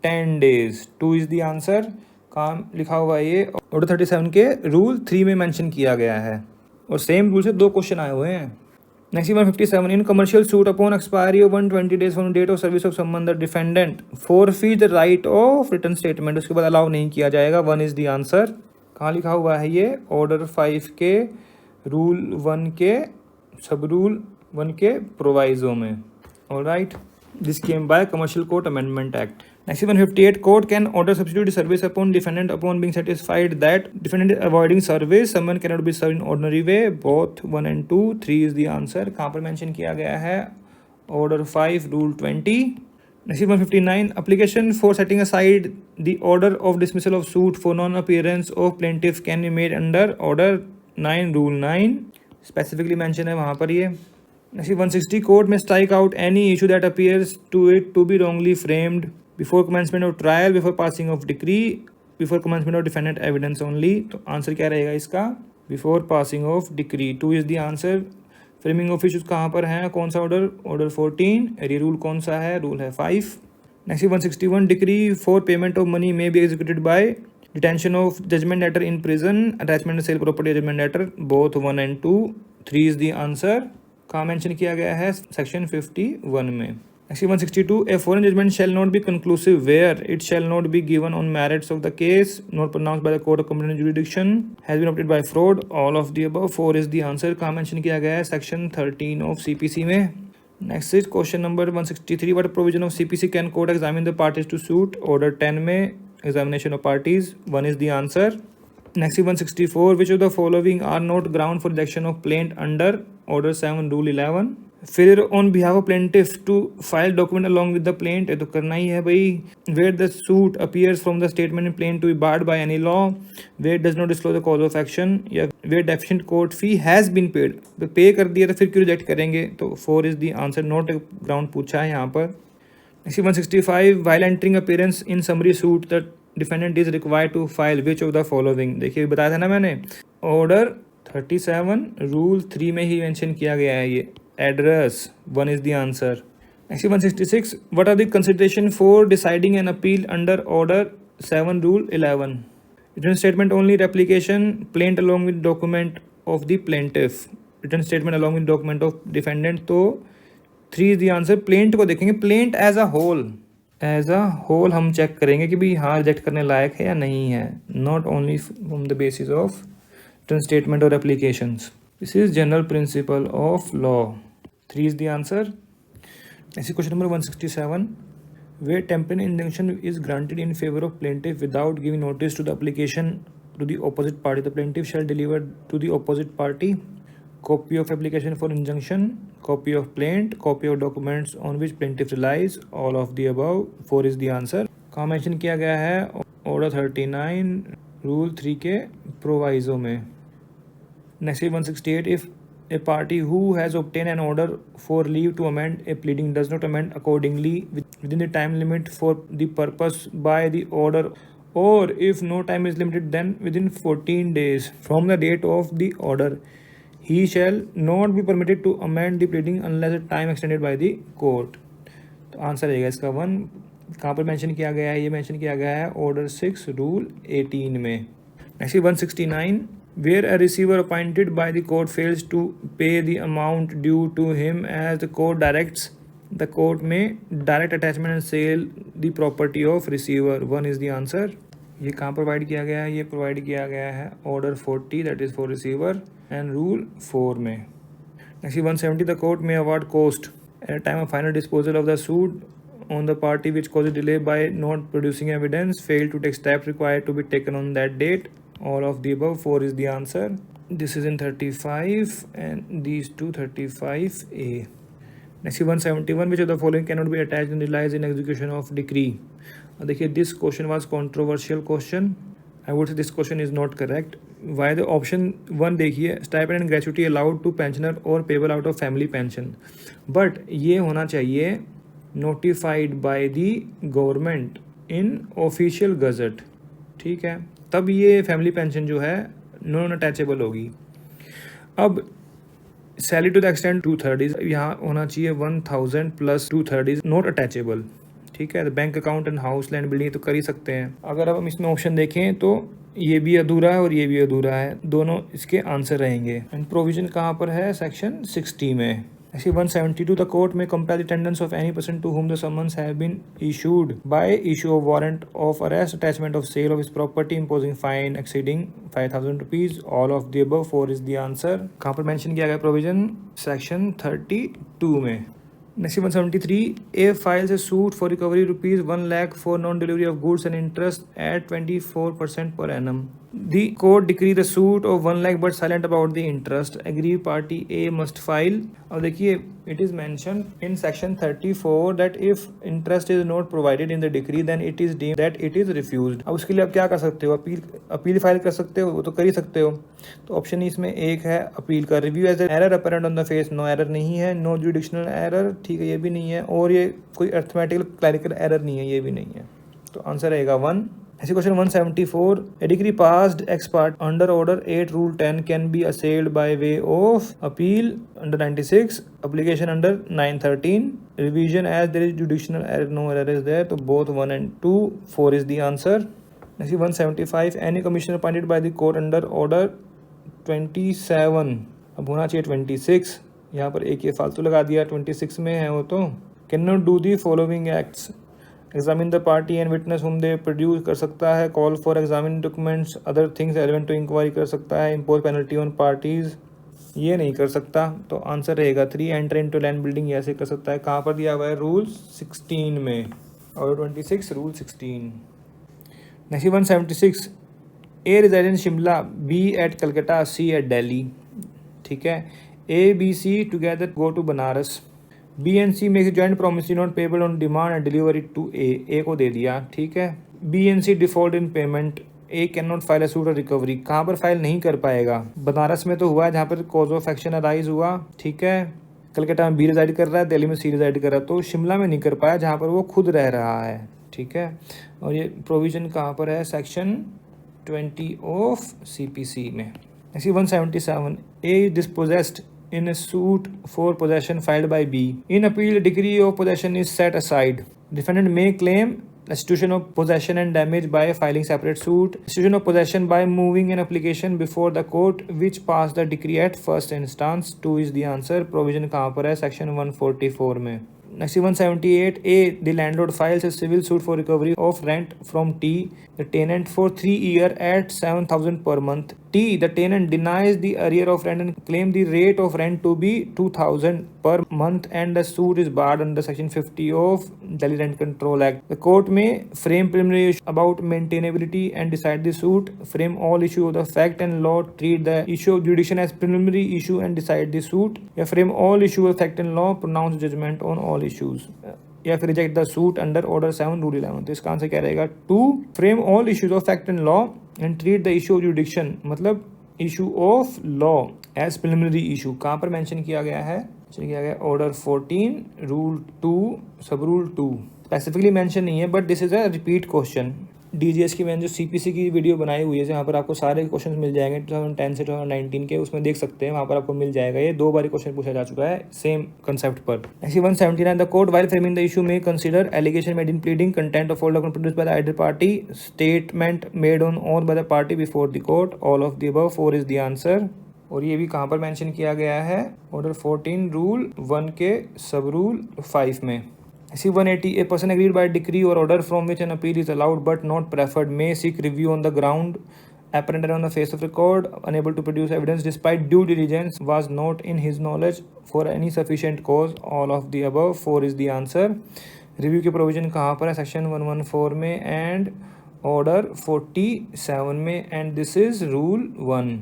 10 days। 2 is the answer. कहाँ लिखा हुआ है ये? Order 37 के rule 3 में mention किया गया है, और सेम रूल से 2 क्वेश्चन आए हुए हैं। Next 157 in commercial suit upon expiry of 120 days from date of service of summon the defendant forfeit the right of written statement. उसके बाद अलाउ नहीं किया जाएगा। 1 इज द आंसर। कहाँ लिखा हुआ है ये? ऑर्डर 5 के रूल 1 के सब रूल 1 के प्रोवाइजो में। Alright, this came by commercial court amendment act. Next 158 court can order substitute service upon defendant upon being satisfied that defendant is avoiding service, someone cannot be served in ordinary way। Both 1 and 2, 3 is the answer। कहाँ पर mention किया गया है? Order 5 Rule 20। Next 159 application for setting aside the order of dismissal of suit for non-appearance of plaintiff can be made under Order 9 Rule 9। Specifically mention है वहाँ पर ये। Next 160 court may strike out any issue that appears to it to be wrongly framed before commencement of trial, before passing of decree, before commencement of defendant evidence only। तो answer क्या रहेगा इसका? Before passing of decree। 2 is the answer। Framing of issues कहाँ पर है? कौन सा order? Order 14। Area rule कौन सा है? रूल है 5। Next 161 decree for payment of money may be executed by detention of judgment debtor in prison, attachment sale property judgment debtor. Both 1 and 2। 3 is the answer। कहाँ mention किया गया है? Section 51 में। Next 162 a foreign judgment shall not be conclusive where it shall not be given on merits of the case nor pronounced by the court of competent jurisdiction has been opted by fraud। all of the above। 4 is the answer। कहाँ mention किया गया है? Section 13 of CPC में। Next is question number 163 what provision of CPC can court examine the parties to suit? Order 10 में examination of parties. 1 is the answer। Next 164 which of the following are not ground for rejection of plaint under Order 7 Rule 11? Failure on behalf of plaintiff to file document along with the plaint, तो करना ही है भाई। Where the suit appears from the statement in plaint to be barred by any law, where does not disclose the cause of action, या where deficient court fee has been paid। तो पे कर दिया तो फिर क्यों रिजेक्ट करेंगे? तो 4 is the answer। Note ground पूछा है यहाँ पर। Next 165 while entering appearance in summary suit the defendant is required to file which of the following। देखिए बताया था ना मैंने, ऑर्डर 37 रूल 3 में ही मेंशन किया गया है ये address. 1 is the answer। Next 166 what are the consideration for deciding an appeal under Order 7 Rule 11? Written statement only, replication, plaint along with document of the plaintiff, written statement along with document of defendant। तो 3 is the answer। Plaint को देखेंगे, plaint as a whole हम check करेंगे कि भाई हाँ reject करने लायक है या नहीं है, not only from the basis of written statement or applications. This is general principle of law. 3 is the answer। ऐसे question number 167 where temporary injunction is granted in favor of plaintiff without giving notice to the application to the opposite party, the plaintiff shall deliver to the opposite party copy of application for injunction, copy of plaint, copy of documents on which plaintiff relies। all of the above। 4 is the answer। कहाँ mention किया गया है? Order 39 rule 3 के proviso में। Next 168 if a party who has obtained an order for leave to amend a pleading does not amend accordingly within the time limit for the purpose by the order, or if no time is limited then within 14 days from the date of the order, he shall not be permitted to amend the pleading unless a time extended by the court। तो answer रहेगा इसका 1। कहाँ पर mention किया गया है? ये mention किया गया है ऑर्डर 6 रूल 18 में। Next 169 where a receiver appointed by the court fails to pay the amount due to him as the court directs the court may direct attachment and sale the property of receiver, 1 is the answer. ये कहाँ provide किया गया है? ये provide किया गया है order 40 that is for receiver and rule 4 में। नेक्स्ट 170 द कोर्ट में award cost at time of final disposal of the suit on the party which caused delay by not producing evidence, failed to take steps required to be taken on that date. All of the above, 4 is the answer. This is in 35 and these two 35A. Next 171, which of the following cannot be attached and relies in execution of decree? देखिए this question was controversial question. I would say this question is not correct. Why? The option 1 देखिए, stipend and gratuity allowed to pensioner or payable out of family pension, but ये होना चाहिए notified by the government in official gazette, ठीक है, तब ये family pension जो है नॉन अटैचेबल होगी। अब सैलरी टू द एक्सटेंट 2/3 यहाँ होना चाहिए 1000 प्लस 2/3 नॉट अटैचेबल, ठीक है। Bank account and house land building तो कर ही सकते हैं। अगर अब हम इसमें ऑप्शन देखें तो ये भी अधूरा है और ये भी अधूरा है, दोनों इसके आंसर रहेंगे। एंड प्रोविजन कहाँ पर है? सेक्शन 60 में। Actually 172 the court may compel the attendance of any person to whom the summons have been issued by issue of warrant of arrest, attachment of sale of his property, imposing fine exceeding 5,000 rupees. All of the above, 4 is the answer. कहाँ पर mention किया गया provision? section 32 में। Next 173 A files a suit for recovery rupees 1 lakh for non-delivery of goods and interest at 24% per annum. The court decree the suit of 1 lakh but silent about the interest. Aggrieved party A must file. अब देखिए it is mentioned in section 34 that if interest is not provided in the decree then it is deemed that it is refused. अब उसके लिए आप क्या कर सकते हो? अपील फाइल कर सकते हो, वो तो कर ही सकते हो। तो ऑप्शन इसमें एक है अपील का। Review as error apparent on the face, no error नहीं है। नो जुडिक्शनल एरर, ठीक है, ये भी नहीं है। और ये कोई अर्थमेटिकल क्लैरिकल एरर नहीं है, ये भी नहीं है। तो आंसर रहेगा 1। ऐसे question 174 a decree passed ex parte under order 8 rule 10 can be assailed by way of appeal under 96, application under 913, revision as there is judicial error, no error is there. तो both 1 and 2, 4 is the answer. Next 175 any commissioner appointed by the court under order 27, अब होना चाहिए 26, यहाँ पर एक ये फालतू लगा दिया, 26 में है वो तो। Can not do the following acts, examine the party and witness whom they produce कर सकता है, call for examine documents other things relevant to inquiry कर सकता है, इम्पोज पेनल्टी ऑन पार्टीज ये नहीं कर सकता। तो आंसर रहेगा 3। एंटर इनटू लैंड बिल्डिंग ऐसे कर सकता है। कहाँ पर दिया हुआ है? रूल 16 में, और 26 rule 16। Next 176 A resided in Shimla, B at Calcutta, C at Delhi, ठीक है। A B C together go to Banaras, B and C make joint promissory note payable on demand and delivery to A को दे दिया, ठीक है। B and C default in payment, A can not file a suit और recovery, कहाँ पर file नहीं कर पाएगा? बनारस में तो हुआ है जहाँ पर कॉज ऑफ एक्शन अराइज हुआ, ठीक है। कलकत्ता में बी रिजाइड कर रहा है, दिल्ली में सी रिजाइड कर रहा है, तो शिमला में नहीं कर पाया जहाँ पर वो खुद रह रहा है, ठीक है। और ये प्रोविजन कहाँ पर है? सेक्शन 20 ऑफ CPC में। ऐसी 177 ए dispossessed in a suit for possession filed by B. In appeal, degree of possession is set aside. Defendant may claim restitution of possession and damage by filing separate suit, restitution of possession by moving an application before the court which passed the decree at first instance. 2 is the answer. Provision कहाँ पर है? section 144 में। Next 178 A the landlord files a civil suit for recovery of rent from T the tenant for 3 years at 7,000 per month. T the tenant denies the arrear of rent and claim the rate of rent to be 2,000 per month and the suit is barred under section 50 of Delhi Rent Control Act. The court may frame preliminary issue about maintainability and decide the suit, frame all issue of the fact and law, treat the issue of jurisdiction as preliminary issue and decide the suit, या frame all issue of fact and law, pronounce judgment on all issues, या फिर reject the suit under order 7 rule 11। तो इसका answer क्या रहेगा? 2। Frame all issues of fact and law and treat the issue of jurisdiction, मतलब issue of law as preliminary issue. कहाँ पर mention किया गया है? मेंशन किया गया ऑर्डर 14 रूल 2 सब रूल 2, स्पेसिफिकली मेंशन नहीं है but this is a repeat question. DGS की मैंने जो CPC की वीडियो बनाई हुई है, जहाँ पर आपको सारे क्वेश्चन मिल जाएंगे 2010 से 2019 के, उसमें देख सकते हैं, वहाँ पर आपको मिल जाएगा। ये 2 बार क्वेश्चन पूछा जा चुका है सेम कंसेप्ट पर। SC 179 the court while framing the issue may consider allegation made in pleading, content of all document produced by the other party, statement made on by the party before the court, all of the above, 4 is the answer. और ये भी कहाँ पर mention किया गया है, order 14 rule 1 के सब रूल 5 में। SC 180 a person aggrieved by decree or order from which an appeal is allowed but not preferred may seek review on the ground apparent on the face of record, unable to produce evidence despite due diligence, was not in his knowledge for any sufficient cause, all of the above, 4 is the answer। Review की provision कहाँ पर है, section 114 में and order 47 में, and this is rule 1।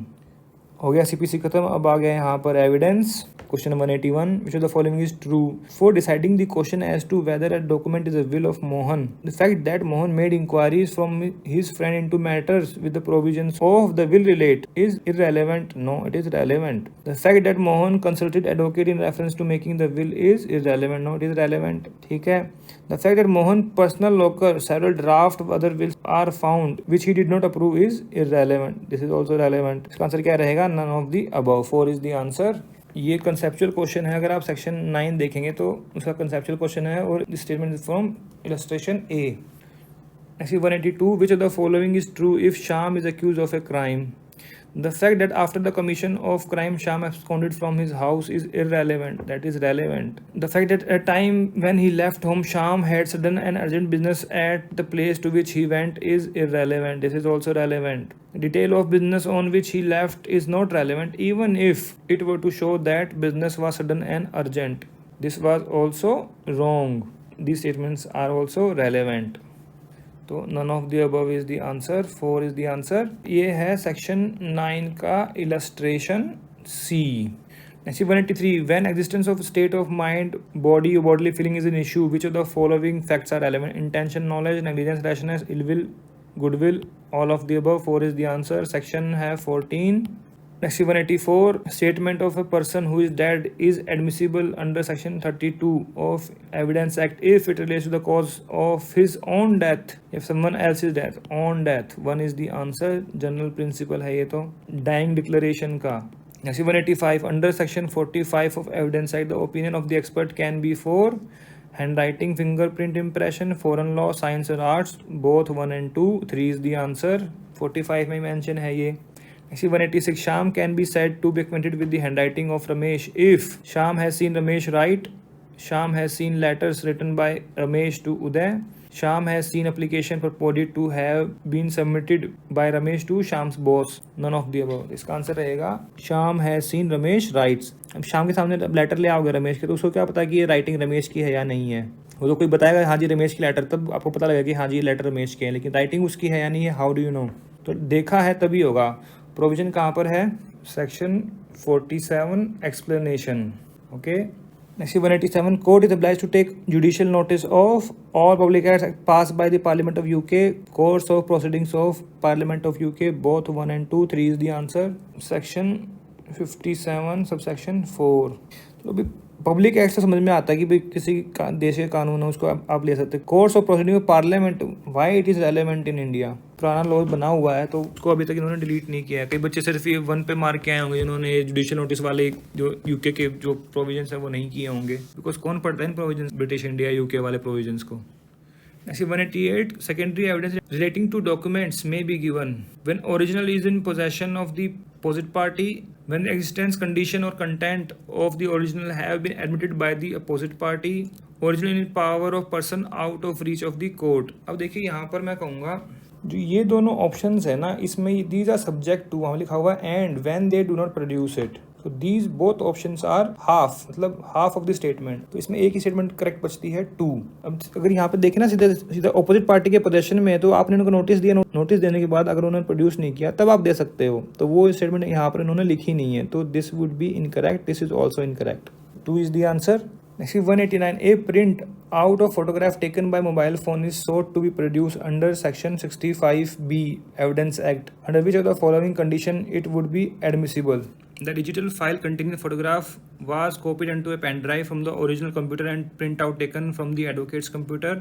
हो गया CPC खत्म। अब आ गया यहाँ पर evidence. Question 181, which of the following is true? For deciding the question as to whether a document is a will of Mohan, the fact that Mohan made inquiries from his friend into matters with the provisions of the will relate is irrelevant. No, it is relevant. The fact that Mohan consulted advocate in reference to making the will is irrelevant. No, it is relevant. ठीक है। The fact that Mohan personal locker several draft of other wills are found which he did not approve is irrelevant. This is also relevant. इसका answer क्या रहेगा? None of the above. 4 is the answer। ये conceptual question है। अगर आप section 9 देखेंगे तो उसका कंसेप्चुअल क्वेश्चन है और statement from illustration A. SC 182, which of the following is true if Shyam is accuse of a crime? The fact that after the commission of crime Shyam absconded from his house is irrelevant. That is relevant. The fact that at a time when he left home Shyam had sudden and urgent business at the place to which he went is irrelevant. This is also relevant. The detail of business on which he left is not relevant even if it were to show that business was sudden and urgent. This was also wrong. These statements are also relevant. तो none of the above is the answer, 4 is the answer। ये है section 9 का illustration C. Next 183, when existence of state of mind, body or bodily feeling is an issue, which of the following facts are relevant? Intention, knowledge, negligence, rashness, ill will, goodwill, all of the above, 4 is the answer। Section है 14। Next 184, statement of a person who is dead is admissible under section 32 of Evidence Act if it relates to the cause of his own death, if someone else's death, own death, 1 is the answer। General principle है ये तो dying declaration का। Next 185, under section 45 of Evidence Act the opinion of the expert can be for handwriting, fingerprint impression, foreign law, science or arts, both 1 and 2, 3 is the answer। 45 में mention है ये। Next 186, Shyam can be said to be acquainted with the handwriting of Ramesh if Shyam has seen Ramesh write, Shyam has seen letters written by Ramesh to Uday, Shyam has seen application purported to have been submitted by Ramesh to Shyam's boss, none of the above। इसका answer रहेगा Shyam has seen Ramesh writes। अब शाम के सामने letter ले आओगे रमेश के, तो उसको क्या पता कि ये राइटिंग रमेश की है या नहीं है? वो तो कोई बताएगा हाँ जी रमेश की लेटर, तब आपको पता लगेगा कि हाँ जी ये लेटर रमेश की है, लेकिन राइटिंग उसकी है या नहीं है, हाउ डू यू नो? तो देखा है तभी होगा। प्रोविजन कहाँ पर है? Section 47 explanation. Okay. Next 187, court is obliged to take judicial notice of all public acts passed by the Parliament of UK, course of proceedings of Parliament of UK, both 1 and 2, 3 is the answer। Section 57 subsection 4। तो अभी public act से समझ में आता है कि भाई किसी देश के कानून है उसको आप ले सकते हैं। Course of proceeding of parliament, why it is relevant in India? पुराना लॉ बना हुआ है तो उसको अभी तक इन्होंने डिलीट नहीं किया है। कई बच्चे सिर्फ ये 1 पे मार्क किए होंगे जिन्होंने जुडिशियल नोटिस वाले जो यूके के जो प्रोविजंस है वो नहीं किए होंगे, बिकॉज कौन पढ़ता है इन प्रोविजंस, ब्रिटिश इंडिया यूके वाले प्रोविजंस को। Next 188, secondary evidence relating to documents may be given when original is in possession of the opposite party, when the existence, condition or content of the original have been admitted by the opposite party, original in power of person out of reach of the court। अब देखिए यहाँ पर मैं कहूँगा जो ये दोनों options है ना, इसमें दीज आर सब्जेक्ट टू, वहाँ लिखा हुआ है and when they do not produce it, तो these both options are half, मतलब हाफ ऑफ द स्टेटमेंट। तो इसमें एक ही स्टेटमेंट करेक्ट बचती है 2। अब अगर यहाँ पे देखें ना सीधा सीधा ऑपोजिट पार्टी के पोजेशन में है, तो आपने उनको नोटिस दिया, नोटिस देने के बाद अगर उन्होंने प्रोड्यूस नहीं किया तब आप दे सकते हो, तो वो स्टेटमेंट यहाँ पर इन्होंने लिखी नहीं है, तो this would be incorrect, this is also incorrect. 2 is the answer. Next 189, a print out of photograph taken by mobile phone is sought to be produced under section 65B Evidence Act, under which of the following condition it would be admissible? The digital file containing the photograph was copied onto a pen drive from the original computer and printout taken from the advocate's computer.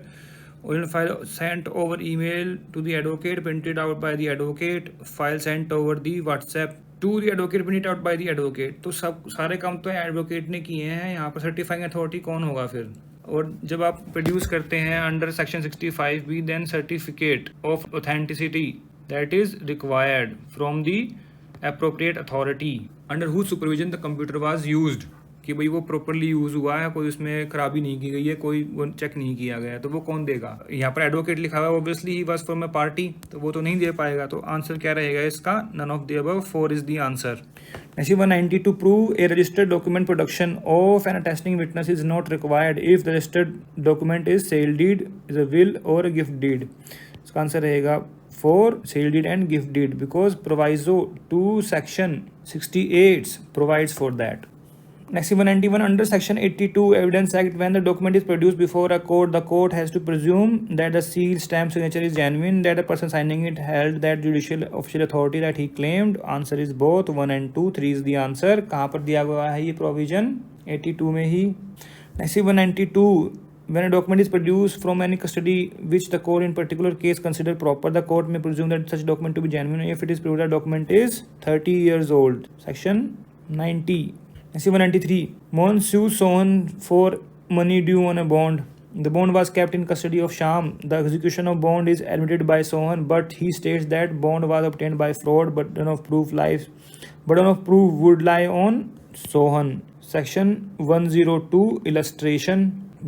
Original file sent over email to the advocate, printed out by the advocate, file sent over the WhatsApp to the advocate, print out by the advocate. तो सब सारे काम तो advocate ने किए हैं, यहाँ पर सर्टिफाइंग अथॉरिटी कौन होगा फिर? और जब आप प्रोड्यूस करते हैं under section 65B, then certificate of authenticity that is required from the appropriate authority under whose supervision the computer was used, कि भाई वो प्रॉपरली यूज़ हुआ है, कोई उसमें खराबी नहीं की गई है, कोई वो चेक नहीं किया गया है, तो वो कौन देगा। यहाँ पर एडवोकेट लिखा हुआ है, obviously he was from a party, तो वो तो नहीं दे पाएगा। तो आंसर क्या रहेगा इसका, none of the above, 4 is the answer. Next 190, to prove a registered document production of an attesting witness is not required if the registered document is sale deed, is a will or a gift deed। इसका answer रहेगा 4, sale deed and gift deed, because proviso to section 68 provides for that। Next 191, under section 82 Evidence Act, when the document is produced before a court, the court has to presume that the seal, stamp, signature is genuine, that the person signing it held that judicial official authority that he claimed। Answer is both 1 and 2, 3 is the answer। कहाँ पर दिया गया है ये provision, 82 में ही। Next 192, when a document is produced from any custody which the court in particular case consider proper, the court may presume that such document to be genuine if it is proved that document is 30 years old। Section 90। Next 193, Mohan sued Sohan for money due on a bond। The bond was kept in custody of Sham। The execution of bond is admitted by Sohan, but he states that bond was obtained by fraud, but burden of proof would lie on Sohan। Section 102, illustration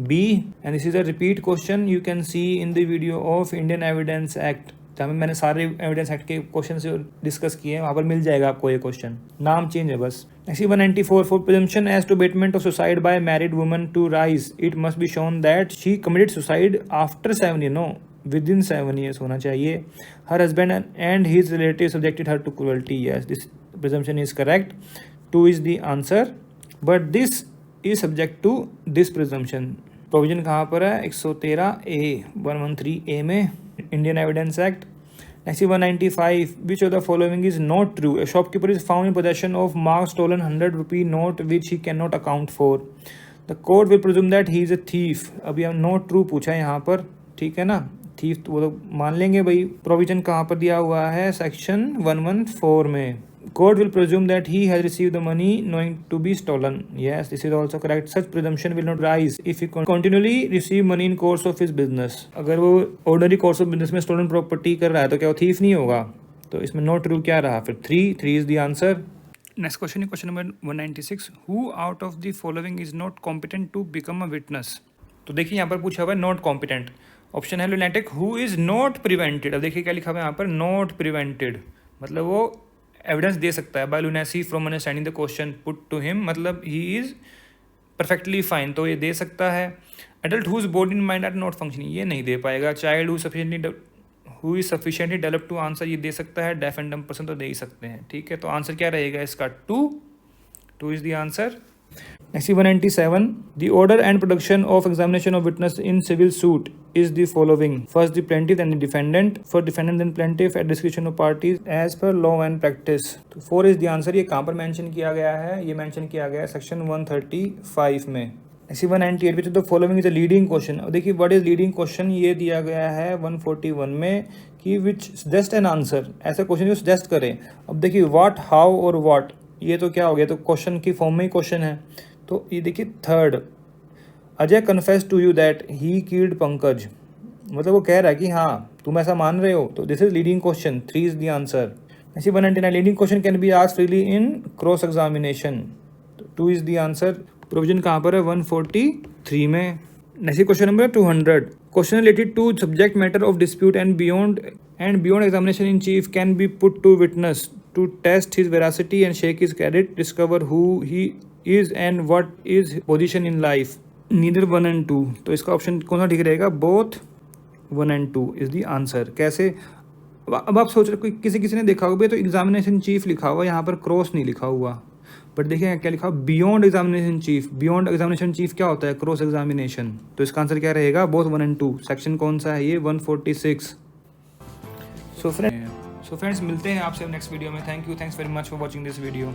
B, and this is a repeat question you can see in the video of Indian Evidence Act, जहाँ में मैंने सारे evidence act के question से discuss किए हैं, वहाँ पर मिल जाएगा आपको ये क्वेश्चन, नाम चेंज है बस। Next 194, for presumption as to abetment of suicide by married woman to raise, it must be shown that she committed suicide after 7 year, no, within 7 years होना चाहिए। Her husband and his relative subjected her to cruelty, yes this presumption is correct, 2 is the answer, but this is subject to this presumption. Provision कहाँ पर है, 113A 113A में Indian evidence act. Next 195, which of the following is not true, a shopkeeper is found in possession of mark stolen 100 rupee note which he can not account for, the court will presume that he is a thief. अभी हम not true पूछा है यहाँ पर, ठीक है ना, thief वो तो मान लेंगे भाई। प्रोविजन कहाँ पर दिया हुआ है, सेक्शन 114 में। Court will presume that he has received the money knowing to be stolen, yes this is also correct। Such presumption will not rise if he continually receive money in course of his business। अगर वो ordinary course of business में stolen property कर रहा है तो क्या वो thief नहीं होगा, तो इसमें not true क्या रहा फिर, 3 is the answer। Next question है question number 196, who out of the following is not competent to become a witness. तो देखिए यहाँ पर पूछा हुआ है नॉट कॉम्पिटेंट, ऑप्शन है lunatic, who is not prevented. अब देखिए क्या लिखा हुआ है यहाँ पर, नॉट प्रिवेंटेड, मतलब वो एविडेंस दे सकता है by lunacy from understanding the question put to him, मतलब ही इज परफेक्टली फाइन, तो ये दे सकता है। Adult whose body and mind are not functioning, ये नहीं दे पाएगा। Child who is sufficiently develop to answer, ये दे सकता है। डेफ एंड डम पर्सन तो दे ही सकते हैं, ठीक है। तो आंसर क्या रहेगा इसका, 2 is the answer. Next 197, the order and production of examination of witness in civil suit is the following: first the plaintiff then the defendant, for defendant then plaintiff at discretion of parties as per law and practice। तो 4 is the answer। ये कहाँ पर mention किया गया है, ये mention किया गया है सेक्शन 135 में। Next 198, which of the following is a leading question। अब देखिए what is leading question, ये दिया गया है 141 में कि which suggest an answer, ऐसा क्वेश्चन जो सजेस्ट करें। अब देखिए what, how और what, ये तो क्या हो गया, तो क्वेश्चन की फॉर्म में ही क्वेश्चन है। तो ये देखिए 3rd, Ajay confess to you that he killed Pankaj, मतलब वो कह रहा है कि हाँ तुम ऐसा मान रहे हो, तो this is leading question, 3 is the answer. ऐसी 199, leading question can be asked freely in cross examination, तो 2 इज द आंसर। प्रोविजन कहाँ पर है, 143 में। Next question number 200, question related to subject matter of dispute and beyond examination in chief can be put to witness to test his veracity and shake his credit, discover who he is and what is position in life, neither 1 and 2। तो इसका option कौन सा ठीक रहेगा, both 1 and 2 is the answer। कैसे, अब आप सोच रहे किसी ने देखा होगा तो एग्जामिनेशन चीफ लिखा हुआ, यहाँ पर क्रॉस नहीं लिखा हुआ, बट देखिए क्या लिखा, beyond examination chief. Beyond examination chief क्या होता है, क्रॉस एग्जामिनेशन। तो इसका आंसर क्या रहेगा, both 1 and 2। सेक्शन कौन सा है ये, 146। सो फ्रेंड्स मिलते हैं आपसे नेक्स्ट वीडियो में। Thanks very much for watching this video.